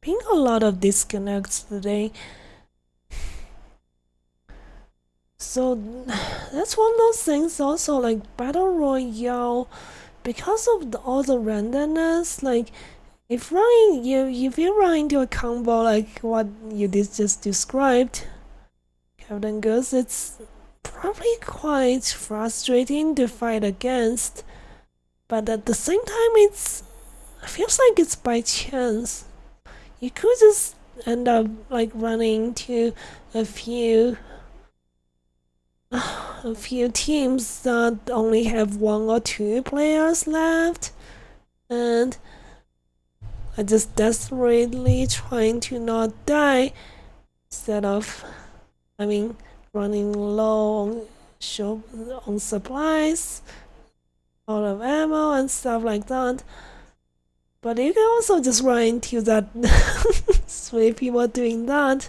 Being a lot of disconnects today. So that's one of those things also, like Battle Royale, because of all the randomness, like if you run into a combo like what you just described, Captain Goose, it's probably quite frustrating to fight against. But at the same time, it feels like it's by chance. You could just end up like running to a few teams that only have 1 or 2 players left, and are just desperately trying to not die instead of, I mean, running low on supplies, out of ammo and stuff like that. But you can also just run into that 3 people doing that.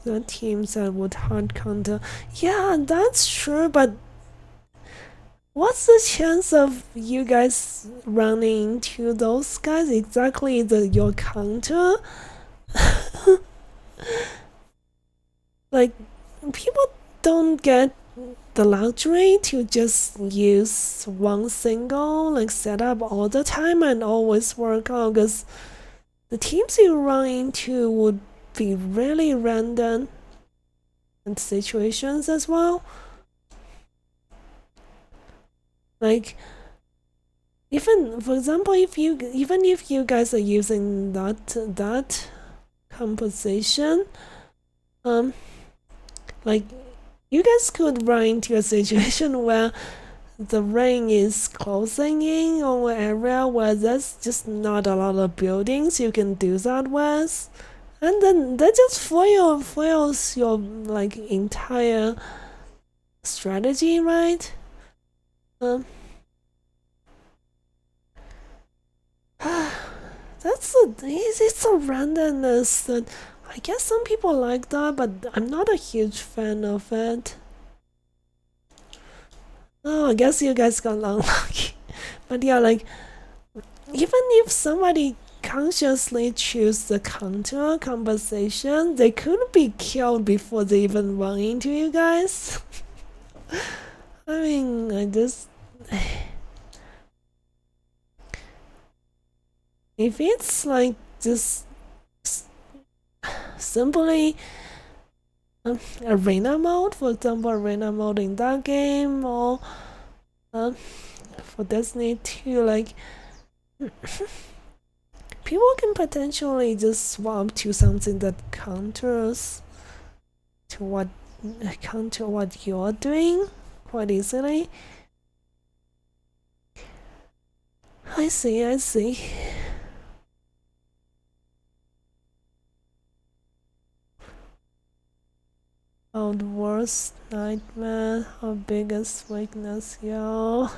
The teams that would hard counter. Yeah, that's true, but what's the chance of you guys running into those guys exactly your counter? Like, people don't get the luxury to just use one single like setup all the time and always work out, because the teams you run into would be really random and situations as well. Like, even for example, if you guys are using that composition, like you guys could run into a situation where the rain is closing in on an area where there's just not a lot of buildings you can do that with, and then that just foils your like entire strategy, right? It's a randomness that I guess some people like that, but I'm not a huge fan of it. Oh, I guess you guys got unlucky. But yeah, like, even if somebody consciously choose the counter conversation, they could be killed before they even run into you guys. I mean, I just... If it's like just simply arena mode, for example, arena mode in that game, or for Destiny 2, like people can potentially just swap to something that counters to what you're doing quite easily. I see. Oh, the worst nightmare, our biggest weakness, yo.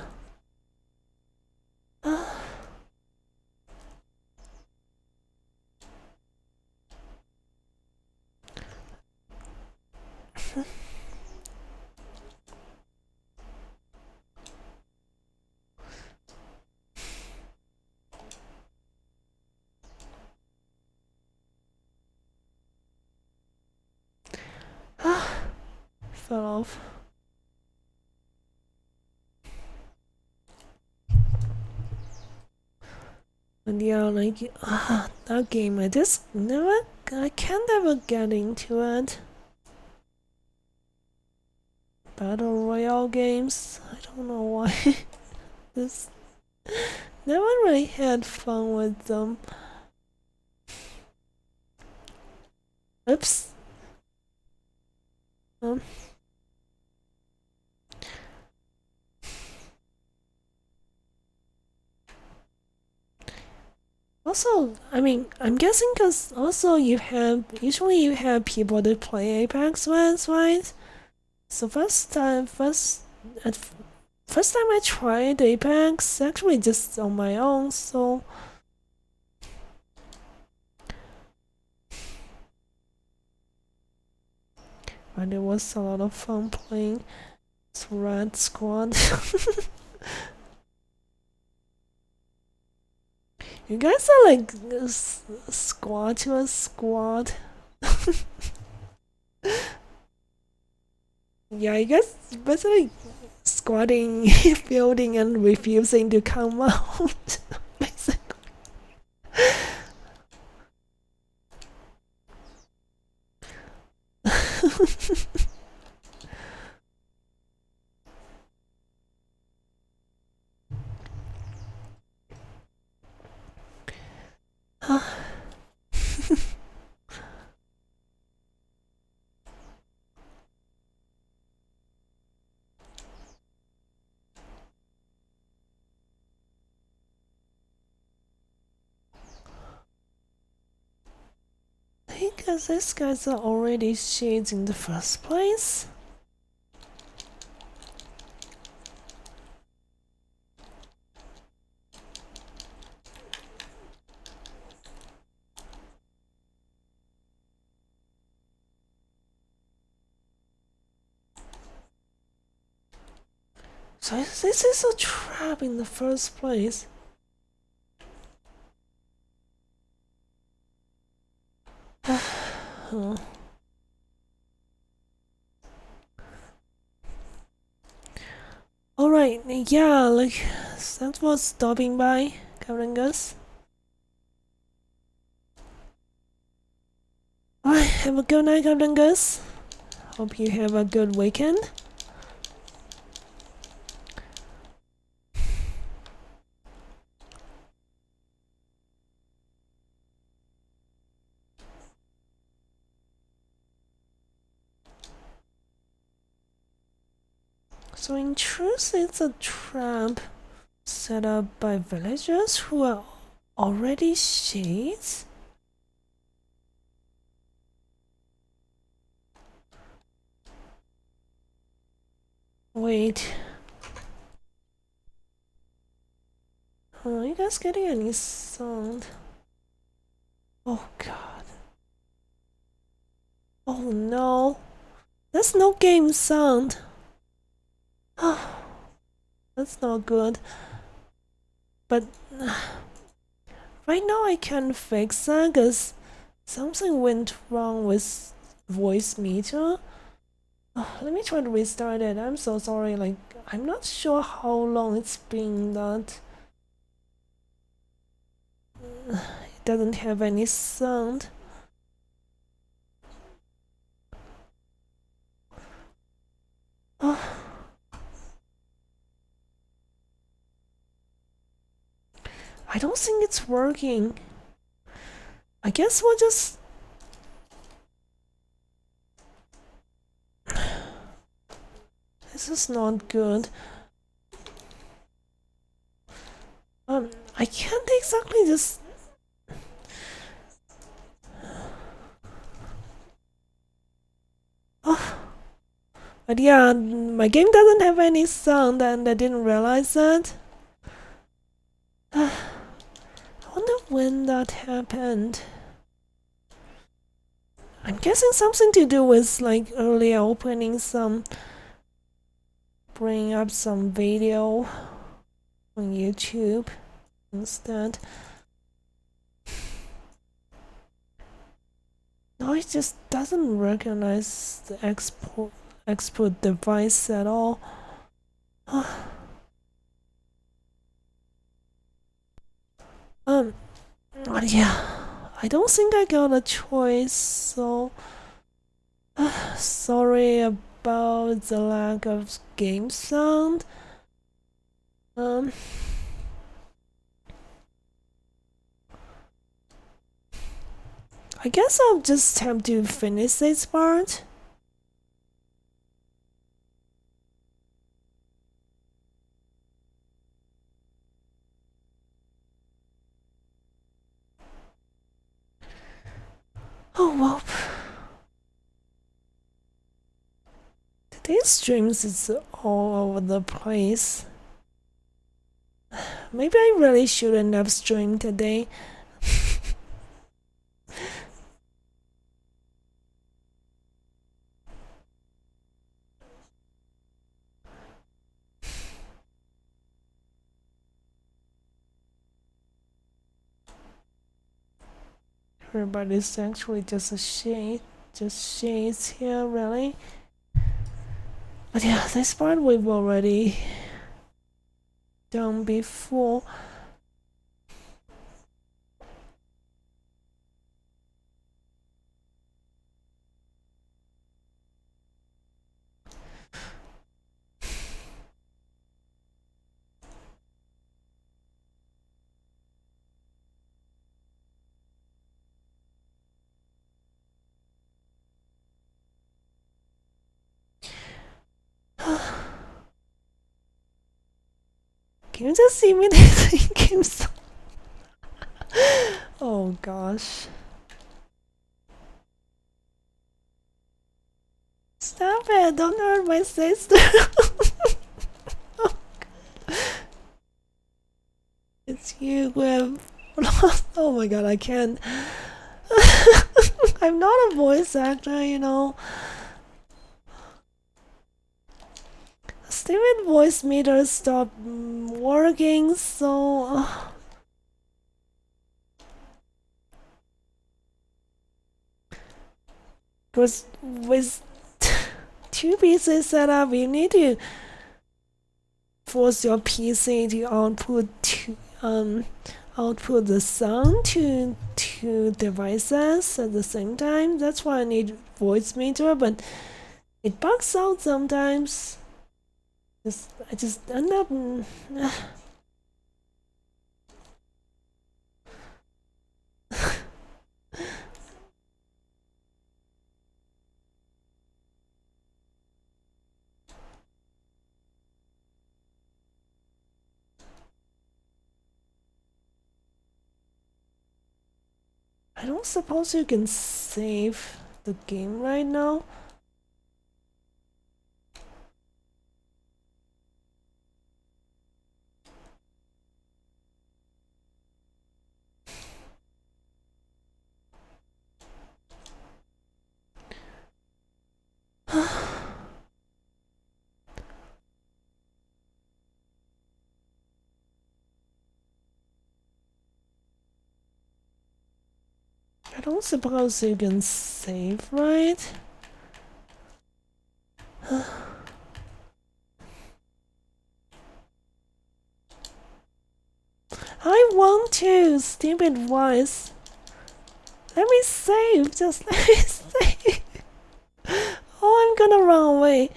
Fell off. And yeah, like that game, I can't ever get into it. Battle Royale games, I don't know why. Just never really had fun with them. Oops. Also, I mean, I'm guessing because also usually you have people to play Apex with, right? So first time I tried Apex, actually just on my own, so but it was a lot of fun playing Red Squad. You guys are like squad to a squad. Yeah, you guys basically squatting, building, and refusing to come out. Basically. Because these guys are already shades in the first place. So this is a trap in the first place. Alright, yeah, like, thanks for stopping by, Karangas. Alright, have a good night, Karangas. Hope you have a good weekend. So in truth, it's a trap set up by villagers who are already shades? Wait. Are you guys getting any sound? Oh god. Oh no. That's no game sound. That's not good. But Right now I can't fix that because something went wrong with voice meter. Oh, let me try to restart it. I'm so sorry. Like, I'm not sure how long it's been that it doesn't have any sound. Oh. I don't think it's working. I guess we'll just... This is not good. I can't exactly just... Oh. But yeah, my game doesn't have any sound and I didn't realize that. I wonder when that happened. I'm guessing something to do with like earlier opening some... Bring up some video on YouTube instead. No, it just doesn't recognize the export device at all. But yeah, I don't think I got a choice, so sorry about the lack of game sound. I guess I'll just have to finish this part. Oh well. Today's streams is all over the place. Maybe I really shouldn't have streamed today. Everybody's actually just a shade, just shades here, really. But yeah, this part we've already done before. Can you just see me thinking so? Oh gosh. Stop it, don't hurt my sister. It's you who have lost. Oh my god, I can't. I'm not a voice actor, you know. Stupid voice meter stopped working, so... Because with two PCs set up, you need to force your PC to output the sound to two devices at the same time. That's why I need voice meter, but it bugs out sometimes. I just end up... I don't suppose you can save the game right now. I don't suppose you can save, right? I want to, stupid voice. Let me save, just let me save. Oh, I'm gonna run away.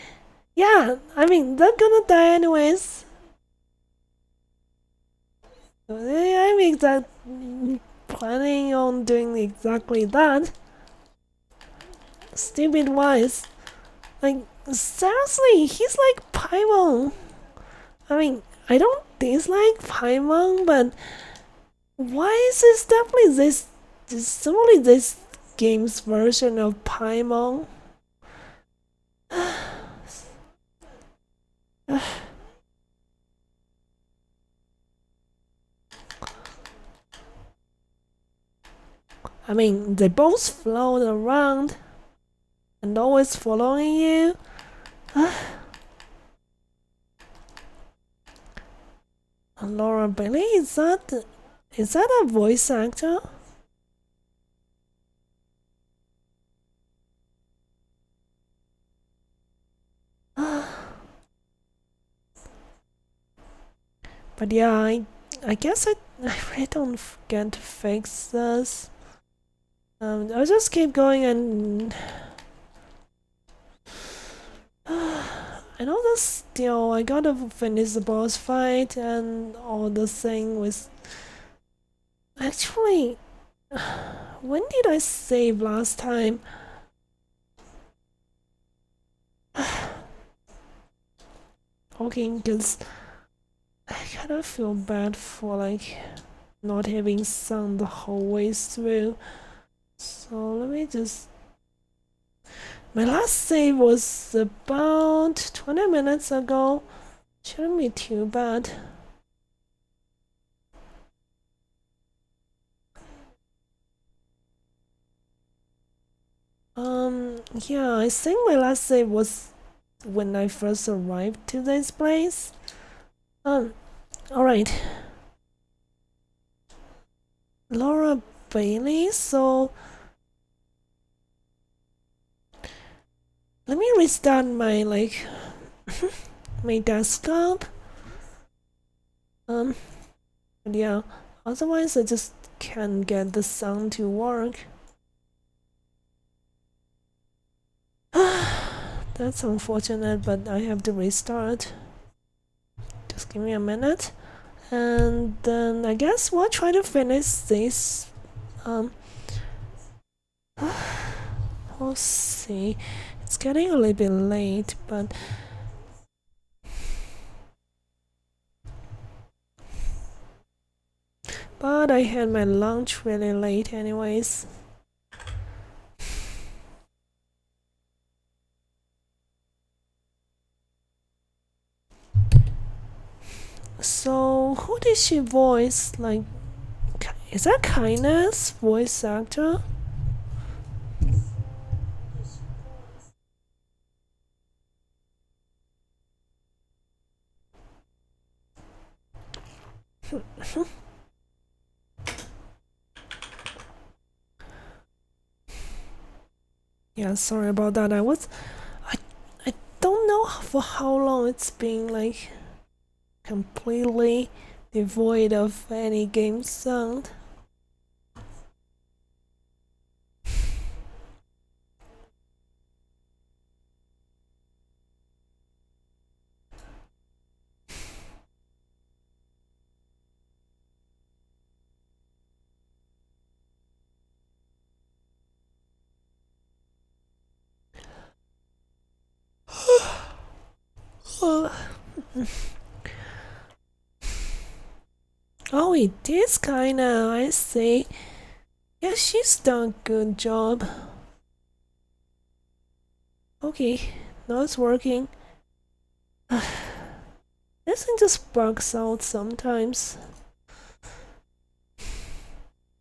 Yeah, I mean, they're gonna die anyways. I'm planning on doing exactly that. Stupid wise. Like, seriously, he's like Paimon. I mean, I don't dislike Paimon, but why is this definitely this solely this game's version of Paimon? I mean, they both float around and always following you. Laura Bailey, is that a voice actor? But yeah, I guess I really don't get to fix this. I'll just keep going and I know that still I gotta finish the boss fight and all the thing with. Actually, when did I save last time? Okay, because I kind of feel bad for like not having sound the whole way through. So let me just. My last save was about 20 minutes ago. Shouldn't be too bad. Yeah, I think my last save was when I first arrived to this place. Alright. Laura Bailey, so let me restart my my desktop. But yeah, otherwise I just can't get the sound to work. That's unfortunate, but I have to restart. Just give me a minute. And then I guess we'll try to finish this. We'll see. It's getting a little bit late, but I had my lunch really late anyways. So who did she voice? Like, is that Kindness voice actor? Yeah, sorry about that. I don't know for how long it's been like completely devoid of any game sound. Oh, it is kinda, I see. Yeah, she's done a good job. Okay, now it's working. This thing just bugs out sometimes.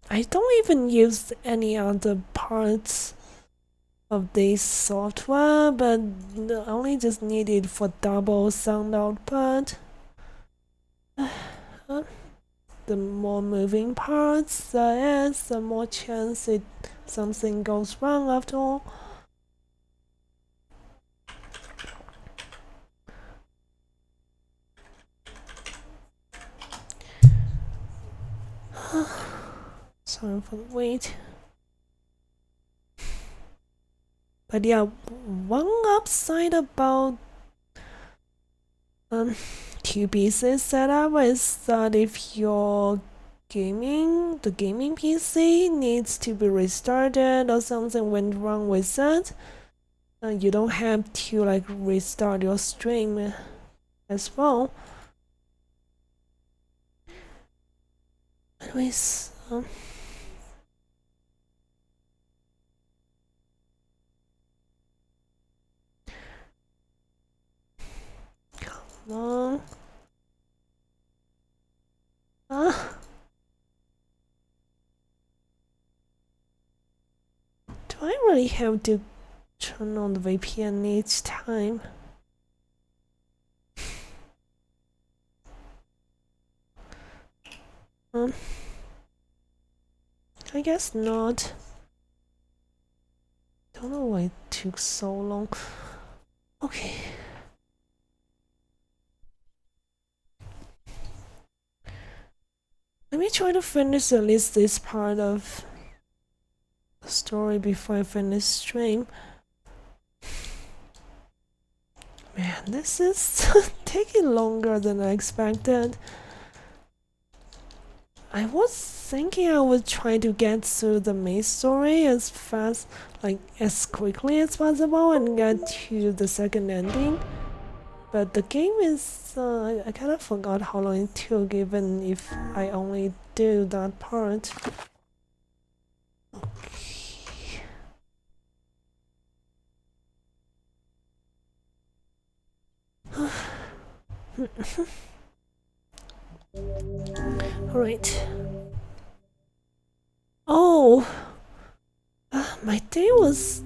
I don't even use any other parts of this software, but I only just need it for double sound output. the more moving parts there is, the more chance something goes wrong after all. Sorry for the wait. But yeah, one upside about QPC setup is that if your the gaming PC needs to be restarted or something went wrong with that, you don't have to like restart your stream as well. Anyways, come on. Do I really have to turn on the VPN each time? I guess not. Don't know why it took so long. Okay. Let me try to finish at least this part of the story before I finish stream. Man, this is taking longer than I expected. I was thinking I would try to get through the main story as fast, like as quickly as possible and get to the second ending. But the game is, I kind of forgot how long it took even if I only do that part. Okay. Alright. Oh! My day was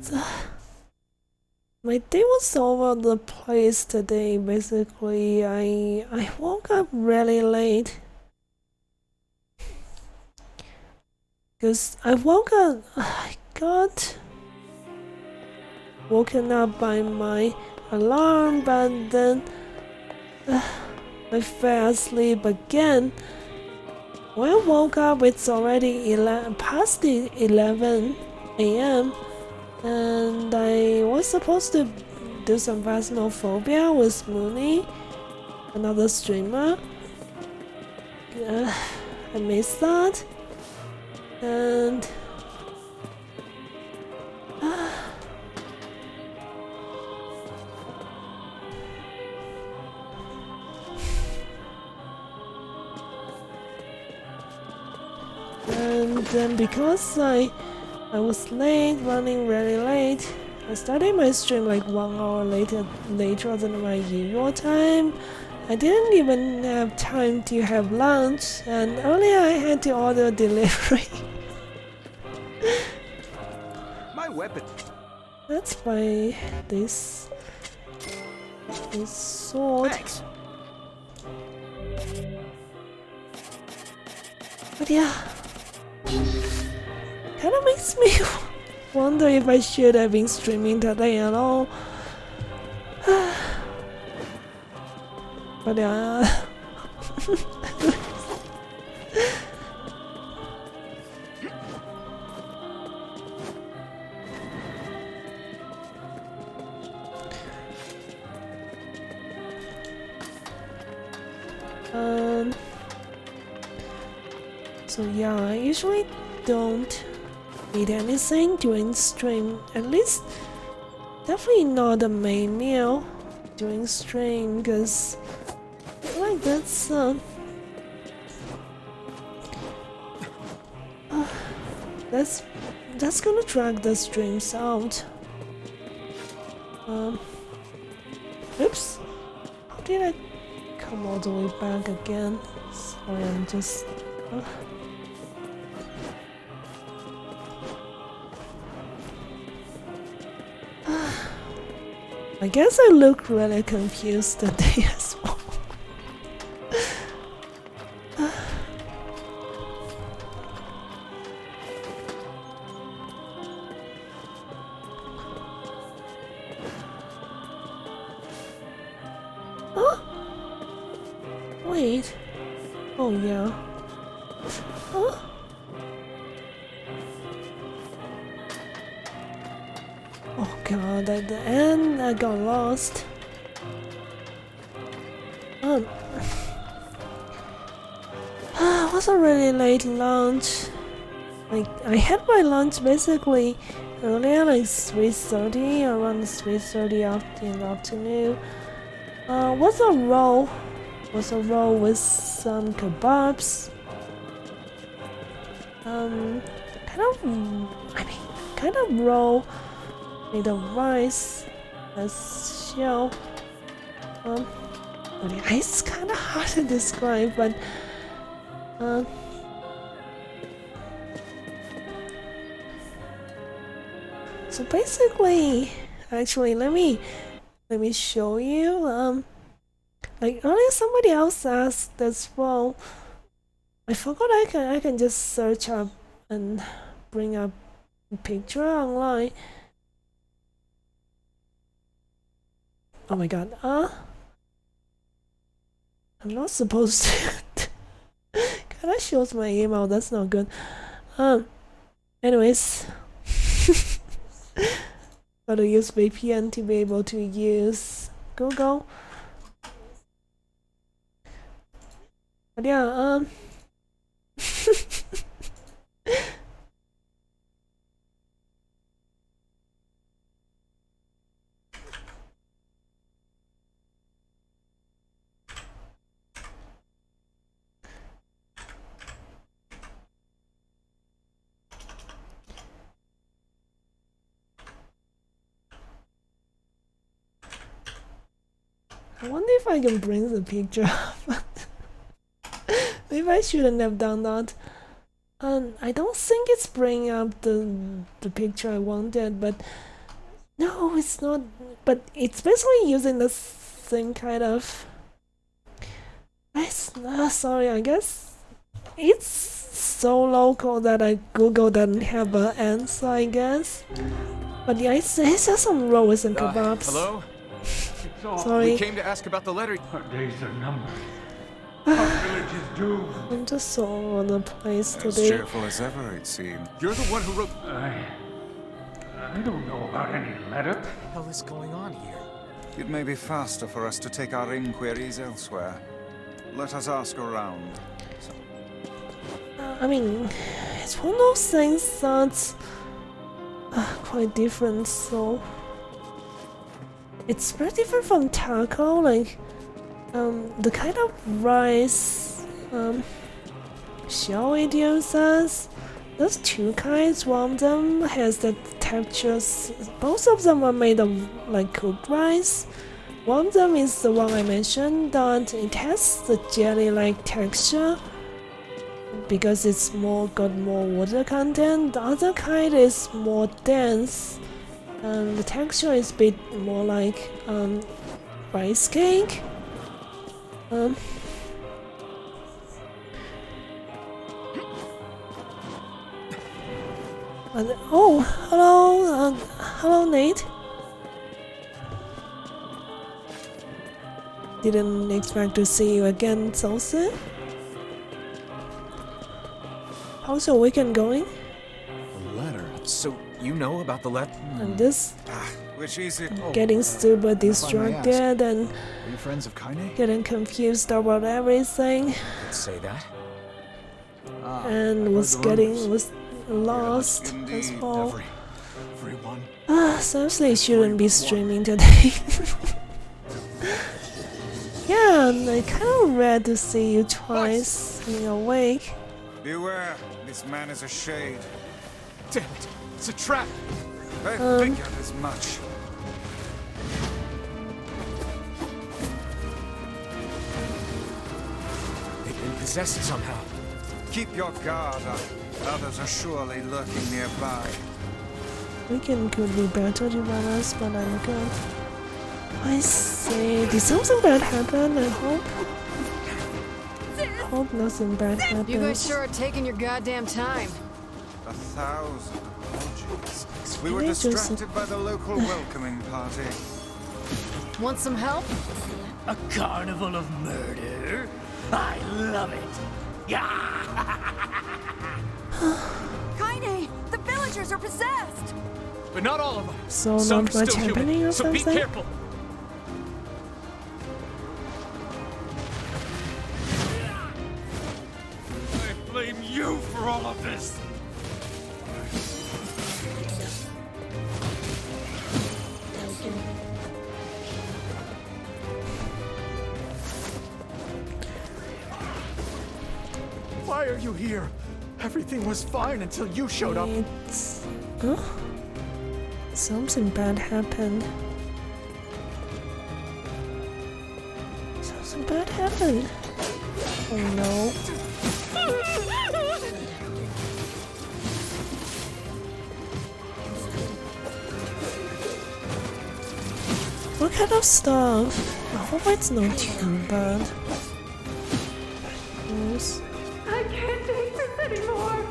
all over the place today. Basically, I woke up really late. Because I got woken up by my alarm, but then I fell asleep again. When I woke up, it's already past 11 a.m. and I was supposed to do some Phasmophobia with Mooney, another streamer. I missed that, and then because I was late, running really late, I started my stream like 1 hour later than my usual time. I didn't even have time to have lunch, and earlier I had to order delivery. My weapon. That's why this sword. Thanks. But yeah, kind of makes me wonder if I should have been streaming today at all. But yeah. So yeah, I usually don't eat anything during stream, at least definitely not a main meal during stream, because I feel like that's gonna drag the streams out. Oops, how did I come all the way back again? Sorry, I'm just I guess I look really confused today as well. wait. Oh yeah. Huh? Oh god, at the end I got lost. It was a really late lunch. Like I had my lunch basically earlier, like 3:30, around 3:30 in the afternoon. Was a roll with some kebabs. Kind of roll made of rice, a shell. But it's kind of hard to describe, but so basically, actually, let me show you. Like earlier, somebody else asked as well. I forgot I can just search up and bring up a picture online. Oh my god, I'm not supposed to. Kinda shows my email, that's not good. Anyways. Gotta use VPN to be able to use Google. But yeah, I wonder if I can bring the picture up. Maybe I shouldn't have done that. I don't think it's bringing up the picture I wanted, but no, it's not. But it's basically using the same kind of. Sorry, I guess it's so local that I Google doesn't have an answer, I guess. But yeah, it's just some rolls and kebabs. Hello? Sorry. We came to ask about the letter. Our days are numbered. Our village is doomed. I'm just so all over the place As today. cheerful as ever, it seemed. You're the one who wrote. I don't know about any letter. What the hell is going on here? It may be faster for us to take our inquiries elsewhere. Let us ask around. I mean, it's one of those things that's quite different, so it's very different from taco, like the kind of rice shell it uses. There's two kinds. One of them has the textures. Both of them are made of like cooked rice. One of them is the one I mentioned that it has the jelly-like texture because it's got more water content. The other kind is more dense, and the texture is a bit more like rice cake. Oh, hello, hello, Nate. Didn't expect to see you again so soon. How's your weekend going? A letter. So you know about the letter? I'm just Which is it? getting super distracted and Are you friends of Kaine? getting confused about everything, Let's say that. and was lost as well. Everyone. Seriously, shouldn't be streaming today. Yeah, and I kind of read to see you twice in your wake. Beware, this man is a shade. Damn it! It's a trap! I figured as much. They've been possessed somehow. Keep your guard up. Others are surely lurking nearby. Weekend could be better to run us, but I'm good. I say, did something bad happen? I hope nothing bad happens. You guys sure are taking your goddamn time. 1,000 apologies. We were distracted by the local welcoming party. Want some help? A carnival of murder? I love it. Kaine, the villagers are possessed. But not all of them. So Some not are much still happening human, or so be something? careful. I blame you for all of this. Why are you here? Everything was fine until you showed up. It's... Huh? Something bad happened. Something bad happened. Oh no. What kind of stuff? I hope it's not too bad. Yes. I can't take this anymore.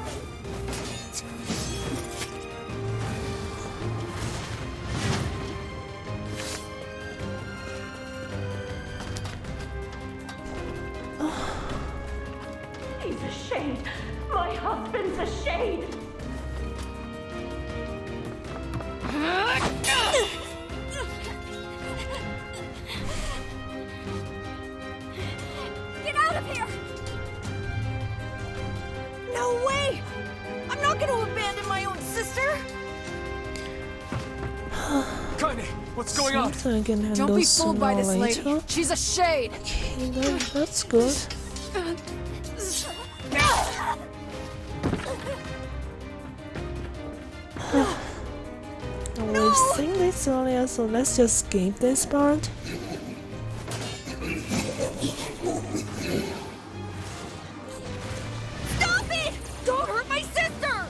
He's a shade. My husband's a shade. Get out of here! No way! I'm not going to abandon my own sister! Kaine, what's going on? Something I can handle Don't be fooled by this later. lady. She's a shade. Okay, that's good. We've seen this earlier, so let's just skip this part. Stop it! Don't hurt my sister!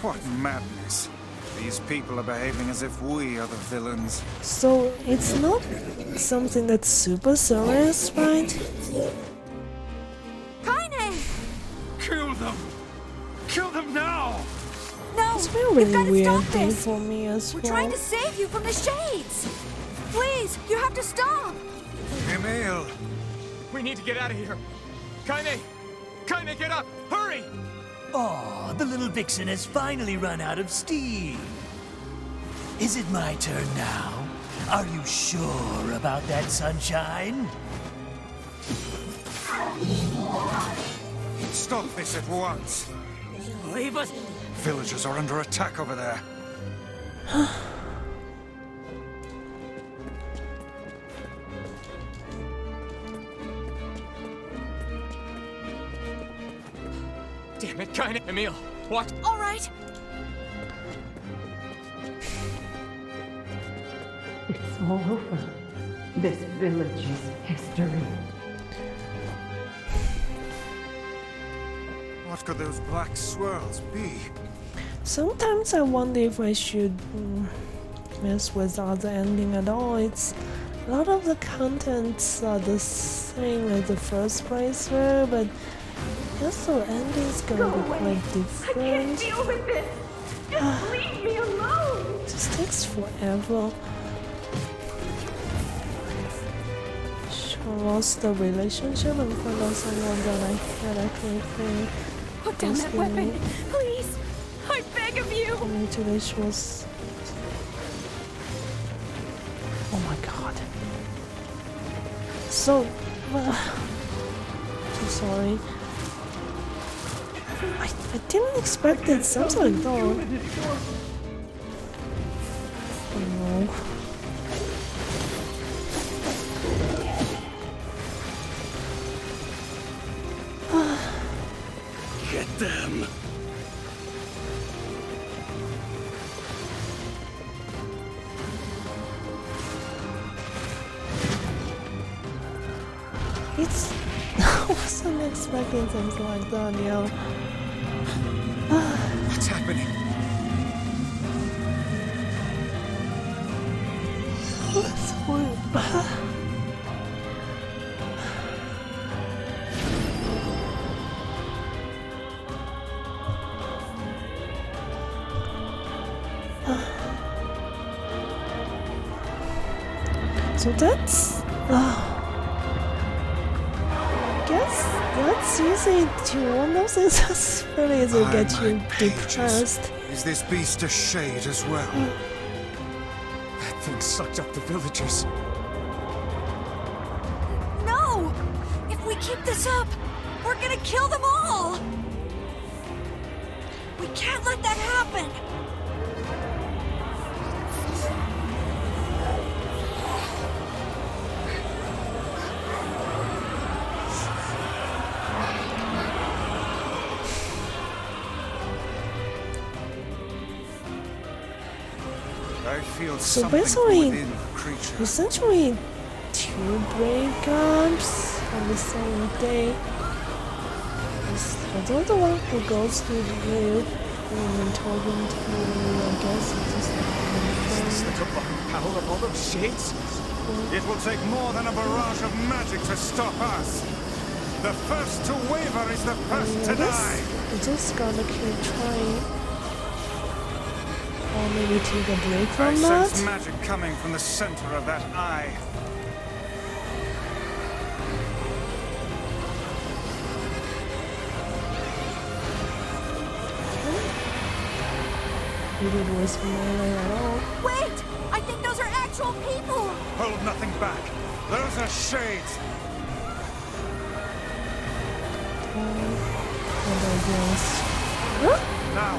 What madness. These people are behaving as if we are the villains. So it's not something that's super serious, right? Kaine! Kill them! Kill them now! No! It's been a You've really gotta weird stop thing this. for me as We're well. trying to save you from the shades! Please, you have to stop! Emil! We need to get out of here. Kaine! Kaine, get up! Hurry! Aw, the little vixen has finally run out of steam. Is it my turn now? Are you sure about that, sunshine? Stop this at once! Leave us. Villagers are under attack over there. Damn it, Kaine! Emil, what? All right. It's all over. This village is history. What could those black swirls be? Sometimes I wonder if I should mess with the other ending at all. It's a lot of the contents are the same as the first playthrough, but guess the ending's gonna be quite different. I can't deal with this. Just leave me alone. It just takes forever. I lost the relationship in front of someone that I had actually. Put down that weapon, please. I beg of you. Congratulations was. Oh my god. So. So sorry. I didn't expect it. Something like that. Oh no. Get them! It's. I wasn't expecting something like that, yo. What's happening? What's going on? So that's. I guess that's easy to one of those things that's really easy to get you depressed. Is this beast a shade as well? That thing sucked up the villagers. No! If we keep this up, we're gonna kill them all! We can't let that happen! I feel So something basically, within the creature. essentially, 2 breakups on the same day. Although the one who goes to live and told him to, I guess, it's just Is this the combined power of all those shades? It will take more than a barrage of magic to stop us. The first to waver is the first to die. We just gotta keep trying. Or maybe take a break I from that. sense magic coming from the center of that eye. You didn't waste melee at all. Wait! I think those are actual people! Hold nothing back. Those are shades. Now,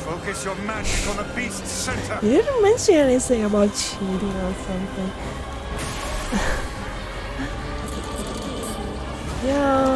focus your magic on the beast's center. You didn't mention anything about cheating or something. Yeah.